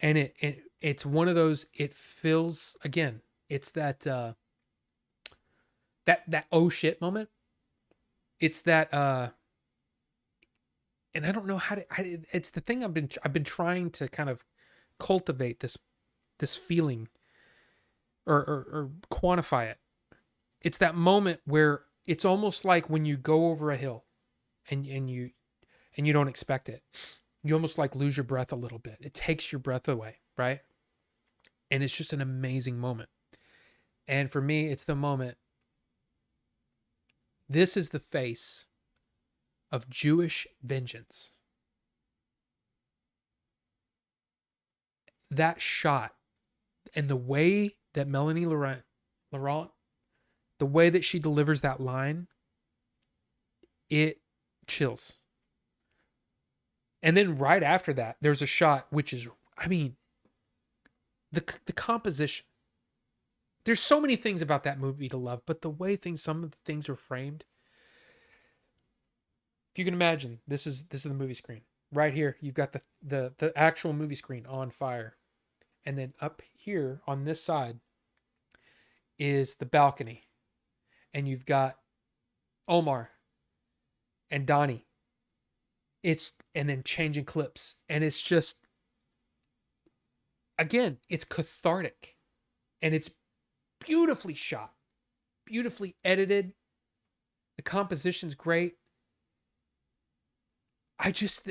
And it's one of those, it feels, again, it's that that oh shit moment. It's that and I don't know how to it's the thing I've been trying to kind of cultivate this feeling or quantify it. It's that moment where it's almost like when you go over a hill and you don't expect it. You almost like lose your breath a little bit. It takes your breath away, right? And it's just an amazing moment. And for me, it's the moment This is the face of Jewish vengeance. That shot and the way that Melanie Laurent, the way that she delivers that line, it chills. And then right after that, there's a shot which is, I mean, the composition. There's so many things about that movie to love, but the way some of the things are framed. If you can imagine, this is the movie screen. Right here, you've got the actual movie screen on fire. And then up here on this side is the balcony. And you've got Omar and Donnie. And then changing clips. And it's just, again, it's cathartic. And it's beautifully shot, beautifully edited. The composition's great. It's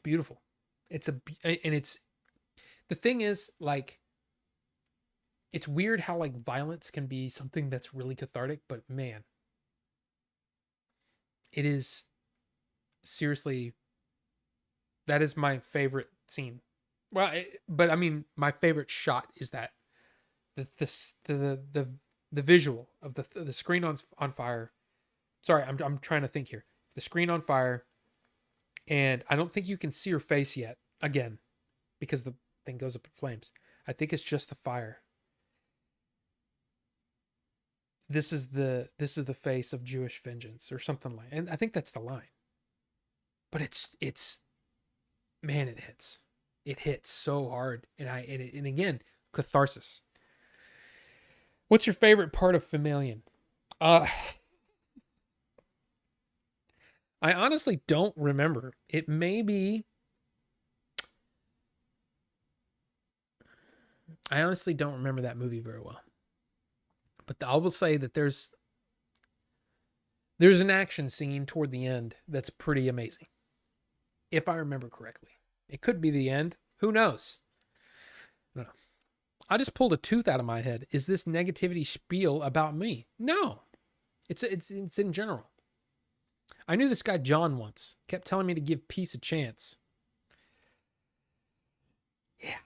beautiful. The thing is, like, it's weird how like violence can be something that's really cathartic, but man, it is seriously, that is my favorite scene. Well, but I mean, my favorite shot is that the visual of the screen on fire. Sorry, I'm trying to think here. The screen on fire, and I don't think you can see her face yet. Again, because the thing goes up in flames. I think it's just the fire. This is the face of Jewish vengeance, or something like. And I think that's the line. But it's man, it hits. It hits so hard, and again, catharsis. What's your favorite part of Famaelian? I honestly don't remember. It may be. I honestly don't remember that movie very well. But I will say that there's an action scene toward the end that's pretty amazing, if I remember correctly. It could be the end. Who knows? No. I just pulled a tooth out of my head. Is this negativity spiel about me? No. It's in general. I knew this guy John once. Kept telling me to give peace a chance. Yeah.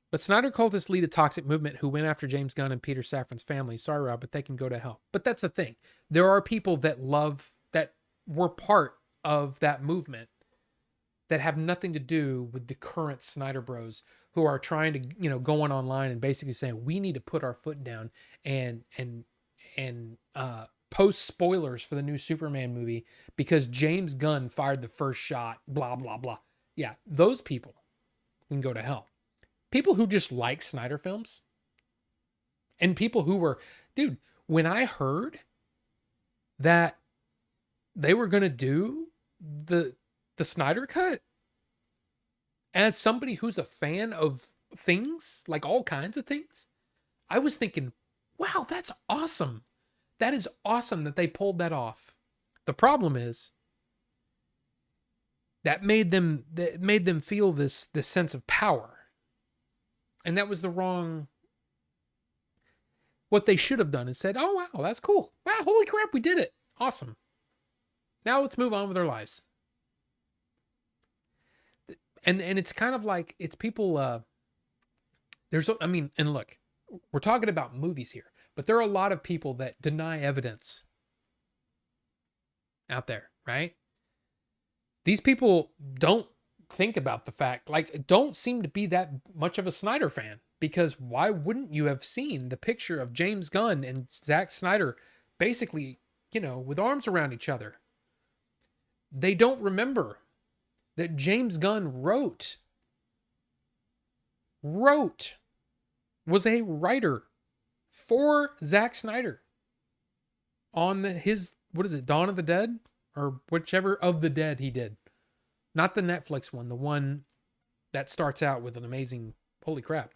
But Snyder cultists lead a toxic movement who went after James Gunn and Peter Safran's family. Sorry, Rob, but they can go to hell. But that's the thing. There are people that were part of that movement that have nothing to do with the current Snyder Bros, who are trying to, going online and basically saying we need to put our foot down and post spoilers for the new Superman movie because James Gunn fired the first shot, blah, blah, blah. Yeah, those people can go to hell. People who just like Snyder films and people who were, dude, when I heard that they were going to do the Snyder cut, as somebody who's a fan of things, like all kinds of things, I was thinking, wow, that's awesome. That is awesome that they pulled that off. The problem is that made them feel this sense of power. And that was the wrong. What they should have done is said, oh, wow, that's cool. Wow, holy crap, we did it. Awesome. Now let's move on with our lives. And it's kind of like, it's people, and look, we're talking about movies here, but there are a lot of people that deny evidence out there, right? These people don't think about the fact, don't seem to be that much of a Snyder fan, because why wouldn't you have seen the picture of James Gunn and Zack Snyder basically, with arms around each other? They don't remember that James Gunn was a writer for Zack Snyder on his Dawn of the Dead, or whichever of the Dead he did. Not the Netflix one, the one that starts out with an amazing, holy crap.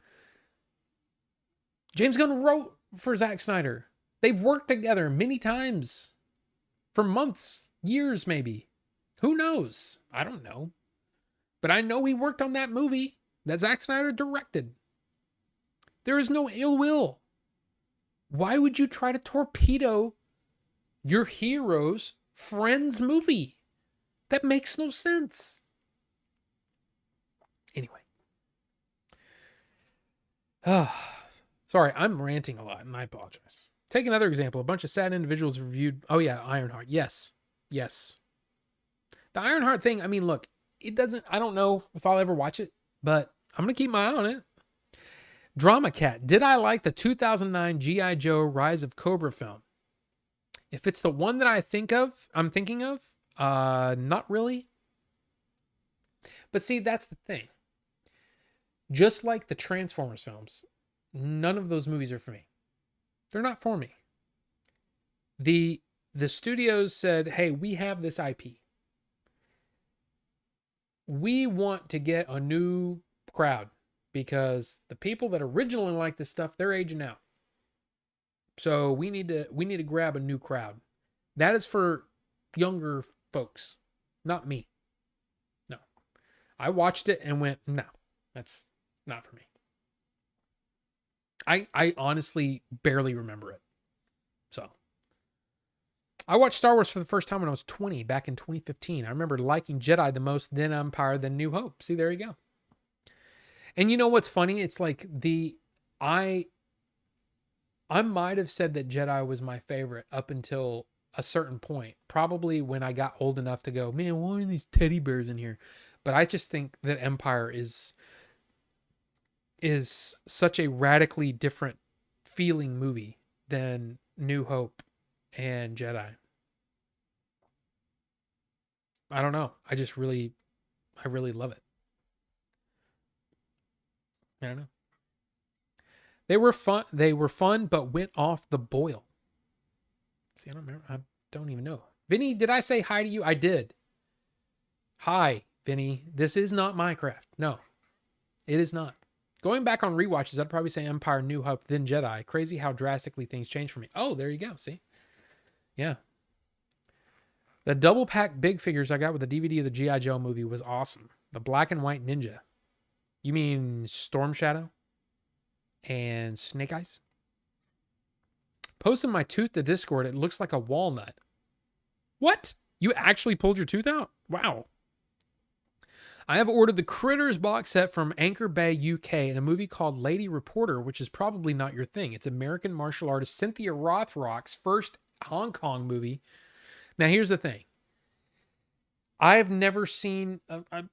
James Gunn wrote for Zack Snyder. They've worked together many times for months, years maybe. Who knows? I don't know. But I know he worked on that movie that Zack Snyder directed. There is no ill will. Why would you try to torpedo your hero's friend's movie? That makes no sense. Anyway. Sorry, I'm ranting a lot, and I apologize. Take another example. A bunch of sad individuals reviewed... Oh, yeah, Ironheart. Yes. Yes. The Ironheart thing, I mean, look, it doesn't... I don't know if I'll ever watch it, but I'm going to keep my eye on it. Drama Cat. Did I like the 2009 G.I. Joe Rise of Cobra film? If it's the one that I'm thinking of, not really. But see, that's the thing. Just like the Transformers films, none of those movies are for me. They're not for me. The studios said, hey, we have this IP. We want to get a new crowd because the people that originally liked this stuff, they're aging out. So we need to grab a new crowd. That is for younger folks, not me. No. I watched it and went, no, that's not for me. I honestly barely remember it. So I watched Star Wars for the first time when I was 20 back in 2015. I remember liking Jedi the most, then Empire, then New Hope. See, there you go. And you know what's funny? It's like I might have said that Jedi was my favorite up until a certain point. Probably when I got old enough to go, man, why are these teddy bears in here? But I just think that Empire is such a radically different feeling movie than New Hope and Jedi. I don't know. I really love it. I don't know. They were fun, but went off the boil. See, I don't remember. I don't even know. Vinny, did I say hi to you? I did. Hi, Vinny. This is not Minecraft. No, it is not. Going back on rewatches, I'd probably say Empire, New Hope, then Jedi. Crazy how drastically things change for me. Oh, there you go. See? Yeah. The double pack big figures I got with the DVD of the G.I. Joe movie was awesome. The black and white ninja. You mean Storm Shadow and Snake Eyes? Posted my tooth to Discord. It looks like a walnut. What? You actually pulled your tooth out? Wow. I have ordered the Critters box set from Anchor Bay, UK, and a movie called Lady Reporter, which is probably not your thing. It's American martial artist Cynthia Rothrock's first Hong Kong movie. Now, here's the thing. I've never seen, I'm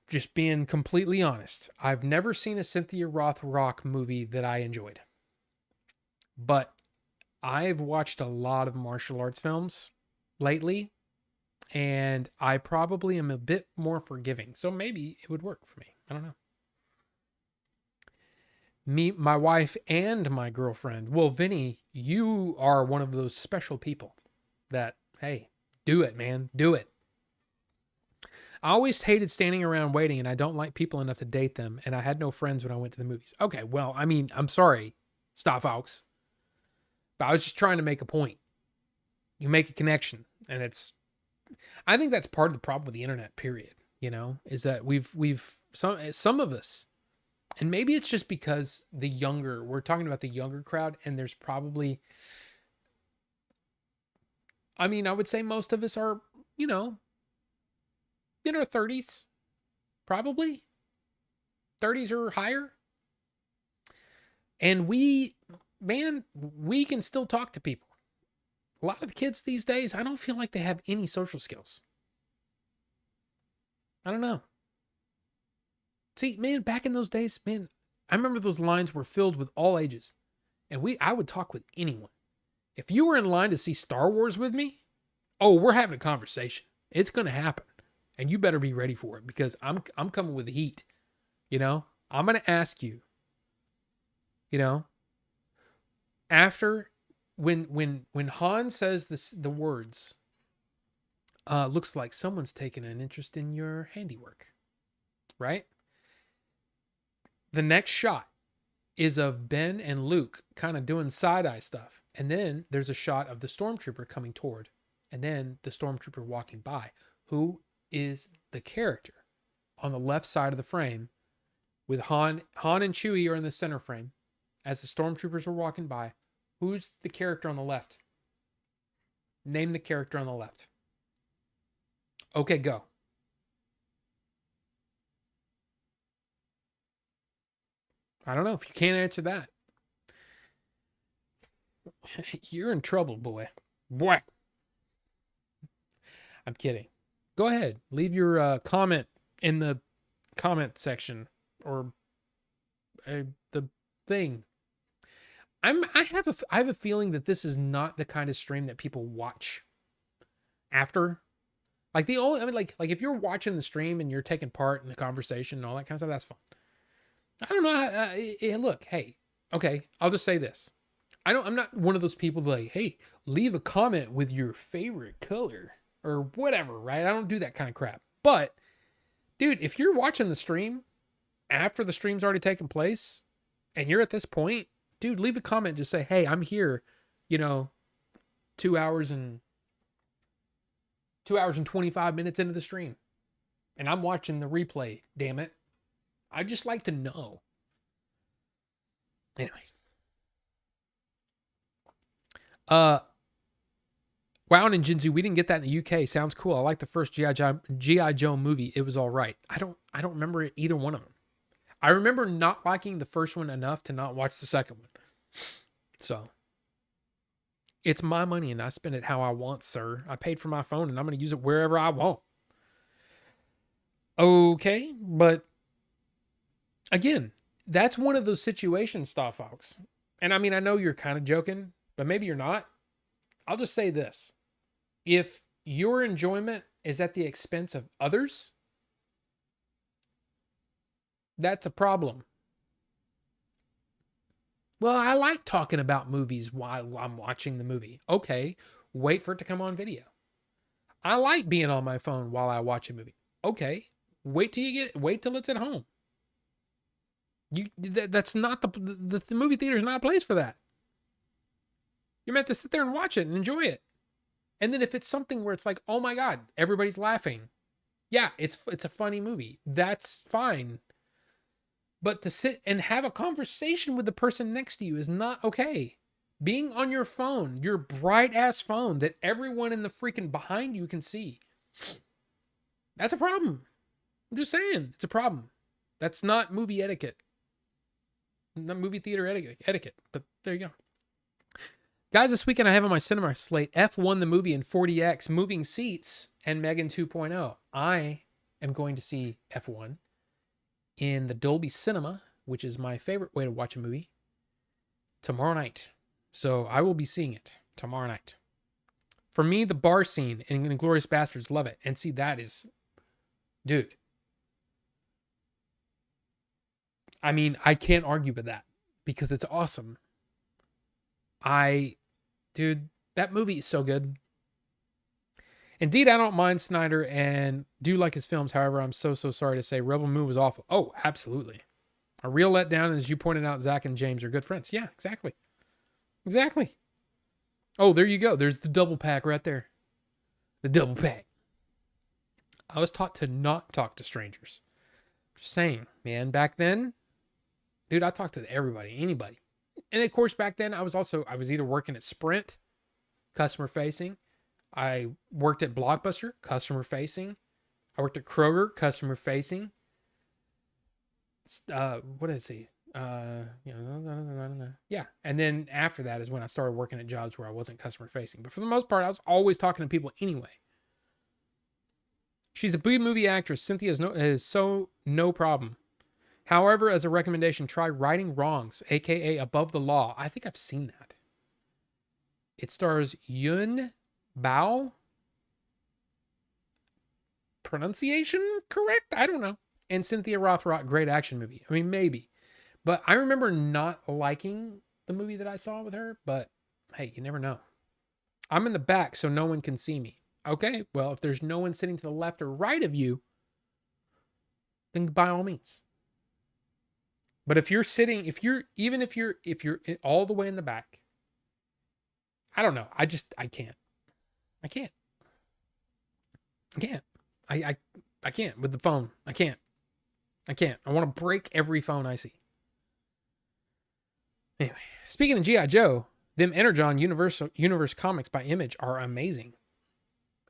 just being completely honest, I've never seen a Cynthia Rothrock movie that I enjoyed. But I've watched a lot of martial arts films lately, and I probably am a bit more forgiving. So maybe it would work for me. I don't know. Me, my wife, and my girlfriend. Well, Vinny, you are one of those special people that, hey, do it, man. Do it. I always hated standing around waiting, and I don't like people enough to date them, and I had no friends when I went to the movies. Okay, well, I mean, I'm sorry, Stoffox, but I was just trying to make a point. You make a connection, and I think that's part of the problem with the internet, period, you know, is that we've some of us, and maybe it's just because we're talking about the younger crowd, and there's probably, I mean, I would say most of us are, you know, in our 30s, probably 30s or higher. And we can still talk to people. A lot of the kids these days, I don't feel like they have any social skills. I don't know. See, man, back in those days, man, I remember those lines were filled with all ages. And I would talk with anyone. If you were in line to see Star Wars with me, oh, we're having a conversation. It's going to happen. And you better be ready for it because I'm coming with the heat. You know, I'm going to ask you, you know, after when Han says the words, looks like someone's taken an interest in your handiwork, right? The next shot is of Ben and Luke kind of doing side-eye stuff. And then there's a shot of the stormtrooper coming toward, and then the stormtrooper walking by. Who is the character on the left side of the frame with Han and Chewie are in the center frame, as the stormtroopers were walking by, who's the character on the left? Name the character on the left. Okay, go. I don't know if you can't answer that. You're in trouble, boy. Boy. I'm kidding. Go ahead. Leave your comment in the comment section or the thing. I have a feeling that this is not the kind of stream that people watch after. Like like if you're watching the stream and you're taking part in the conversation and all that kind of stuff, that's fun. I don't know. Look, hey, okay, I'll just say this. I'm not one of those people like, hey, leave a comment with your favorite color or whatever, right? I don't do that kind of crap. But, dude, if you're watching the stream after the stream's already taken place and you're at this point, dude, leave a comment. Just say, hey, I'm here, 2 hours and 25 minutes into the stream. And I'm watching the replay, damn it. I'd just like to know. Anyway. Wow and Jinzu, we didn't get that in the UK. Sounds cool. I like the first G.I. Joe movie. It was all right. I don't remember either one of them. I remember not liking the first one enough to not watch the second one. So it's my money and I spend it how I want, sir. I paid for my phone and I'm going to use it wherever I want. Okay, but again, that's one of those situations, Star Fox. And I mean, I know you're kind of joking, but maybe you're not. I'll just say this. If your enjoyment is at the expense of others, that's a problem. Well, I like talking about movies while I'm watching the movie. Okay, wait for it to come on video. I like being on my phone while I watch a movie. Okay, wait till it's at home. That's not the movie theater is not a place for that. You're meant to sit there and watch it and enjoy it. And then if it's something where it's like, oh my God, everybody's laughing. Yeah, it's a funny movie. That's fine. But to sit and have a conversation with the person next to you is not okay. Being on your phone, your bright ass phone that everyone in the freaking behind you can see. That's a problem. I'm just saying, it's a problem. That's not movie etiquette. Not movie theater etiquette. But there you go. Guys, this weekend I have on my cinema slate F1 the movie and 4DX, Moving Seats, and Megan 2.0. I am going to see F1 in the Dolby Cinema, which is my favorite way to watch a movie, tomorrow night. So I will be seeing it tomorrow night. For me, the bar scene in Inglourious Basterds, love it. And see, that is, dude. I mean, I can't argue with that because it's awesome. Dude, that movie is so good. Indeed, I don't mind Snyder and do like his films. However, I'm so sorry to say Rebel Moon was awful. Oh, absolutely. A real letdown, as you pointed out, Zach and James are good friends. Yeah, exactly. Exactly. Oh, there you go. There's the double pack right there. The double pack. I was taught to not talk to strangers. Just saying, man, back then, dude, I talked to everybody, anybody. And of course, back then I was either working at Sprint, customer facing. I worked at Blockbuster, customer facing. I worked at Kroger, customer facing. What did I say? Yeah. And then after that is when I started working at jobs where I wasn't customer facing. But for the most part, I was always talking to people anyway. She's a B movie actress. Cynthia is so no problem. However, as a recommendation, try Righting Wrongs, aka Above the Law. I think I've seen that. It stars Yun Bao. Pronunciation correct? I don't know. And Cynthia Rothrock, great action movie. I mean, maybe. But I remember not liking the movie that I saw with her, but hey, you never know. I'm in the back, so no one can see me. Okay, well, if there's no one sitting to the left or right of you, then by all means. But if you're all the way in the back, I don't know. I can't. I can't with the phone. I can't. I want to break every phone I see. Anyway, speaking of G.I. Joe, them Energon Universe comics by Image are amazing.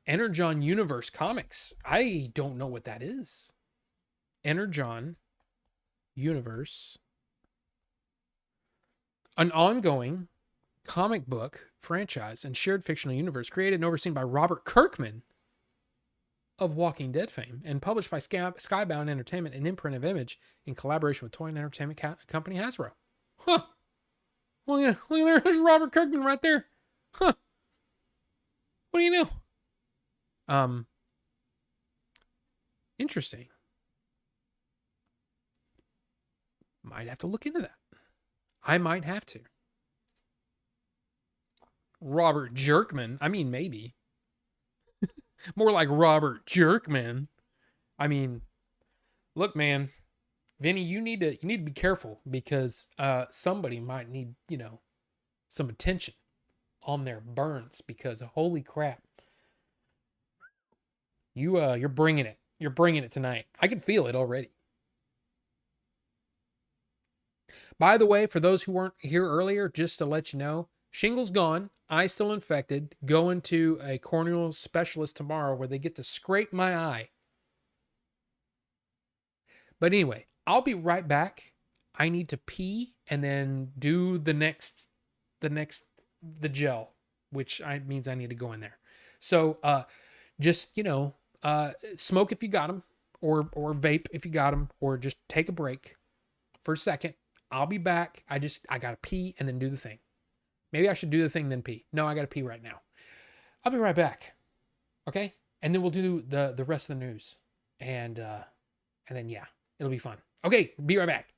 Energon Universe comics. I don't know what that is. Energon Universe. An ongoing comic book franchise and shared fictional universe created and overseen by Robert Kirkman of Walking Dead fame and published by Skybound Entertainment, an imprint of Image in collaboration with toy and entertainment company Hasbro. Huh. Look at there. There's Robert Kirkman right there. Huh. What do you know? Interesting. Might have to look into that. I might have to. Robert Jerkman. I mean, maybe. More like Robert Jerkman. I mean, look, man. Vinny, you need to be careful because somebody might need, some attention on their burns because holy crap. You're bringing it. You're bringing it tonight. I can feel it already. By the way, for those who weren't here earlier, just to let you know, shingles gone, eye still infected, going to a corneal specialist tomorrow where they get to scrape my eye. But anyway, I'll be right back. I need to pee and then do the gel, which means I need to go in there. So, just, smoke if you got them or vape if you got them, or just take a break for a second. I'll be back. I got to pee and then do the thing. Maybe I should do the thing, then pee. No, I got to pee right now. I'll be right back. Okay. And then we'll do the rest of the news and then, yeah, it'll be fun. Okay. Be right back.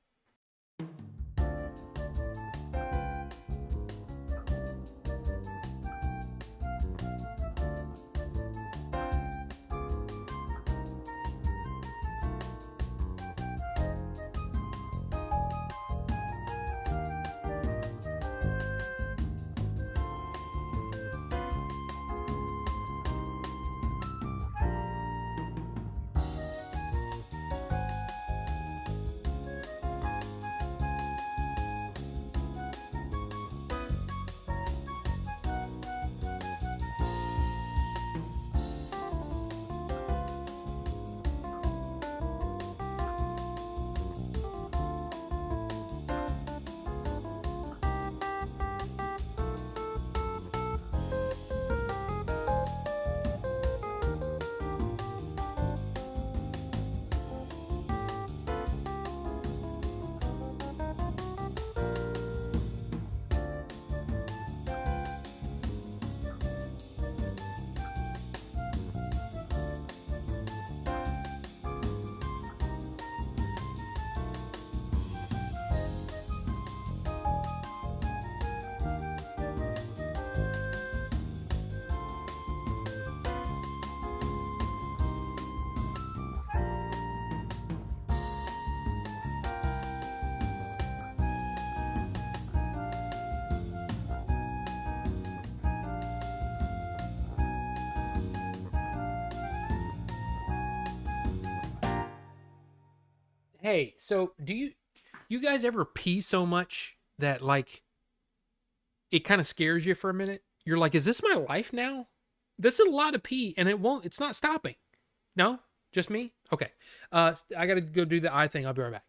Hey, so do you guys ever pee so much that like it kind of scares you for a minute? You're like, is this my life now? That's a lot of pee and it's not stopping. No? Just me? Okay. I got to go do the eye thing. I'll be right back.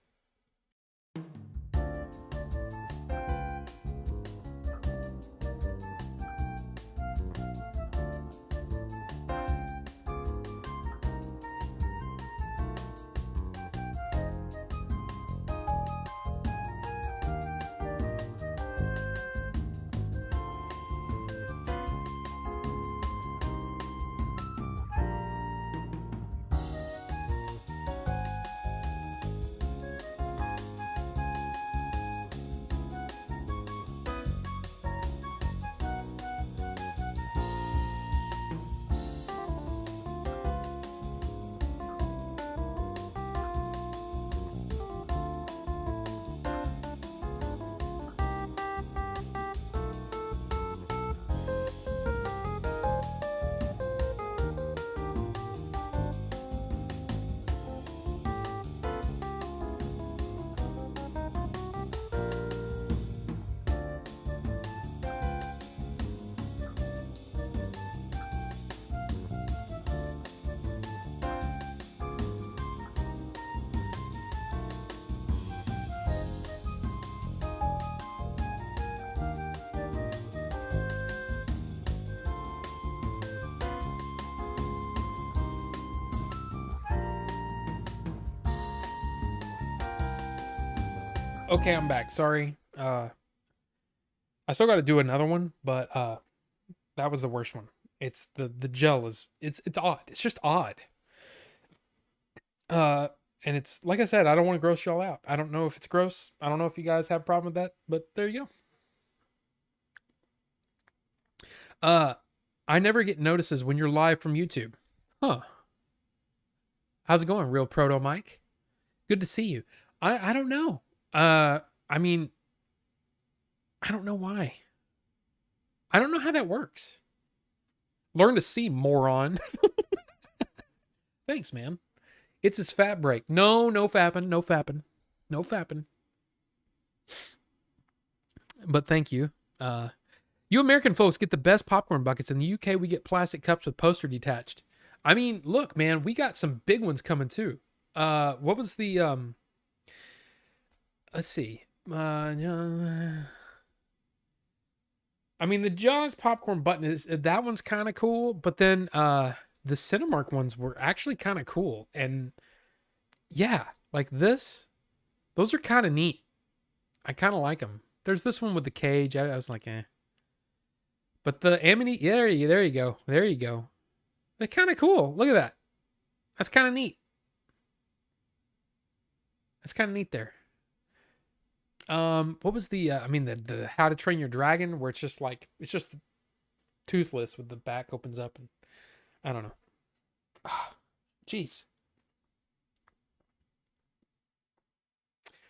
Okay, I'm back. Sorry. I still got to do another one, but that was the worst one. It's the gel is it's odd. It's just odd. Uh, and it's like I said, I don't want to gross y'all out. I don't know if it's gross. I don't know if you guys have a problem with that, but there you go. I never get notices when you're live from YouTube. Huh. How's it going, Real Proto Mike? Good to see you. I don't know. I mean, I don't know why. I don't know how that works. Learn to see, moron. Thanks, man. It's his fat break. No fapping, no fapping, no fapping. But thank you. You American folks get the best popcorn buckets. In the UK, we get plastic cups with poster detached. I mean, look, man, we got some big ones coming too. What was the let's see. I mean, the Jaws popcorn button is that one's kind of cool, but then the Cinemark ones were actually kind of cool. And yeah, like this, those are kind of neat. I kind of like them. There's this one with the cage. I was like, eh. But the Amity, yeah, there you go. There you go. They're kind of cool. Look at that. That's kind of neat. That's kind of neat there. What was the I mean the How to Train Your Dragon, where it's just toothless with the back opens up, and I don't know. Jeez.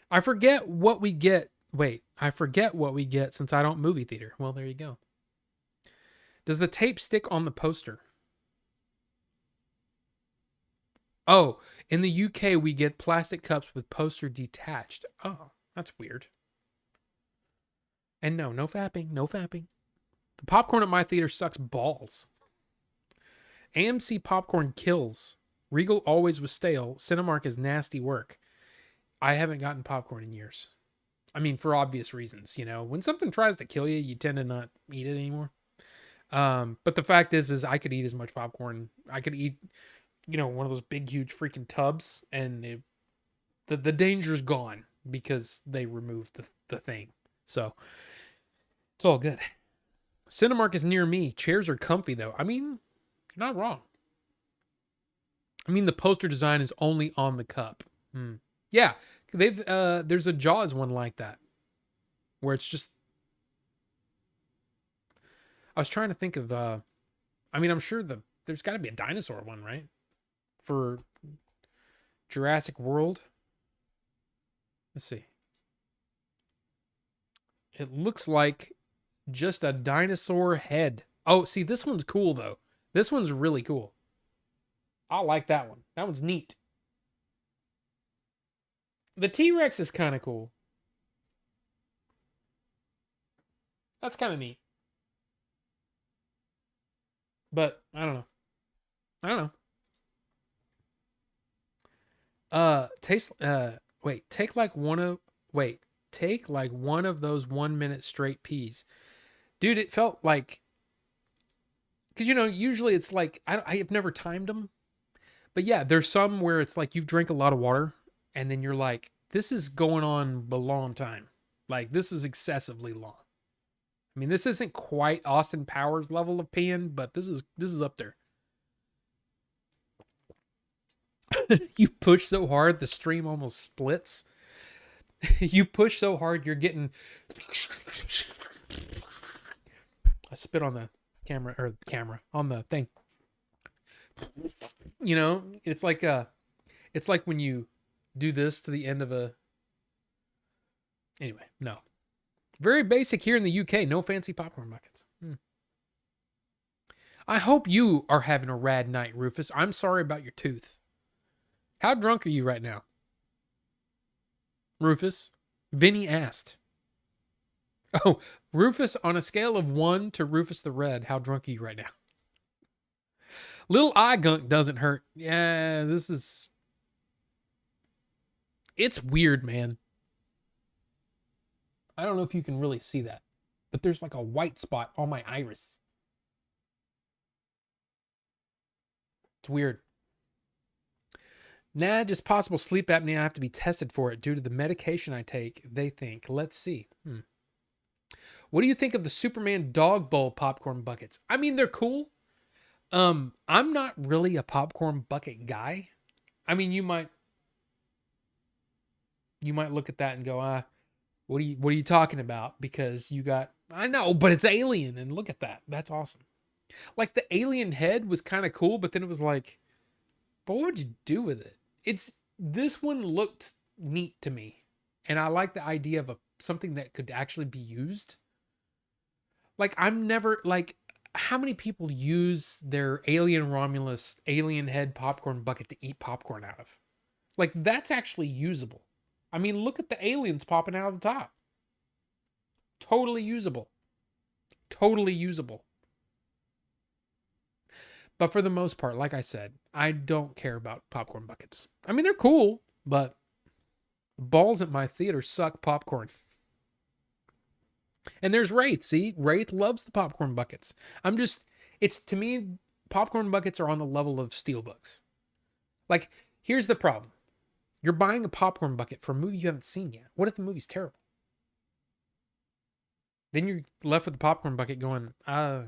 I forget what we get. Wait, I forget what we get since I don't movie theater. Well, there you go. Does the tape stick on the poster? Oh, in the UK we get plastic cups with poster detached. Oh, that's weird. And no fapping, no fapping. The popcorn at my theater sucks balls. AMC popcorn kills. Regal always was stale. Cinemark is nasty work. I haven't gotten popcorn in years. I mean, for obvious reasons, you know. When something tries to kill you, you tend to not eat it anymore. But the fact is I could eat as much popcorn. I could eat, you know, one of those big, huge freaking tubs, and the danger's gone because they removed the thing. So it's all good. Cinemark is near me. Chairs are comfy though. I mean, you're not wrong. I mean, the poster design is only on the cup. Yeah, they've there's a Jaws one like that, where it's just. I was trying to think of. I mean, I'm sure there's got to be a dinosaur one, right? For Jurassic World. Let's see. It looks like just a dinosaur head. Oh, see, this one's cool though. This one's really cool. I like that one. That one's neat. The T-Rex is kind of cool. That's kind of neat. But I don't know. I don't know. Take like one of those 1 minute straight peas. Dude, it felt like, because you know, usually it's like I have never timed them. But yeah, there's some where it's like you've drank a lot of water and then you're like, this is going on a long time. Like, this is excessively long. I mean, this isn't quite Austin Powers level of peeing, but this is up there. You push so hard, the stream almost splits. You push so hard, you're getting. I spit on the camera on the thing. You know, it's like when you do this to the end of a. Anyway, no. Very basic here in the UK. No fancy popcorn buckets. I hope you are having a rad night, Rufus. I'm sorry about your tooth. How drunk are you right now? Rufus? Vinny asked. Oh, Rufus, on a scale of 1 to Rufus the Red, how drunk are you right now? Little eye gunk doesn't hurt. Yeah, it's weird, man. I don't know if you can really see that, but there's like a white spot on my iris. It's weird. Nah, just possible sleep apnea. I have to be tested for it due to the medication I take, they think. Let's see. What do you think of the Superman dog bowl popcorn buckets? I mean, they're cool. I'm not really a popcorn bucket guy. I mean, you might look at that and go, what are you talking about? Because you got, I know, but it's Alien, and look at that. That's awesome. Like the alien head was kind of cool, but then it was like, but what would you do with it? This one looked neat to me, and I like the idea of something that could actually be used. Like I'm never like, how many people use their Alien Romulus alien head popcorn bucket to eat popcorn out of? Like that's actually usable. I mean, look at the aliens popping out of the top. Totally usable. Totally usable. But for the most part, like I said, I don't care about popcorn buckets. I mean, they're cool, but balls at my theater suck popcorn. And there's Wraith. See, Wraith loves the popcorn buckets. It's to me, popcorn buckets are on the level of steelbooks. Like, here's the problem. You're buying a popcorn bucket for a movie you haven't seen yet. What if the movie's terrible? Then you're left with the popcorn bucket going, I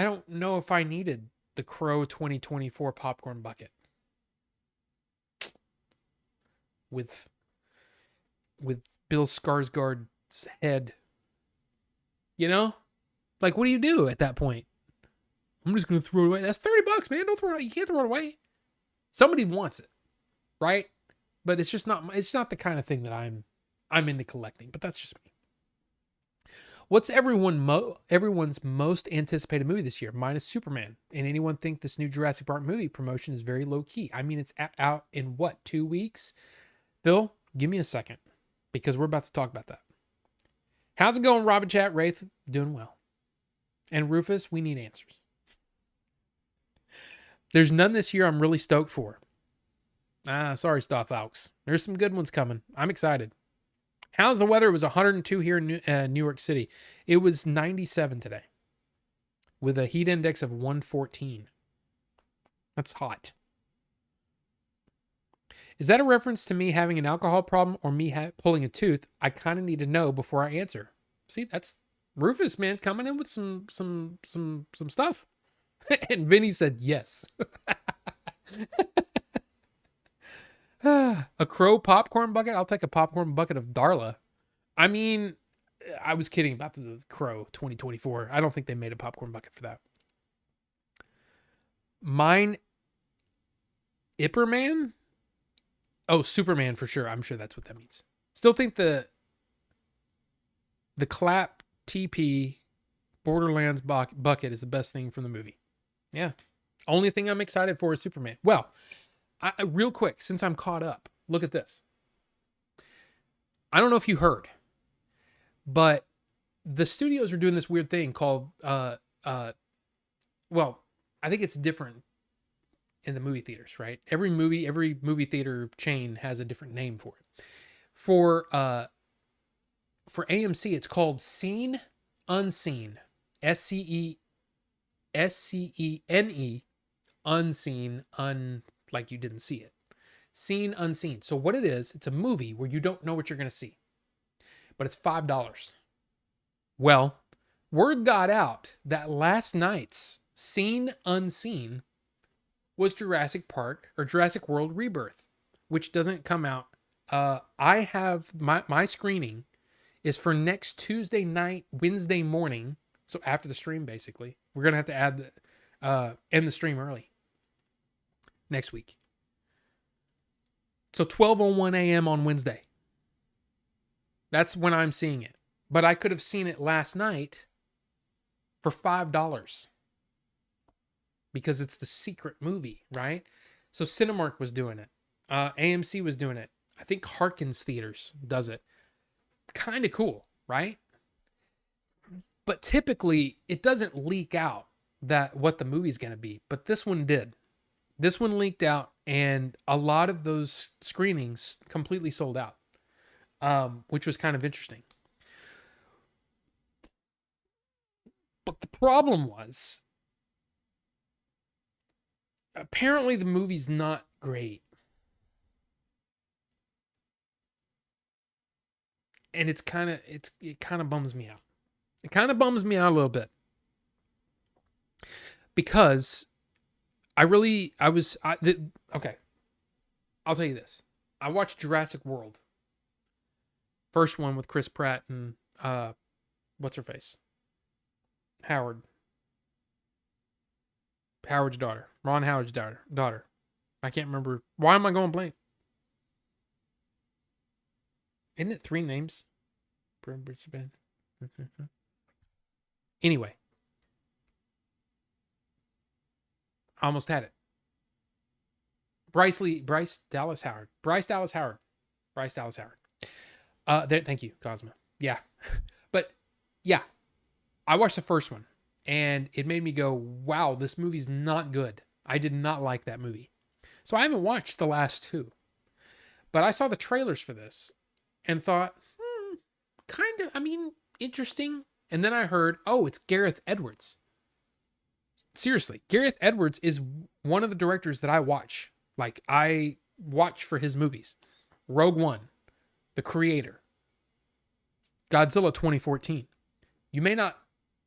don't know if I needed the Crow 2024 popcorn bucket. With Bill Skarsgård's head. You know? Like, what do you do at that point? I'm just going to throw it away. That's $30, man. Don't throw it away. You can't throw it away. Somebody wants it, right? But it's not the kind of thing that I'm into collecting, but that's just me. What's everyone's most anticipated movie this year? Mine is Superman. And anyone think this new Jurassic Park movie promotion is very low key? I mean, it's out in what, 2 weeks? Phil, give me a second because we're about to talk about that. How's it going, Robin Chat? Wraith, doing well. And Rufus, we need answers. There's none this year I'm really stoked for. Sorry, Staff Alks. There's some good ones coming. I'm excited. How's the weather? It was 102 here in New York City. It was 97 today with a heat index of 114. That's hot. Is that a reference to me having an alcohol problem or me pulling a tooth? I kind of need to know before I answer. See, that's Rufus, man, coming in with some stuff. And Vinny said yes. A Crow popcorn bucket? I'll take a popcorn bucket of Darla. I mean, I was kidding about the Crow 2024. I don't think they made a popcorn bucket for that. Mine, Ipperman? Oh, Superman for sure. I'm sure that's what that means. Still think the clap TP Borderlands bucket is the best thing from the movie. Yeah. Only thing I'm excited for is Superman. Well, real quick, since I'm caught up, look at this. I don't know if you heard, but the studios are doing this weird thing called, well, I think it's different in the movie theaters, right? Every movie theater chain has a different name for it. For AMC, it's called Scene Unseen. SCENE, unseen, like you didn't see it. Scene Unseen. So what it is, it's a movie where you don't know what you're going to see, but it's $5. Well, word got out that last night's Scene Unseen was Jurassic Park or Jurassic World Rebirth, which doesn't come out. I have my screening is for next Tuesday night, Wednesday morning. So after the stream, basically, we're going to have to end the stream early next week. So 12:01 a.m. on Wednesday. That's when I'm seeing it. But I could have seen it last night for $5 because it's the secret movie, right? So Cinemark was doing it. AMC was doing it. I think Harkins Theaters does it. Kind of cool, right? But typically, it doesn't leak out that what the movie's going to be. But this one did. This one leaked out, and a lot of those screenings completely sold out, which was kind of interesting. But the problem was, apparently the movie's not great. And it kind of bums me out. It kind of bums me out a little bit. Because okay. I'll tell you this. I watched Jurassic World. First one with Chris Pratt and what's her face? Howard's daughter. Ron Howard's daughter. I can't remember. Why am I going blank? Isn't it 3 names? Anyway. I almost had it. Bryce Dallas Howard. Thank you, Cosma. Yeah. But yeah, I watched the first one and it made me go, wow, this movie's not good. I did not like that movie. So I haven't watched the last 2. But I saw the trailers for this and thought, kind of, interesting. And then I heard, oh, it's Gareth Edwards. Seriously, Gareth Edwards is one of the directors that I watch. Like, I watch for his movies. Rogue One, The Creator, Godzilla 2014. You may not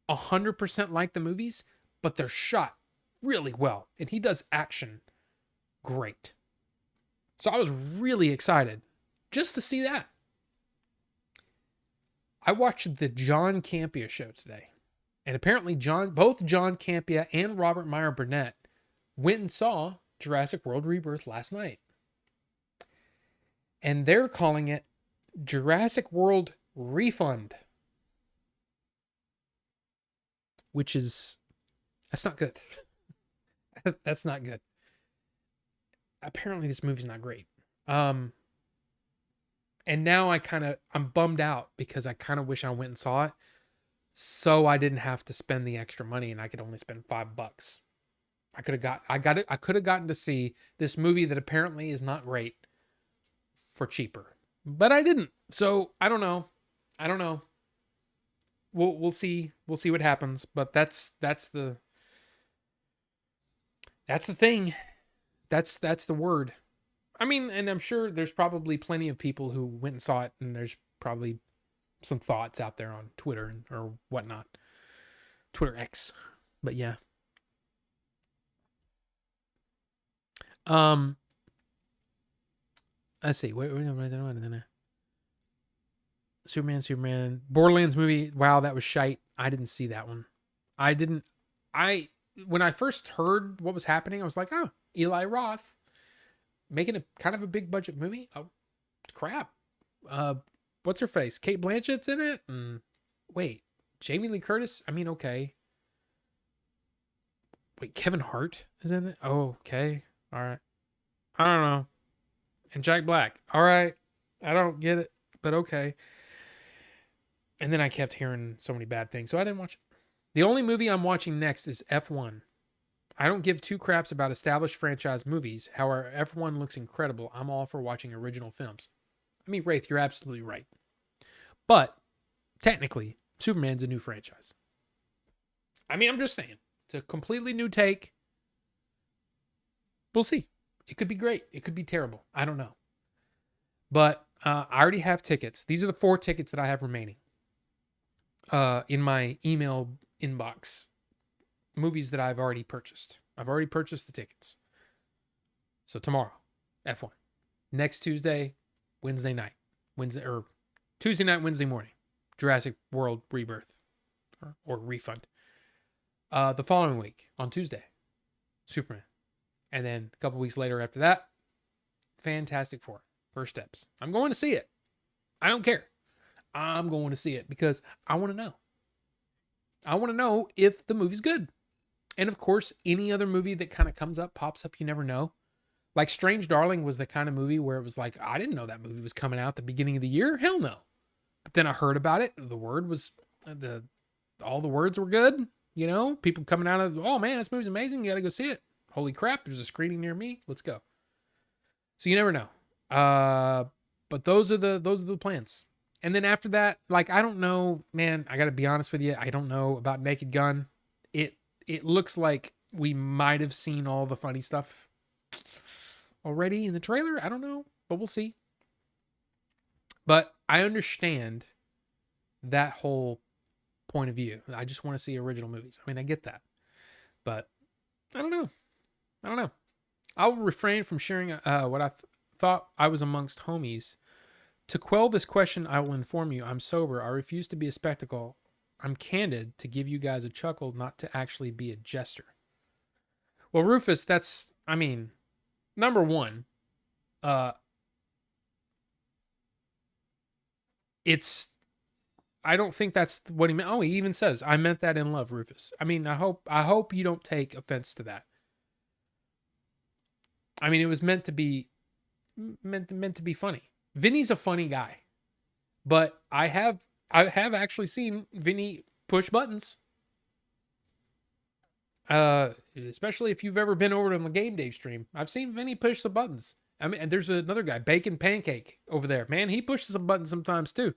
100% like the movies, but they're shot really well. And he does action great. So I was really excited just to see that. I watched the John Campea show today. And apparently both John Campea and Robert Meyer Burnett went and saw Jurassic World Rebirth last night. And they're calling it Jurassic World Refund. That's not good. That's not good. Apparently this movie's not great. And now I'm bummed out because I kind of wish I went and saw it. So I didn't have to spend the extra money and I could only spend $5. I could have gotten to see this movie that apparently is not great for cheaper, but I didn't. So I don't know. We'll see what happens, but that's the thing. That's the word. And I'm sure there's probably plenty of people who went and saw it, and there's probably some thoughts out there on Twitter or whatnot. Twitter X. But yeah. Let's see. Superman. Borderlands movie. Wow, that was shite. I didn't see that one. When I first heard what was happening, I was like, oh, Eli Roth making a kind of a big budget movie. Oh, crap. What's her face? Kate Blanchett's in it? Wait, Jamie Lee Curtis? Okay. Wait, Kevin Hart is in it? Oh, okay. All right. I don't know. And Jack Black. All right. I don't get it, but okay. And then I kept hearing so many bad things, so I didn't watch it. The only movie I'm watching next is F1. I don't give 2 craps about established franchise movies. However, F1 looks incredible. I'm all for watching original films. Wraith, you're absolutely right. But technically, Superman's a new franchise. I'm just saying. It's a completely new take. We'll see. It could be great. It could be terrible. I don't know. But I already have tickets. These are the 4 tickets that I have remaining in my email inbox. Movies that I've already purchased. I've already purchased the tickets. So tomorrow, F1. Next Tuesday, Wednesday night. Tuesday night, Wednesday morning. Jurassic World Rebirth. Or Refund. The following week, on Tuesday, Superman. And then a couple weeks later after that, Fantastic Four. First Steps. I'm going to see it. I don't care. I'm going to see it because I want to know. I want to know if the movie's good. And of course, any other movie that kind of pops up, you never know. Like Strange Darling was the kind of movie where it was like, I didn't know that movie was coming out at the beginning of the year. Hell no. But then I heard about it. All the words were good. People coming out of, oh man, this movie's amazing. You got to go see it. Holy crap. There's a screening near me. Let's go. So you never know. But those are the plans. And then after that, I don't know, man, I got to be honest with you. I don't know about Naked Gun. It looks like we might have seen all the funny stuff already in the trailer. I don't know, but we'll see. But I understand that whole point of view. I just want to see original movies. I mean, I get that. But I don't know. I don't know. I'll refrain from sharing what I thought I was amongst homies. To quell this question, I will inform you I'm sober. I refuse to be a spectacle. I'm candid to give you guys a chuckle, not to actually be a jester. Well, Rufus, that's, I mean, number one, it's, I don't think that's what he meant. Oh, he even says, I meant that in love, Rufus. I mean, I hope you don't take offense to that. I mean, it was meant to be funny. Vinny's a funny guy, but I have actually seen Vinny push buttons. Especially if you've ever been over to the Game Day stream, I've seen Vinny push the buttons. I mean, and there's another guy, Bacon Pancake, over there. Man, he pushes some buttons sometimes too.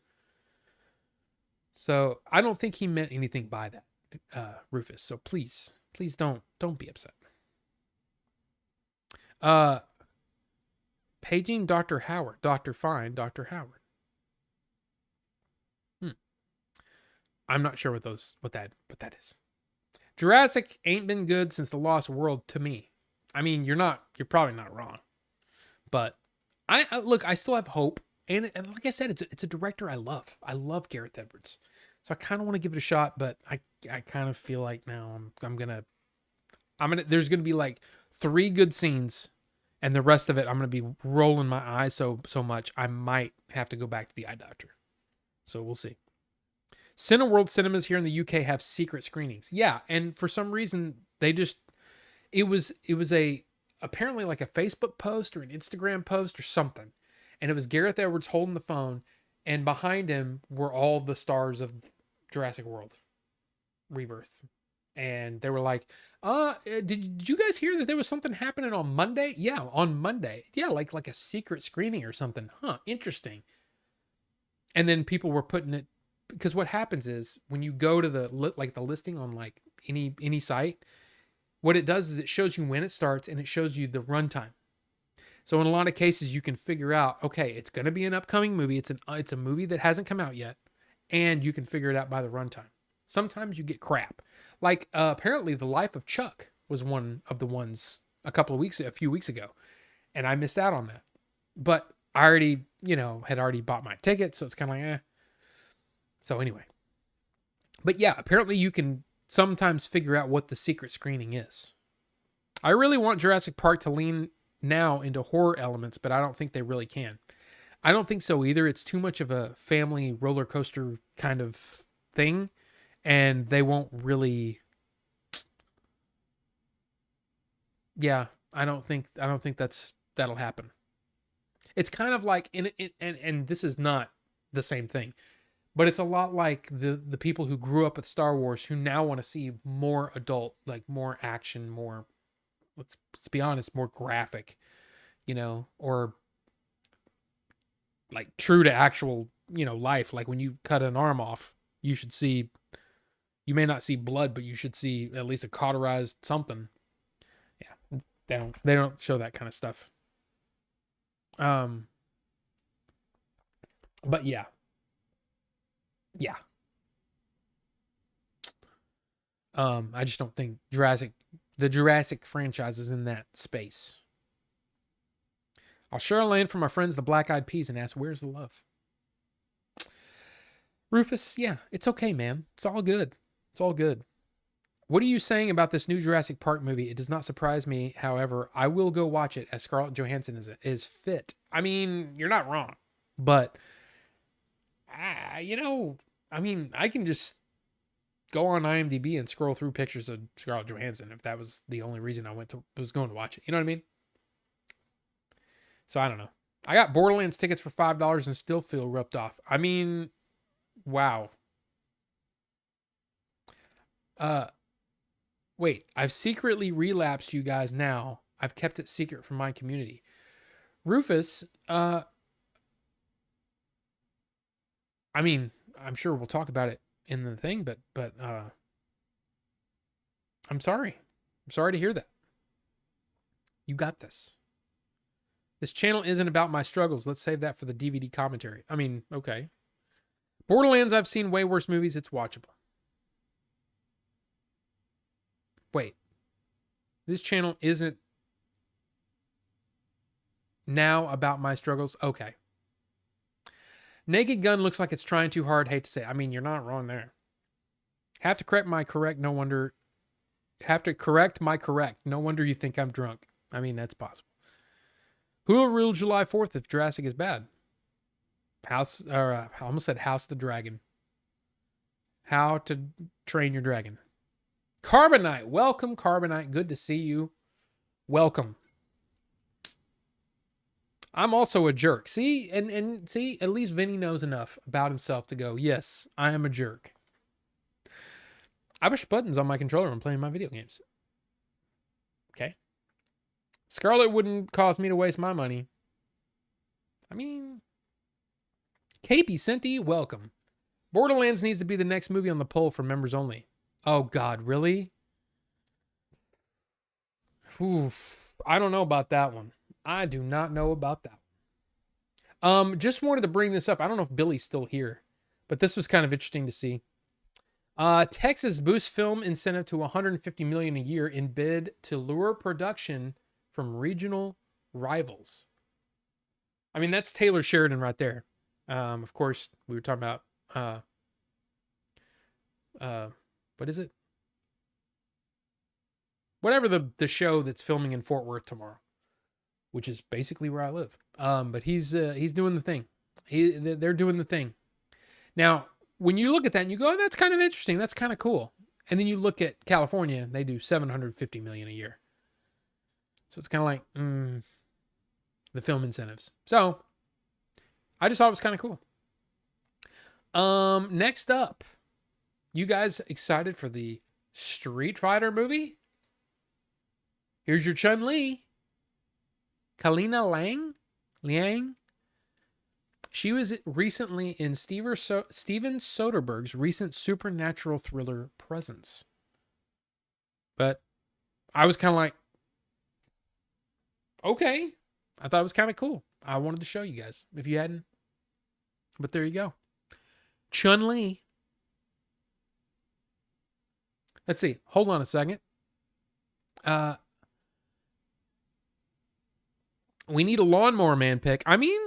So I don't think he meant anything by that, Rufus. So please don't be upset. Paging Dr. Howard. Dr. Fine, Dr. Howard. I'm not sure what that is. Jurassic ain't been good since The Lost World to me. I mean, you're probably not wrong. But I still have hope. And like I said, it's a director I love. I love Gareth Edwards. So I kind of want to give it a shot, but I kind of feel like now I'm gonna there's gonna be like 3 good scenes, and the rest of it I'm gonna be rolling my eyes so much I might have to go back to the eye doctor. So we'll see. Cineworld cinemas here in the UK have secret screenings. Yeah, and for some reason it was apparently like a Facebook post or an Instagram post or something. And it was Gareth Edwards holding the phone, and behind him were all the stars of Jurassic World Rebirth. And they were like, did you guys hear that there was something happening on Monday? Yeah, on Monday. Yeah, like a secret screening or something. Huh, interesting. And then people were putting it, because what happens is when you go to the listing on like any site, what it does is it shows you when it starts and it shows you the runtime. So in a lot of cases, you can figure out, okay, it's going to be an upcoming movie. It's a movie that hasn't come out yet, and you can figure it out by the runtime. Sometimes you get crap. Like apparently, The Life of Chuck was one of the ones a few weeks ago, and I missed out on that. But I already, had already bought my ticket, so it's kind of like, eh. So anyway, but yeah, apparently you can sometimes figure out what the secret screening is. I really want Jurassic Park to lean now into horror elements, but I don't think they really can. I don't think so either. It's too much of a family roller coaster kind of thing, and they won't really. Yeah, I don't think that'll happen. It's kind of like and this is not the same thing, but it's a lot like the people who grew up with Star Wars who now want to see more adult, like more action, more, let's be honest, more graphic, or like true to actual, life. Like when you cut an arm off, you may not see blood, but you should see at least a cauterized something. Yeah. They don't show that kind of stuff. But yeah. Yeah. I just don't think the Jurassic franchise is in that space. I'll share a lane for my friends, the Black Eyed Peas, and ask, where's the love? Rufus, yeah, it's okay, man. It's all good. It's all good. What are you saying about this new Jurassic Park movie? It does not surprise me. However, I will go watch it as Scarlett Johansson is fit. I mean, you're not wrong, but I can just go on IMDb and scroll through pictures of Scarlett Johansson if that was the only reason I was going to watch it. You know what I mean? So I don't know. I got Borderlands tickets for $5 and still feel ripped off. I mean, wow. Wait, I've secretly relapsed you guys now. I've kept it secret from my community. Rufus, I mean, I'm sure we'll talk about it in the thing, but I'm sorry. I'm sorry to hear that. You got this. This channel isn't about my struggles. Let's save that for the DVD commentary. I mean, okay. Borderlands, I've seen way worse movies. It's watchable. Wait. This channel isn't now about my struggles. Okay. Naked Gun looks like it's trying too hard. Hate to say it. I mean, you're not wrong there. Have to correct my correct. No wonder. Have to correct my correct. No wonder you think I'm drunk. I mean, that's possible. Who will rule July 4th if Jurassic is bad? I almost said House the Dragon. How to Train Your Dragon. Carbonite. Welcome, Carbonite. Good to see you. Welcome. I'm also a jerk. See, and see, at least Vinny knows enough about himself to go, yes, I am a jerk. I push buttons on my controller when playing my video games. Okay. Scarlet wouldn't cause me to waste my money. I mean, KP Senti, welcome. Borderlands needs to be the next movie on the poll for members only. Oh, God, really? Oof. I don't know about that one. I do not know about that. Just wanted to bring this up. I don't know if Billy's still here, but this was kind of interesting to see. Texas boosts film incentive to $150 million a year in bid to lure production from regional rivals. I mean, that's Taylor Sheridan right there. Of course, we were talking about what is it? Whatever the show that's filming in Fort Worth tomorrow, which is basically where I live. But he's doing the thing. They're doing the thing. Now, when you look at that and you go, oh, that's kind of interesting. That's kind of cool. And then you look at California, they do $750 million a year. So it's kind of like the film incentives. So I just thought it was kind of cool. Next up, you guys excited for the Street Fighter movie? Here's your Chun-Li. Kalina Liang. She was recently in Steven Soderbergh's recent supernatural thriller Presence. But I was kind of like, okay. I thought it was kind of cool. I wanted to show you guys if you hadn't. But there you go. Chun-Li. Let's see. Hold on a second. We need a Lawnmower Man pick. I mean,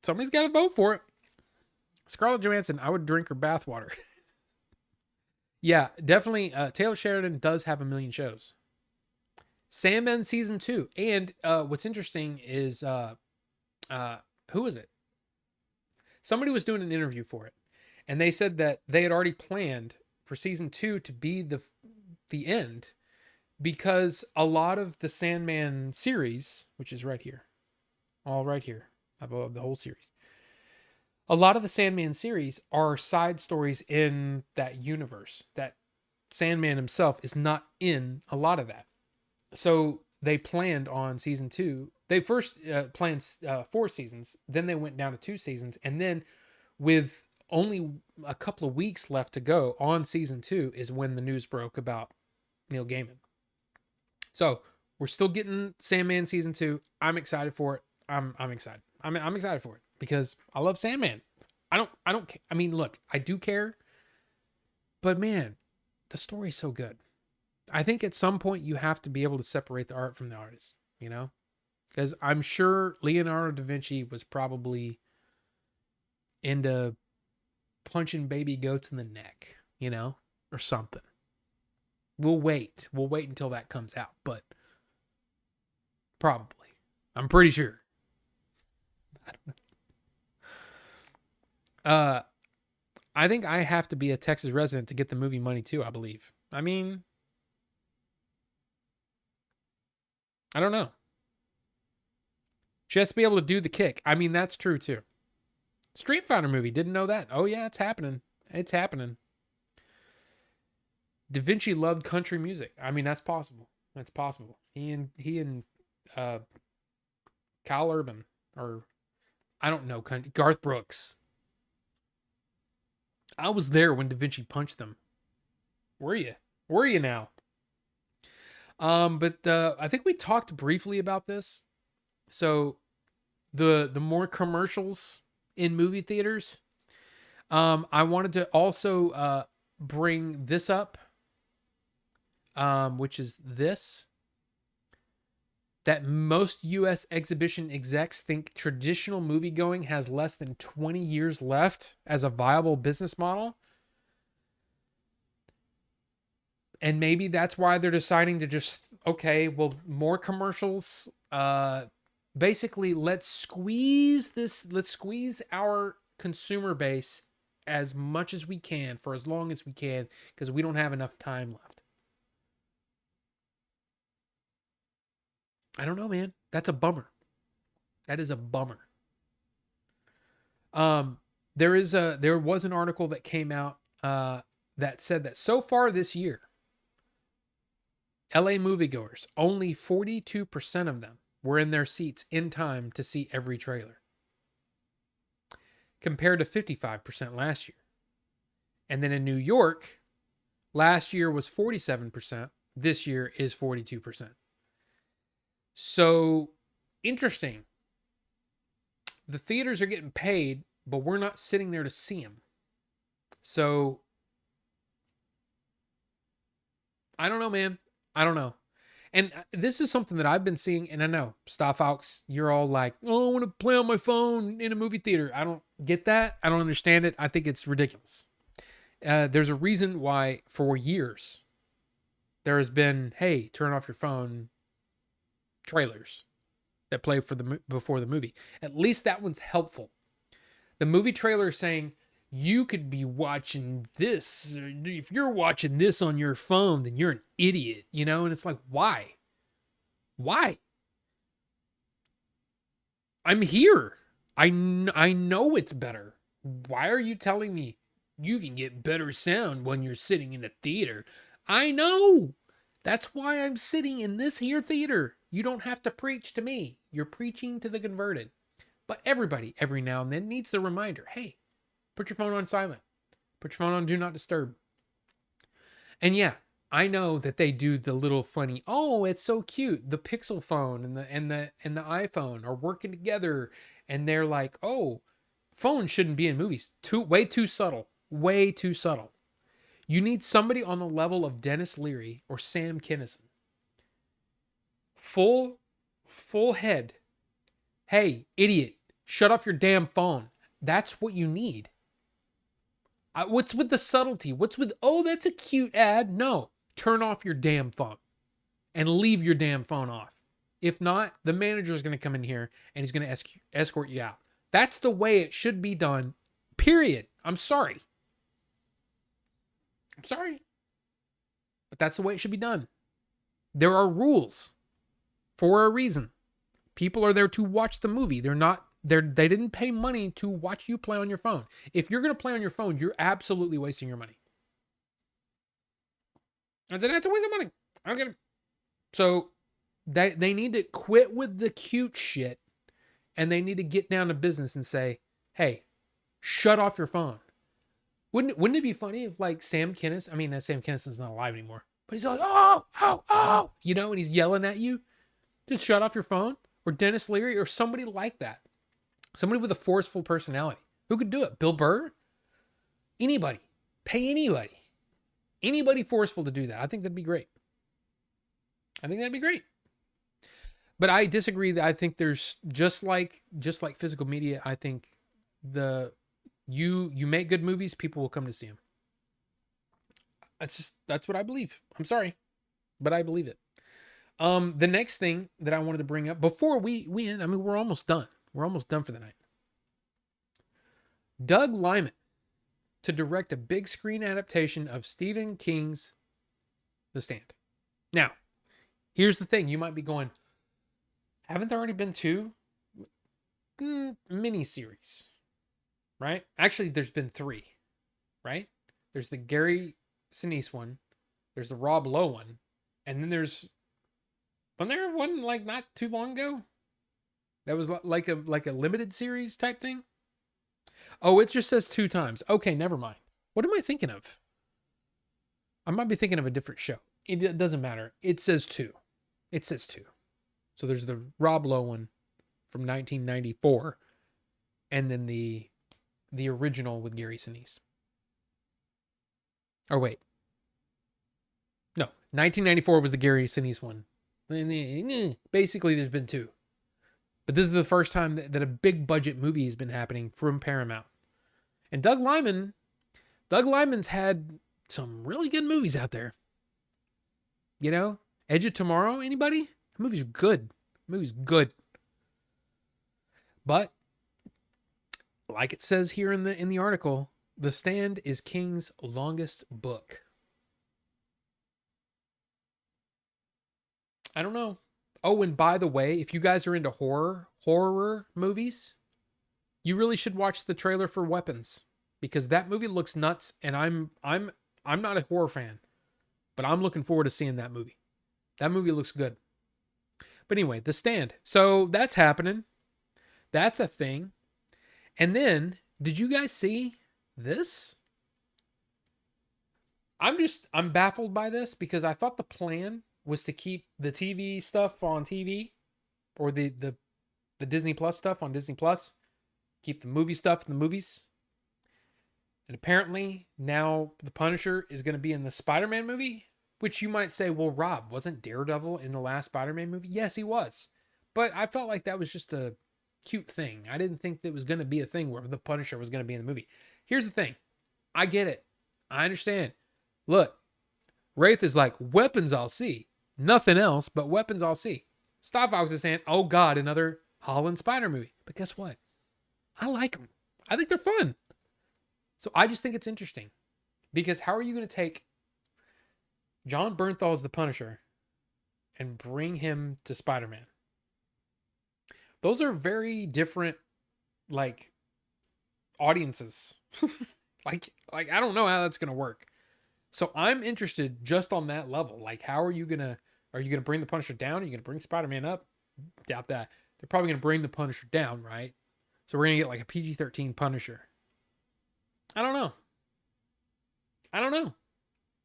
somebody's got to vote for it. Scarlett Johansson, I would drink her bathwater. Yeah, definitely. Taylor Sheridan does have a million shows. Sandman season 2. And what's interesting is, who is it? Somebody was doing an interview for it. And they said that they had already planned for season 2 to be the end. Because a lot of the Sandman series, which is right here. All right here. I love the whole series. A lot of the Sandman series are side stories in that universe. That Sandman himself is not in a lot of that. So they planned on season 2. They first planned 4 seasons. Then they went down to 2 seasons. And then with only a couple of weeks left to go on season 2 is when the news broke about Neil Gaiman. So we're still getting Sandman season 2. I'm excited for it. I'm excited. I'm excited for it because I love Sandman. I don't. I mean, look, I do care, but man, the story's so good. I think at some point you have to be able to separate the art from the artist. You know, because I'm sure Leonardo da Vinci was probably into punching baby goats in the neck. You know, or something. We'll wait until that comes out, but probably. I'm pretty sure. I don't know. I think I have to be a Texas resident to get the movie money too, I believe. I mean, I don't know. She has to be able to do the kick. I mean, that's true too. Street Fighter movie, didn't know that. Oh yeah, it's happening. It's happening. Da Vinci loved country music. I mean, that's possible. That's possible. He and Kyle Urban, or I don't know, Garth Brooks. I was there when Da Vinci punched them. Were you? Were you now? But I think we talked briefly about this. So the more commercials in movie theaters. I wanted to also bring this up, which is this. That most U.S. exhibition execs think traditional moviegoing has less than 20 years left as a viable business model. And maybe that's why they're deciding to just, okay, well, more commercials. Basically, let's squeeze our consumer base as much as we can for as long as we can because we don't have enough time left. I don't know, man. That's a bummer. That is a bummer. There was an article that came out that said that so far this year, LA moviegoers, only 42% of them were in their seats in time to see every trailer, compared to 55% last year. And then in New York, last year was 47%. This year is 42%. So interesting. The theaters are getting paid, but we're not sitting there to see them. So I don't know, man. I don't know. And this is something that I've been seeing, and I know, Starfox, you're all like, oh, I want to play on my phone in a movie theater. I don't get that. I don't understand it. I think it's ridiculous. There's a reason why for years there has been, hey, turn off your phone trailers that play for before the movie. At least that one's helpful. The movie trailer is saying you could be watching this. If you're watching this on your phone, then you're an idiot, you know? And it's like, why? Why? I'm here. I know it's better. Why are you telling me you can get better sound when you're sitting in a theater? I know. That's why I'm sitting in this here theater. You don't have to preach to me. You're preaching to the converted. But everybody, every now and then, needs the reminder, hey, put your phone on silent. Put your phone on do not disturb. And yeah, I know that they do the little funny, oh, it's so cute. The Pixel phone and the iPhone are working together, and they're like, oh, phones shouldn't be in movies. Way too subtle. Way too subtle. You need somebody on the level of Dennis Leary or Sam Kinison. Full head. Hey, idiot, shut off your damn phone. That's what you need. What's with the subtlety? What's with, oh, that's a cute ad? No, turn off your damn phone and leave your damn phone off. If not, the manager is going to come in here and he's going to escort you out. That's the way it should be done, period. I'm sorry. But that's the way it should be done. There are rules for a reason. People are there to watch the movie. They didn't pay money to watch you play on your phone. If you're going to play on your phone, you're absolutely wasting your money. I said, that's a waste of money. I don't get it. So they need to quit with the cute shit, and they need to get down to business and say, hey, shut off your phone. Wouldn't it be funny if like Sam Kinison, Sam Kinison's not alive anymore, but he's like, oh, you know, and he's yelling at you, just shut off your phone, or Dennis Leary or somebody like that. Somebody with a forceful personality. Who could do it? Bill Burr? Anybody. Pay anybody. Anybody forceful to do that. I think that'd be great. But I disagree. I think there's just like physical media, I think you make good movies, people will come to see them. That's what I believe. I'm sorry, but I believe it. The next thing that I wanted to bring up before we end, we're almost done. We're almost done for the night. Doug Liman to direct a big screen adaptation of Stephen King's The Stand. Now, here's the thing. You might be going, haven't there already been 2 miniseries? Right? Actually, there's been 3. Right? There's the Gary Sinise one. There's the Rob Lowe one. And then wasn't there one like not too long ago? That was like a limited series type thing? Oh, it just says 2 times. Okay, never mind. What am I thinking of? I might be thinking of a different show. It doesn't matter. It says 2. It says 2. So there's the Rob Lowe one from 1994, and then the original with Gary Sinise. Or wait. No, 1994 was the Gary Sinise one. Basically, there's been 2. But this is the first time that a big budget movie has been happening from Paramount. And Doug Liman's had some really good movies out there. You know, Edge of Tomorrow, anybody? The movie's good. The movie's good. But like it says here in the article, The Stand is King's longest book. I don't know. Oh, and by the way, if you guys are into horror movies, you really should watch the trailer for Weapons, because that movie looks nuts, and I'm not a horror fan, but I'm looking forward to seeing that movie. That movie looks good. But anyway, The Stand. So that's happening. That's a thing. And then, did you guys see this? I'm baffled by this, because I thought the plan was to keep the TV stuff on TV, or the Disney Plus stuff on Disney Plus, keep the movie stuff in the movies. And apparently now the Punisher is going to be in the Spider-Man movie, which you might say, well, Rob, wasn't Daredevil in the last Spider-Man movie? Yes, he was. But I felt like that was just a cute thing. I didn't think that was going to be a thing where the Punisher was going to be in the movie. Here's the thing. I get it. I understand. Look, Wraith is like, weapons I'll see. Nothing else but weapons I'll see. Star Fox is saying, oh God, another Holland Spider movie. But guess what? I like them. I think they're fun. So I just think it's interesting, because how are you going to take John Bernthal as the Punisher and bring him to Spider-Man? Those are very different, like, audiences. like I don't know how that's going to work. So I'm interested just on that level. Like, how are you going to bring the Punisher down? Are you going to bring Spider-Man up? Doubt that. They're probably going to bring the Punisher down, right? So we're going to get like a PG-13 Punisher. I don't know.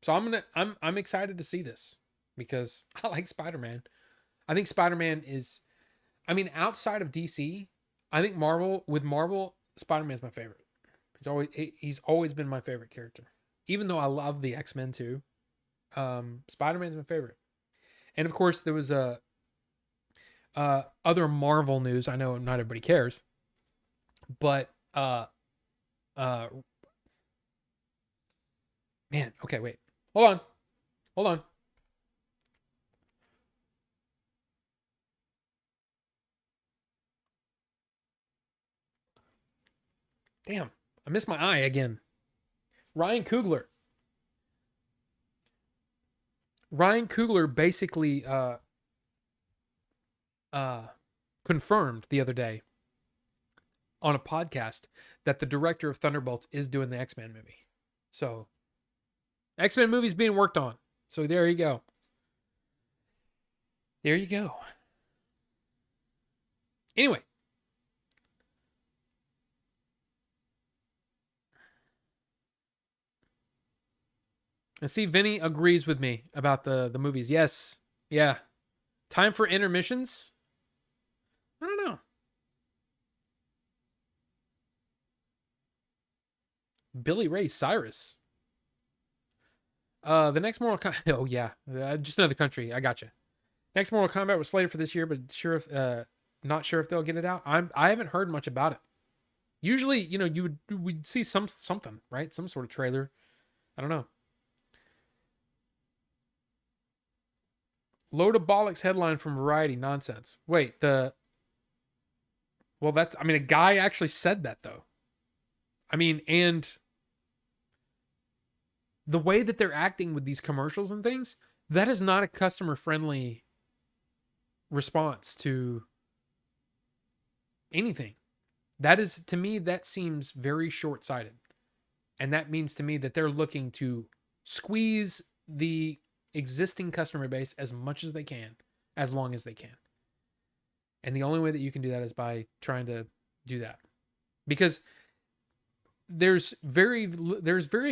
So I'm excited to see this, because I like Spider-Man. I think Spider-Man is, I mean, outside of DC, I think Marvel, Spider-Man's my favorite. He's always been my favorite character. Even though I love the X-Men too. Spider-Man's my favorite. And of course there was other Marvel news. I know not everybody cares, but man, okay, wait. Hold on. Damn, I missed my eye again. Ryan Coogler basically confirmed the other day on a podcast that the director of Thunderbolts is doing the X-Men movie. So X-Men movie's being worked on. So there you go. Anyway. And see, Vinny agrees with me about the movies. Yes. Yeah. Time for intermissions? I don't know. Billy Ray Cyrus. The next Mortal Kombat. Oh, yeah. Just another country. I gotcha. Next Mortal Kombat was slated for this year, but not sure if they'll get it out. I haven't heard much about it. Usually, you know, we'd see something, right? Some sort of trailer. I don't know. Loadabolic's headline from Variety. Nonsense. Wait, a guy actually said that, though. I mean, and the way that they're acting with these commercials and things, that is not a customer-friendly response to anything. That is, to me, that seems very short-sighted. And that means to me that they're looking to squeeze the existing customer base as much as they can, as long as they can. And the only way that you can do that is by trying to do that. Because there's very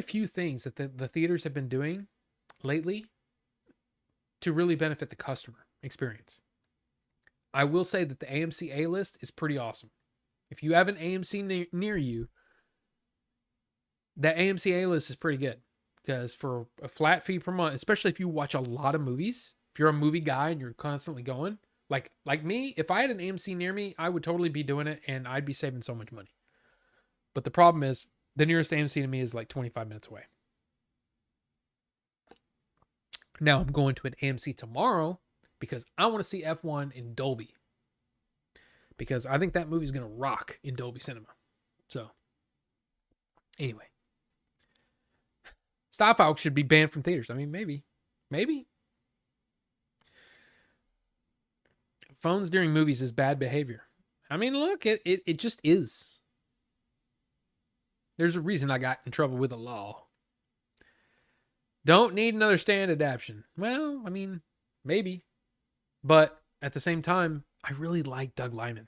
few things that the theaters have been doing lately to really benefit the customer experience. I will say that the AMC A list is pretty awesome. If you have an AMC near you, that AMC A list is pretty good because for a flat fee per month, especially if you watch a lot of movies, if you're a movie guy and you're constantly going, like me, if I had an AMC near me, I would totally be doing it and I'd be saving so much money. But the problem is the nearest AMC to me is like 25 minutes away. Now I'm going to an AMC tomorrow because I want to see F1 in Dolby. Because I think that movie's going to rock in Dolby Cinema. So, anyway. Sci-fi should be banned from theaters. I mean, maybe. Maybe. Phones during movies is bad behavior. I mean, look, it just is. There's a reason I got in trouble with the law. Don't need another stand adaptation. Well, I mean, maybe. But at the same time, I really like Doug Liman.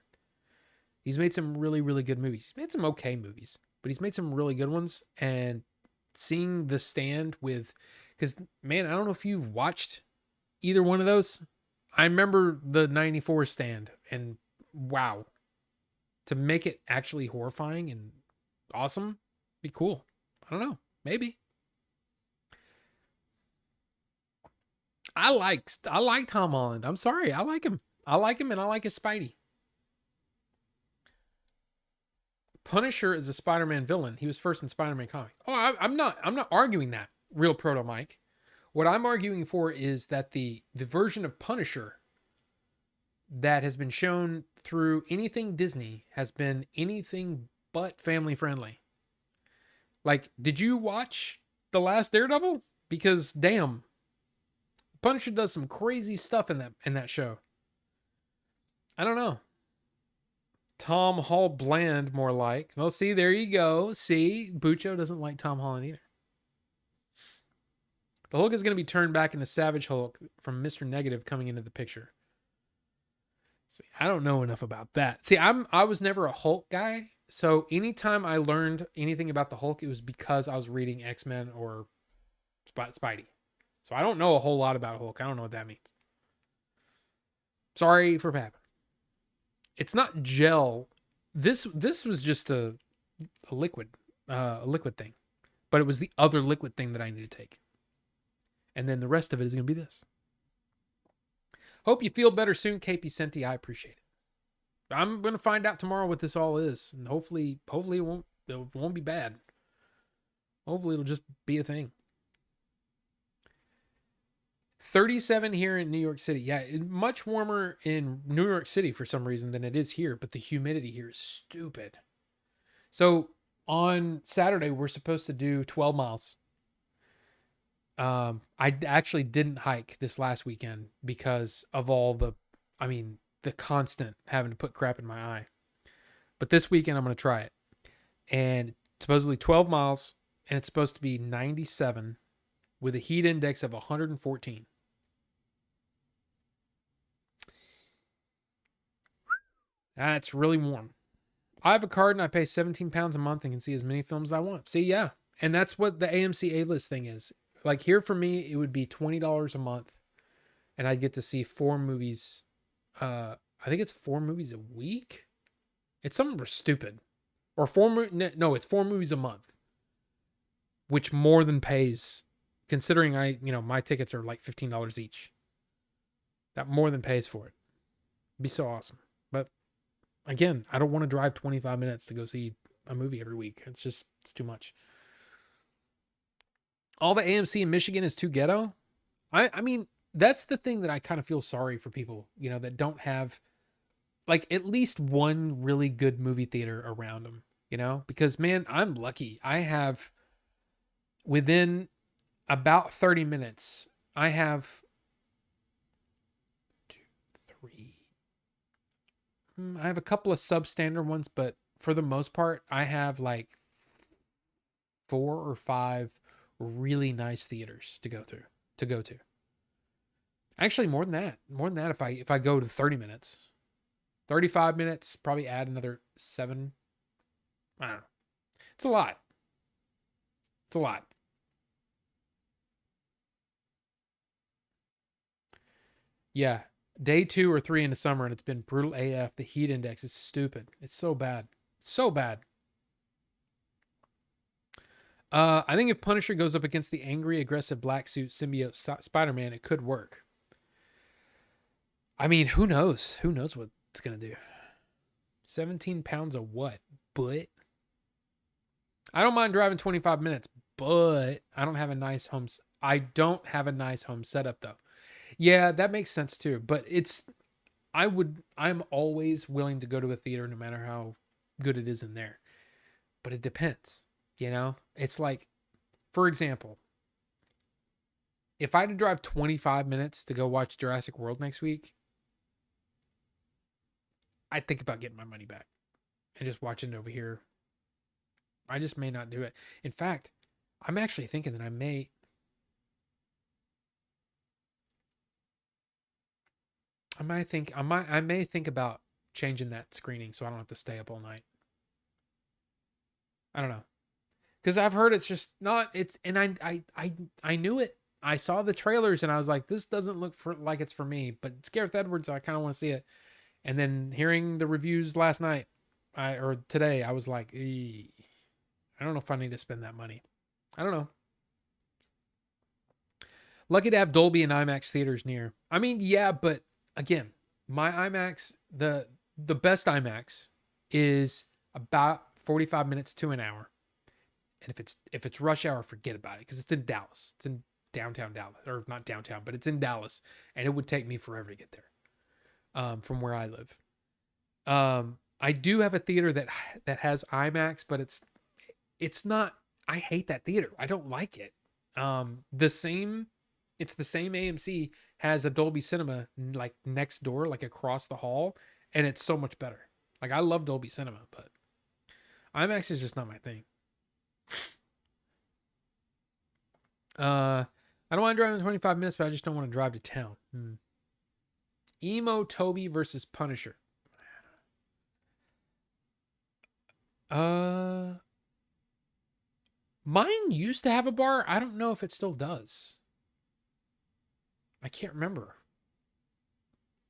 He's made some really, really good movies. He's made some okay movies, but he's made some really good ones. And seeing The Stand with, because, man, I don't know if you've watched either one of those. I remember the 94 Stand, and wow. To make it actually horrifying and awesome, be cool. I don't know. Maybe. I like Tom Holland. I'm sorry. I like him. I like him and I like his Spidey. Punisher is a Spider-Man villain. He was first in Spider-Man comic. Oh, I'm not arguing that, Real Proto Mike. What I'm arguing for is that the version of Punisher that has been shown through anything Disney has been anything but family friendly. Like, did you watch The Last Daredevil? Because damn, Punisher does some crazy stuff in that show. I don't know. Tom Hall Bland, more like. Well, see, there you go. See, Bucho doesn't like Tom Holland either. The Hulk is going to be turned back into Savage Hulk from Mr. Negative coming into the picture. See, I don't know enough about that. See, I was never a Hulk guy. So anytime I learned anything about the Hulk, it was because I was reading X-Men or Spidey. So I don't know a whole lot about Hulk. I don't know what that means. Sorry for Pap. It's not gel. This was just a liquid thing. But it was the other liquid thing that I need to take. And then the rest of it is going to be this. Hope you feel better soon, KP Senti. I appreciate it. I'm going to find out tomorrow what this all is. And hopefully it won't be bad. Hopefully it'll just be a thing. 37 here in New York City. Yeah, it's much warmer in New York City for some reason than it is here, but the humidity here is stupid. So on Saturday, we're supposed to do 12 miles. I actually didn't hike this last weekend because of all the constant having to put crap in my eye. But this weekend, I'm going to try it. And supposedly 12 miles, and it's supposed to be 97 with a heat index of 114. That's really warm. I have a card and I pay 17 pounds a month and can see as many films as I want. See, yeah. And that's what the AMC A-list thing is. Like here for me, it would be $20 a month and I'd get to see 4 movies. I think it's 4 movies a week. It's something stupid. Or it's 4 movies a month, which more than pays considering my tickets are like $15 each. That more than pays for it. It'd be so awesome. But again, I don't want to drive 25 minutes to go see a movie every week. It's too much. All the AMC in Michigan is too ghetto. I mean, that's the thing that I kind of feel sorry for people, that don't have like at least one really good movie theater around them, because man, I'm lucky. I have within about 30 minutes, I have 2, 3. I have a couple of substandard ones, but for the most part, I have like 4 or 5 really nice theaters to go to. Actually, more than that if I go to 30 minutes. 35 minutes, probably add another 7. I don't know. It's a lot. Yeah. Day 2 or 3 in the summer, and it's been brutal AF. The heat index is stupid. It's so bad. So bad. I think if Punisher goes up against the angry, aggressive black suit symbiote Spider-Man, it could work. I mean, who knows? Who knows what it's going to do? 17 pounds of what? But I don't mind driving 25 minutes, but I don't have a nice home. I don't have a nice home setup though. Yeah, that makes sense too. But I'm always willing to go to a theater no matter how good it is in there. But it depends, you know? It's like, for example, if I had to drive 25 minutes to go watch Jurassic World next week, I'd think about getting my money back and just watching it over here. I just may not do it. In fact, I'm actually thinking that I may think about changing that screening so I don't have to stay up all night. I don't know. Because I've heard it's just not it's and I knew it. I saw the trailers and I was like, this doesn't look like it's for me. But it's Gareth Edwards, I kind of want to see it. And then hearing the reviews last night, or today, I was like, I don't know if I need to spend that money. I don't know. Lucky to have Dolby and IMAX theaters near. I mean, yeah, but again, my IMAX, the best IMAX is about 45 minutes to an hour. And if it's rush hour, forget about it because it's in Dallas. It's in downtown Dallas, or not downtown, but it's in Dallas, and it would take me forever to get there. From where I live. I do have a theater that has IMAX, but it's not. I hate that theater. I don't like it. It's the same AMC has a Dolby Cinema like next door, like across the hall, and it's so much better. Like I love Dolby Cinema, but IMAX is just not my thing. I don't want to drive in 25 minutes, but I just don't want to drive to town. Emo Toby versus Punisher. Mine used to have a bar. I don't know if it still does. I can't remember.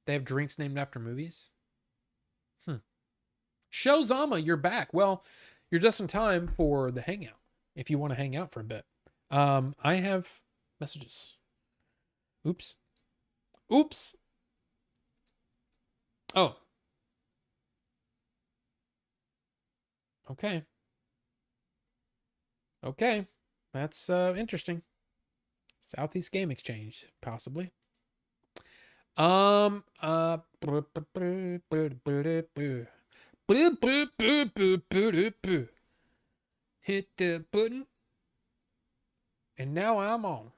They have drinks named after movies. Showzama, you're back. Well, you're just in time for the hangout. If you want to hang out for a bit. I have messages. Oops. Oh. Okay. That's interesting. Southeast Game Exchange, possibly. Hit the button. And now I'm on.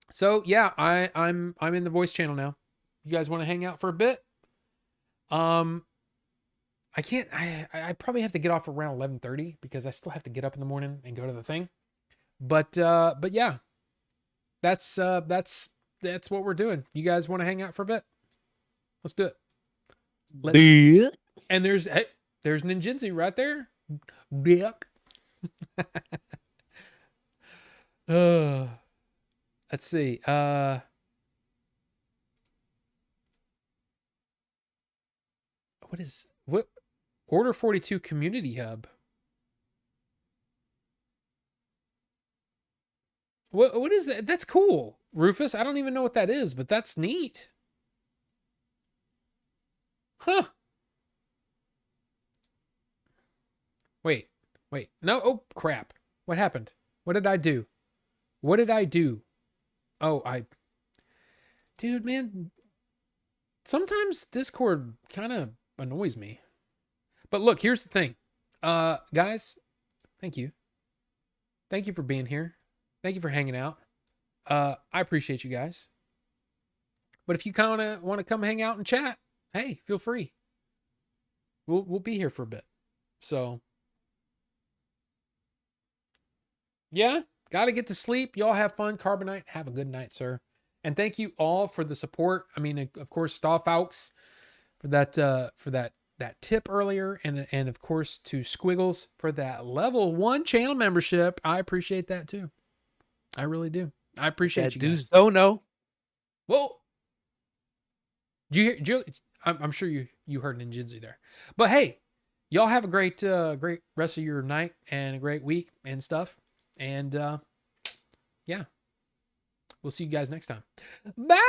So yeah, I'm in the voice channel now. You guys want to hang out for a bit? I probably have to get off around 11:30 because I still have to get up in the morning and go to the thing. But yeah. That's what we're doing. You guys want to hang out for a bit? Let's do it. And there's Ninjinzu right there. Let's see. What Order 42 Community Hub? What is that? That's cool, Rufus. I don't even know what that is, but that's neat. Huh. Wait. No. Oh, crap. What happened? What did I do? Oh, dude, man. Sometimes Discord kind of annoys me. But look, here's the thing. Guys, thank you. Thank you for being here. Thank you for hanging out. I appreciate you guys. But if you kind of want to come hang out and chat, hey, feel free. We'll be here for a bit. So, yeah, got to get to sleep. Y'all have fun. Carbonite, have a good night, sir. And thank you all for the support. I mean, of course, Stallfaux for that tip earlier, and of course to Squiggles for that level 1 channel membership. I appreciate that too. I really do. I appreciate you guys. Don't know. Whoa. Did you hear? I'm sure you heard ninjutsu there. But hey, y'all have a great great rest of your night and a great week and stuff. And yeah, we'll see you guys next time. Bye.